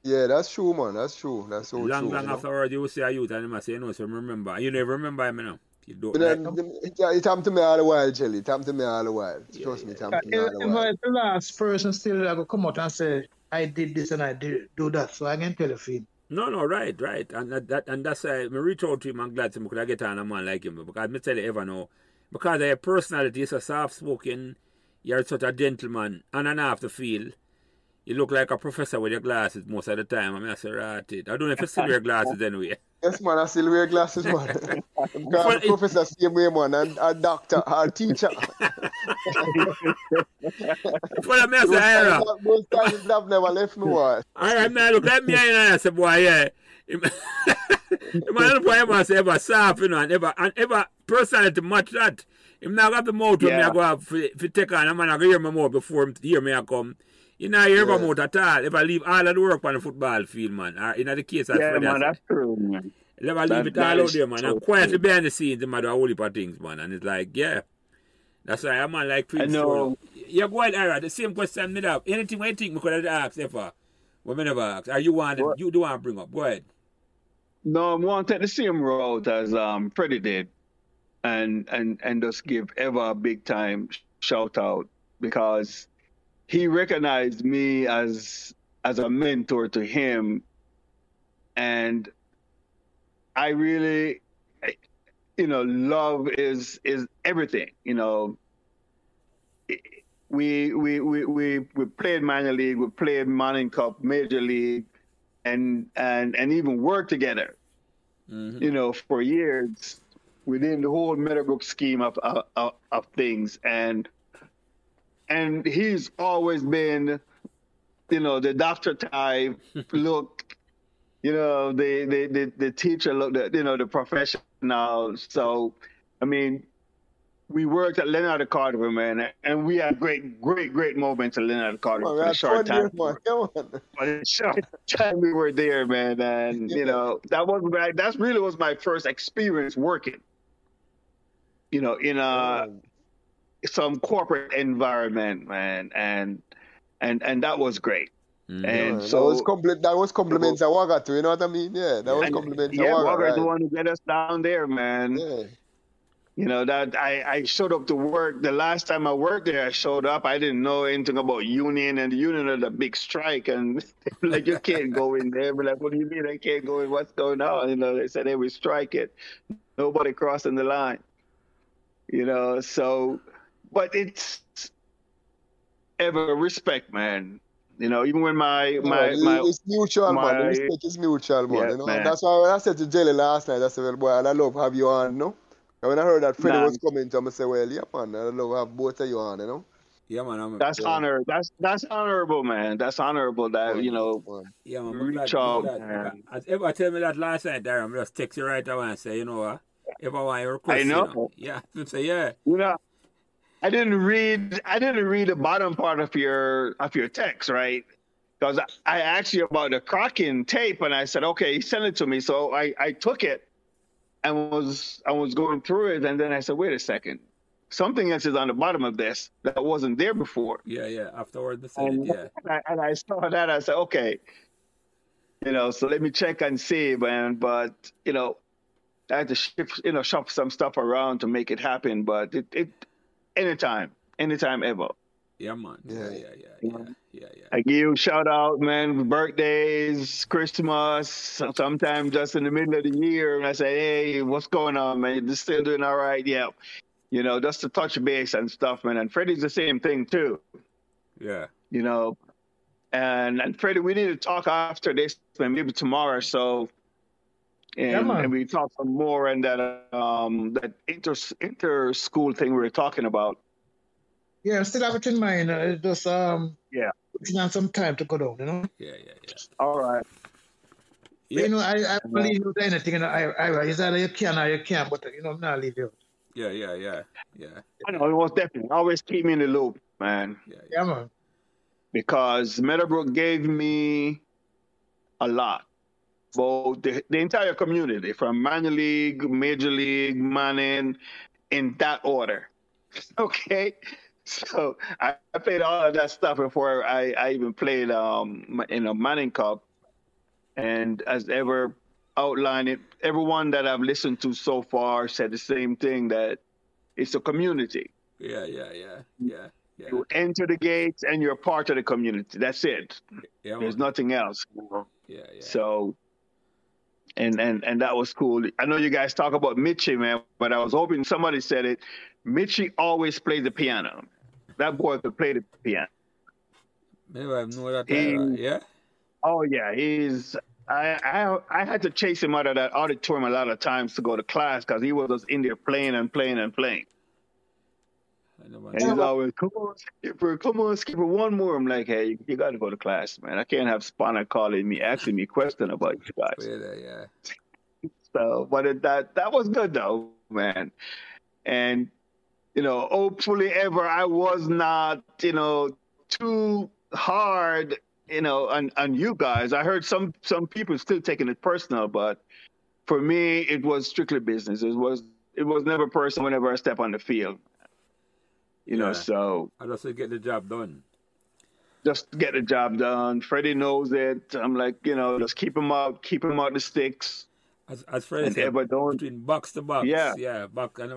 Yeah, that's true, man. That's true. That's so long, true. Long afterwards, you will see a youth and they must say, so remember. You never remember him, You don't. It happened to me all the while, Jelly. It happened to me all the while. Trust me, it happened to me all the while. If the last person still will come out and say, I did this and I did do that, so I can tell you. No, right. And that's why I reach out to him and glad to could I get on a man like him. Because I tell you ever know, because your personality is so soft spoken, you're such a gentleman, and I have to feel. You look like a professor with your glasses most of the time. I mean, I say, right. I don't know if you still wear glasses anyway. Yes, man, I still wear glasses, man. I'm a professor, same way, man, and a doctor, a teacher. Well, I say, Ira. Those times have never left me, boy. Ira, man, look at me and I say, boy, yeah. The man look at say, ever soft, and ever personality match that. If now got the mouth when me, I go have to take on, man, I go hear my mouth before him hear me I come. You know, you ever out at all. If I leave all of the work on the football field, man, or in the case of Freddie, man, that's true, man. If I leave it all out there, man, and quietly behind the scenes, they might do a whole heap of things, man, and it's like, yeah. That's why I'm like, I know. Yeah, go ahead, Ira, the same question me have. Anything I think we could have asked, ever, we never asked. Or you do want to bring up, go ahead. No, I want to take the same route as Freddie did, and just give Eva a big time shout out, because he recognized me as a mentor to him, and I really, love is everything. We played minor league, we played Manning Cup, Major League, and even worked together. For years within the whole Meadowbrook scheme of things, and he's always been, the doctor type look, the teacher look, the professional. So, I mean, we worked at Leonardo Carter, man, and we had great moments at Leonardo Carter for a short time. For a short time we were there, man, and that really was my first experience working, in some corporate environment, man, and that was great. And that so was compliments of Waga too, you know what I mean? Yeah, that was compliments of Waga, Walker's right? the one who get us down there, man. Yeah. You know, that I showed up to work. The last time I worked there, I showed up. I didn't know anything about union, and the union had a big strike. And like, you can't go in there. But like, what do you mean I can't go in? What's going on? You know, they said they would strike it. Nobody crossing the line. You know, so, but it's ever respect, man. You know, even when It's mutual, man. The respect is mutual, man. You know, man. that's why when I said to Jelly last night, I said, well, boy, I love have you on, you know. And when I heard that Freddie was coming to me, I said, well, yeah, man, I love have both of you on, you know. Yeah, man. That's honor. That's honorable, man. That's honorable that, Man, you know. man. Yeah, man. Reach out, man. As Eva tell me that last night, Darren, I'm just text you right away and say, you know what? If I want your request, I know. You know? Yeah, to say yeah. You know, I didn't read the bottom part of your text, right? Because I asked you about the Kraken tape, and I said, okay, send it to me. So I took it and was going through it, and then I said, wait a second, something else is on the bottom of this that wasn't there before. Yeah. Afterwards, and I saw that. I said, okay, you know, so let me check and see, man. But you know, I had to shop some stuff around to make it happen. But it anytime ever. Yeah, man. Yeah. I give you a shout out, man. Birthdays, Christmas, sometimes just in the middle of the year, and I say, hey, what's going on, man? You still doing all right? Yeah. You know, just to touch base and stuff, man. And Freddie's the same thing too. Yeah. You know, and Freddie, we need to talk after this, man, maybe tomorrow or so. And we talk some more and that inter school thing we were talking about. Yeah, I still have it in mind. Just putting on some time to go down, you know. Yeah. All right. Yeah. You know, I believe you do anything in Ira. It's either you can or you can't, but you know, I'm not leave you. Yeah. I know, most definitely. Always keep me in the loop, man. Yeah, man. Because Meadowbrook gave me a lot. Both the entire community, from minor league, major league, Manning, in that order. Okay? So I played all of that stuff before I even played in a Manning Cup. And as ever outlined it, everyone that I've listened to so far said the same thing, that it's a community. Yeah. You enter the gates and you're part of the community. That's it. Yeah, there's nothing else. Yeah. So, and that was cool. I know you guys talk about Mitchie, man, but I was hoping somebody said it. Mitchie always played the piano. That boy could play the piano. Maybe I know that. Yeah. Oh yeah, I had to chase him out of that auditorium a lot of times to go to class because he was just in there playing. And he's always, come on, skipper, one more. I'm like, hey, you got to go to class, man. I can't have Spanner calling me, asking me questions about you guys. Yeah. So, but that was good though, man. And, you know, hopefully ever I was not, you know, too hard, you know, on you guys. I heard some people still taking it personal, but for me, it was strictly business. It was never personal whenever I step on the field. You know, so I just get the job done. Just get the job done. Freddie knows it. I'm like, you know, just keep him out the sticks. As Freddie said, between box to box. Yeah, box to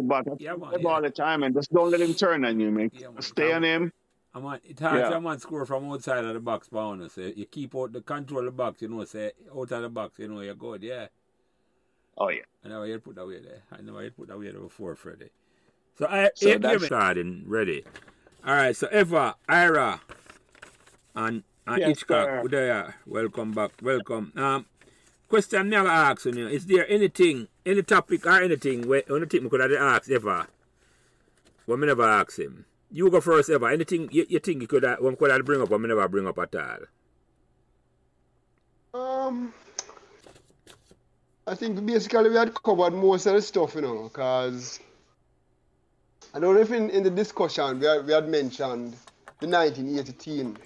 box. Yeah, man. All the time, and just don't let him turn on you, man. Stay on him. It's hard if a man score from outside of the box, bound. So you keep out the control of the box, you know, say outside the box, you know, you're good, yeah. Oh yeah. I never had put that way there before, Freddie. So that's starting ready. All right, so Eva, Ira, and Hitchcock, there. Welcome back. Welcome. Question I'm never asking you: is there any topic or anything we could have asked Eva? But me never ask him. You go first, Eva. Anything you think you could have bring up, but me never bring up at all? I think basically we had covered most of the stuff, you know, because I don't know if in the discussion we had mentioned the 1980 team.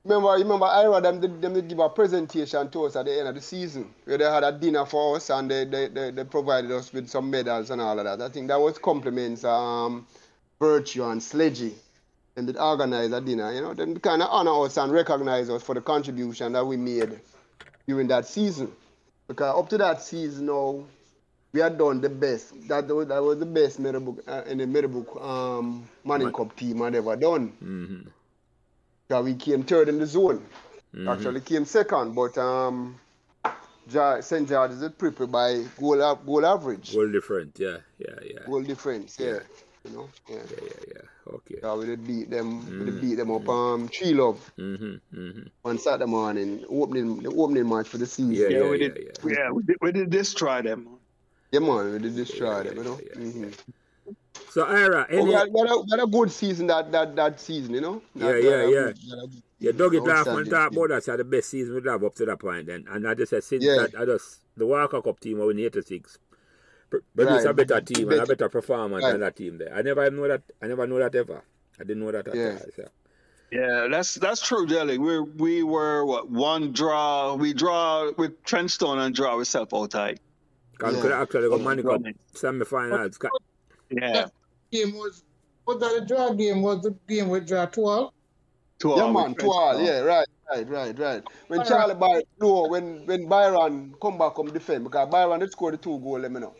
Remember Ira, them did give a presentation to us at the end of the season where they had a dinner for us and they provided us with some medals and all of that. I think that was compliments Virtue and Sledgy. and they organize a dinner, you know, then kind of honor us and recognize us for the contribution that we made during that season. Because up to that season now, we had done the best. That was the best Meadowbrook in the Meadowbrook Manning Cup team had ever done. Mm-hmm. Because we came third in the zone. Mm-hmm. Actually came second, but St. George is prepared by goal average. Goal difference, yeah. Goal difference, yeah. You know, yeah. Okay. So we did beat them. We did beat them up 3-0 on Saturday morning, the opening match for the season. We did destroy them. Yeah, man, we did destroy them. You know. Yeah. So Ira, we had a good season that season, you know. Yeah, Dougie laugh and talk about that's the best season we have up to that point then. And I just said since that the Walker Cup team were in 86 produce a better team and a better performance than that team there. I never know that ever. I didn't know that at all. So. Yeah, that's true, Jelly. We were one draw. We draw with Trentstone and draw with Self outside. Could actually go Manning Cup semi-finals. Yeah. Game was that a draw game? Was the game with draw 12? 12. Yeah, man, 12. Yeah, right. When Charlie when Byron come back defend, because Byron had scored the 2 goals, let me know.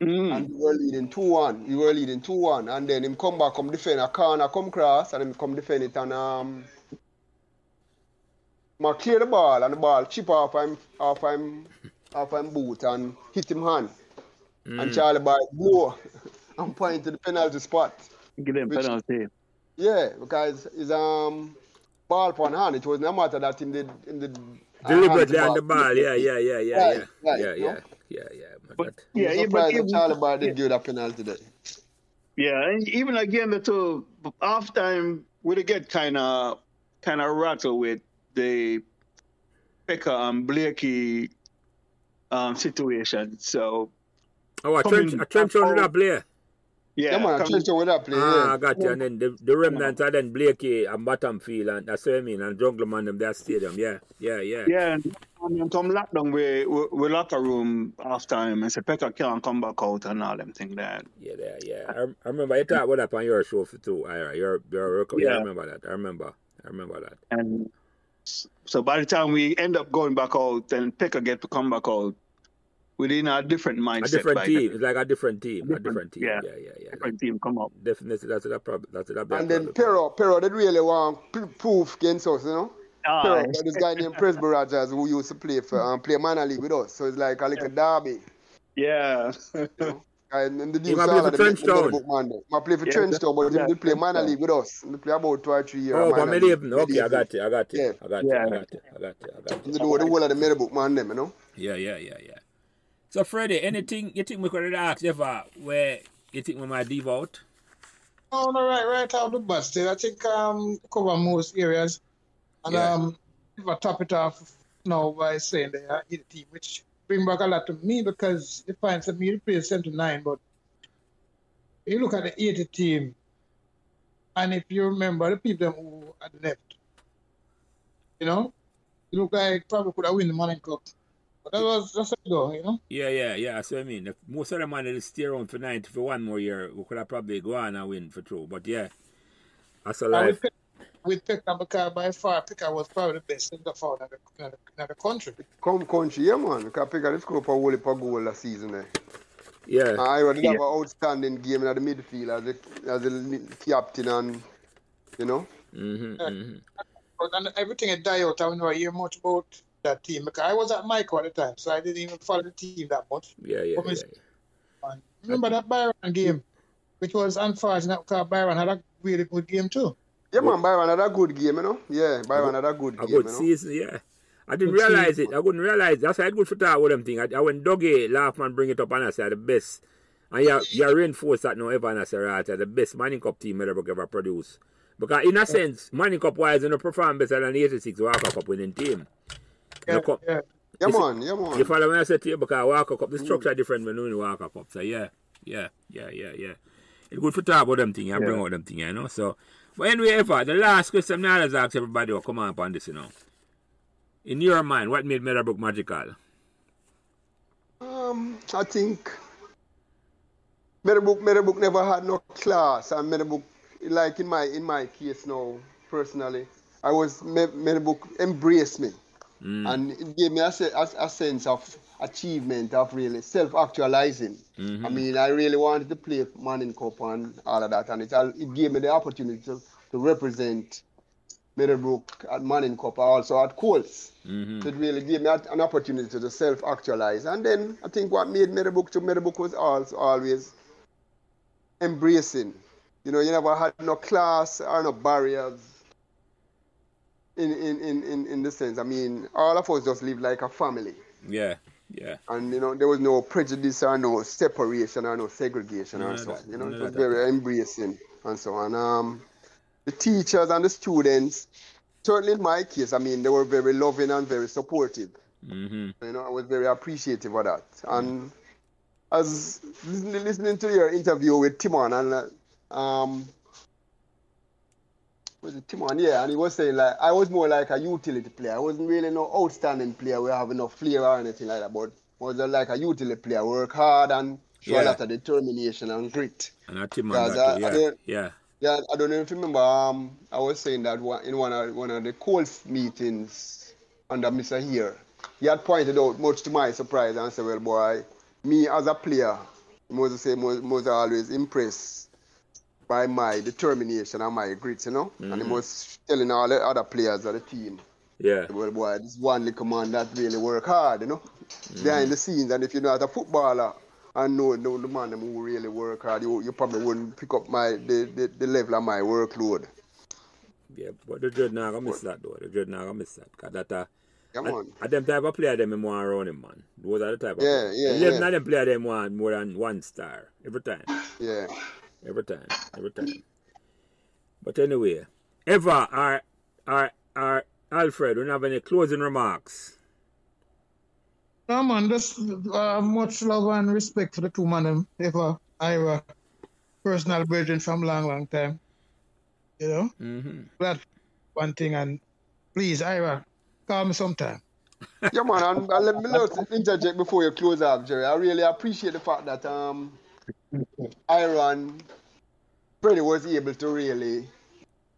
And we were leading 2-1. And then him come back defend a corner, come cross, and him come defend it and clear the ball, and the ball chip off him boot and hit him hand. And Charlie Boy blow and point to the penalty spot. Give them penalty. Yeah, because it's ball upon hand. It was no matter that in the deliberately on the ball. Yeah. But Charlie Boy did give that penalty there. Yeah, and even again the half time we get kind of rattled with the Pekka and Blakey situation. So a trench on that player. Yeah, man, trench on that player. I got you. And then the remnants are then Blakey and Bottomfield, and that's what I mean, and Jungle Man them that stadium. Yeah. Yeah, and come lockdown we locker room half time and say Pekka can't come back out and all them thing there. Yeah. I remember you talked about that on your show too, Ira. Your record. Yeah, I remember that. I remember that. And so by the time we end up going back out, then Pekka get to come back out within a different mindset. A different team. It's like a different team. Yeah. Different team come up. Definitely, that's a problem. And then Pero did really want proof against us, you know. Pero, this guy named Presby Rogers who used to play minor league with us. So it's like a little derby. Yeah. You know? And the He play for Trenchtown. I play for Trenchtown, but he did play minor league with us. He play about 2 or 3 years. Oh, but Meadowbrook. Okay, I got it. I got it. They do the whole of the Meadowbrook man them, you know. Yeah. So Freddie, anything you think we could ask ever where you think we might leave out? No, right out the bus still. I think cover most areas. And if I top it off now by saying they are 80, which bring back a lot to me because it finds that me play 79, but you look at the 80 team, and if you remember the people who had left, you know, you look like probably could have win the Manning Cup. But that was just a go, you know? Yeah. So I mean, if most of the money is stay around for 90 for 1 more year, we could have probably go on and win for true. But yeah, that's a life. With Pekka, because by far Pekka was probably the best center forward in the country. Country, yeah, man. Because Pekka did score for a goal last season there. Yeah. I did have an outstanding game in the midfield as a captain and, you know. And everything had died out. I don't hear much about that team because I was at Michael at the time, so I didn't even follow the team that much. Yeah. Remember that Byron game, which was unfortunate because Byron had a really good game too. Yeah, man, Byron had a good game, you know. Yeah, Byron had a good game. A good season, yeah. I didn't realize it. I wouldn't realize it. That's why I good for talk with them thing. I when Dougie laugh and bring it up and I say the best. And you reinforce that now ever and I say right, the best Manning Cup team Meadowbrook ever produced. Because in a sense, Manning Cup wise, you perform better than the 86 Walker Cup winning team. Yeah, man. You follow when I say to you, because Walker Cup, the structure different when you win Walker Cup. So yeah. It's good for talk about them thing and bring out them thing, you know. So, but anyway, the last question I always ask everybody who come on upon this, you know. In your mind, what made Meadowbrook magical? I think Meadowbrook never had no class, and Meadowbrook like in my case now, personally, I was Meadowbrook embraced me, and it gave me a sense of achievement, of really self-actualizing. I mean, I really wanted to play Manning Cup and all of that, and it gave me the opportunity to represent Meadowbrook at Manning Cup, also at Colts. It really gave me an opportunity to self-actualize. And then I think what made Meadowbrook was also always embracing. You never had no class or no barriers in the sense. I mean, all of us just lived like a family. Yeah. And there was no prejudice or no separation or no segregation or so. It was very embracing and so on. The teachers and the students, certainly in my case, I mean, they were very loving and very supportive. I was very appreciative of that. And as listening to your interview with Timon and was it Timon? Yeah, and he was saying like I was more like a utility player. I wasn't really no outstanding player. We have enough flair or anything like that, but was like a utility player. Work hard and show a lot of determination and grit. And Timon, yeah. Yeah, I don't know if you remember. I was saying that in one of the Colts meetings under Mr. Here, he had pointed out, much to my surprise, and said, "Well, boy, me as a player, was always impressed by my determination and my grit, And he was telling all the other players of the team, well, boy, this one little man that really work hard, behind the scenes. And if you're not a footballer and know the man who really work hard, you probably wouldn't pick up the level of my workload." Yeah, but the Dread now gonna miss that though. The Dread now gonna miss that. Cause that come on. Them type of player them want around him, man. Those are the type of players. Yeah. 11 of them player them want more than 1 star every time. Yeah. Every time. But anyway, Eva or Alfred, do you have any closing remarks? No, man, just much love and respect for the two men, Eva, Ira, personal brethren from long time. Glad one thing, and please, Ira, call me sometime. Yeah, man, and let me interject before you close up, Jerry. I really appreciate the fact that Ira and Freddie was able to really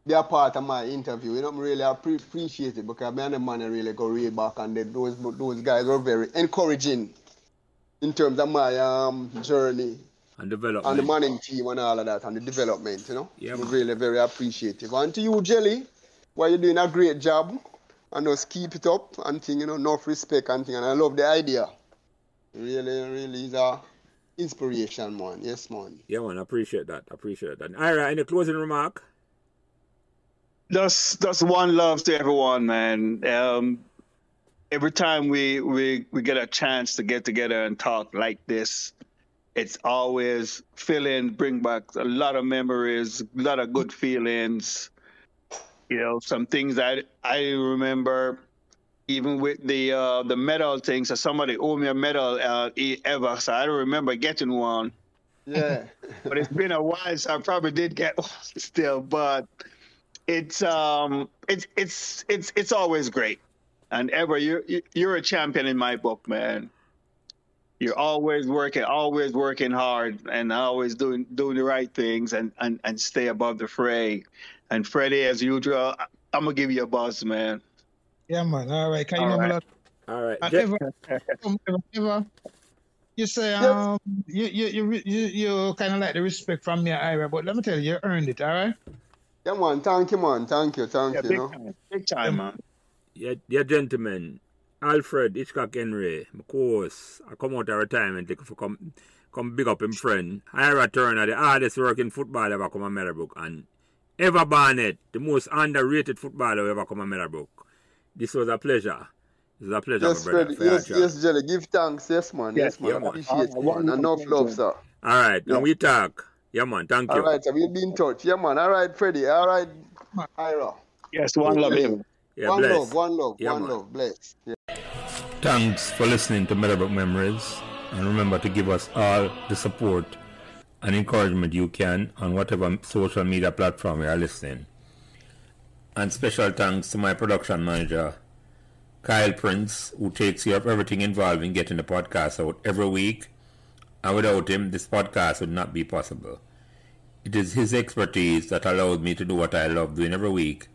be a part of my interview. I really appreciate it because me and the man really go read back, and those guys were very encouraging in terms of my journey and development and the manning team and all of that and the development. Yeah, it was really very appreciative. And to you, Jelly, well, you're doing a great job, and just keep it up and thing. Enough respect and thing. And I love the idea. Really is a inspiration, man. Yes, man. Yeah, man. I appreciate that. Ira, any closing remark? Just one love to everyone, man. Every time we get a chance to get together and talk like this, it's always bring back a lot of memories, a lot of good feelings. Some things that I remember, even with the medal thing. So somebody owed me a medal ever, so I don't remember getting one. Yeah. But it's been a while, so I probably did get one still. But it's always great. And ever you're a champion in my book, man. You're always working hard, and always doing the right things, and stay above the fray. And Freddie, as usual, I'm gonna give you a buzz, man. Yeah, man. All right. Can you know me? All right. Ever, you say you kind of like the respect from me, Ira, but let me tell you, you earned it. All right. Yeah, man. Thank you, man. Thank you. Big time, man. Yeah, gentlemen. Alfred Hitchcock Henry, of course, I come out of retirement to come big up him friend. Ira Turner, the hardest working footballer ever come to Meadowbrook, and Eva Barnett, the most underrated footballer ever come to Meadowbrook. This was a pleasure. Yes, my brother. Fred, yes, Jelly. Give thanks. Yes, man. Yes, man. Yeah, appreciate it, man. Enough love, sir. All right. Yeah. And we talk. Yeah, man. Thank you. All right, so we'll be in touch. Yeah, man. All right, Freddie. All right, Ira. Yes, one love, him. Yeah, one bless. love. Yeah, one man. love. Bless. Yeah. Thanks for listening to Meadowbrook Memories, and remember to give us all the support and encouragement you can on whatever social media platform you are listening. And special thanks to my production manager, Kyle Prince, who takes care of everything involved in getting the podcast out every week. And without him, this podcast would not be possible. it is his expertise that allows me to do what I love doing every week,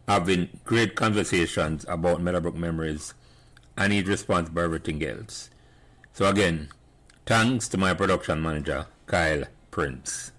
having great conversations about Meadowbrook memories, and he's responsible for everything else. So again, thanks to my production manager, Kyle Prince.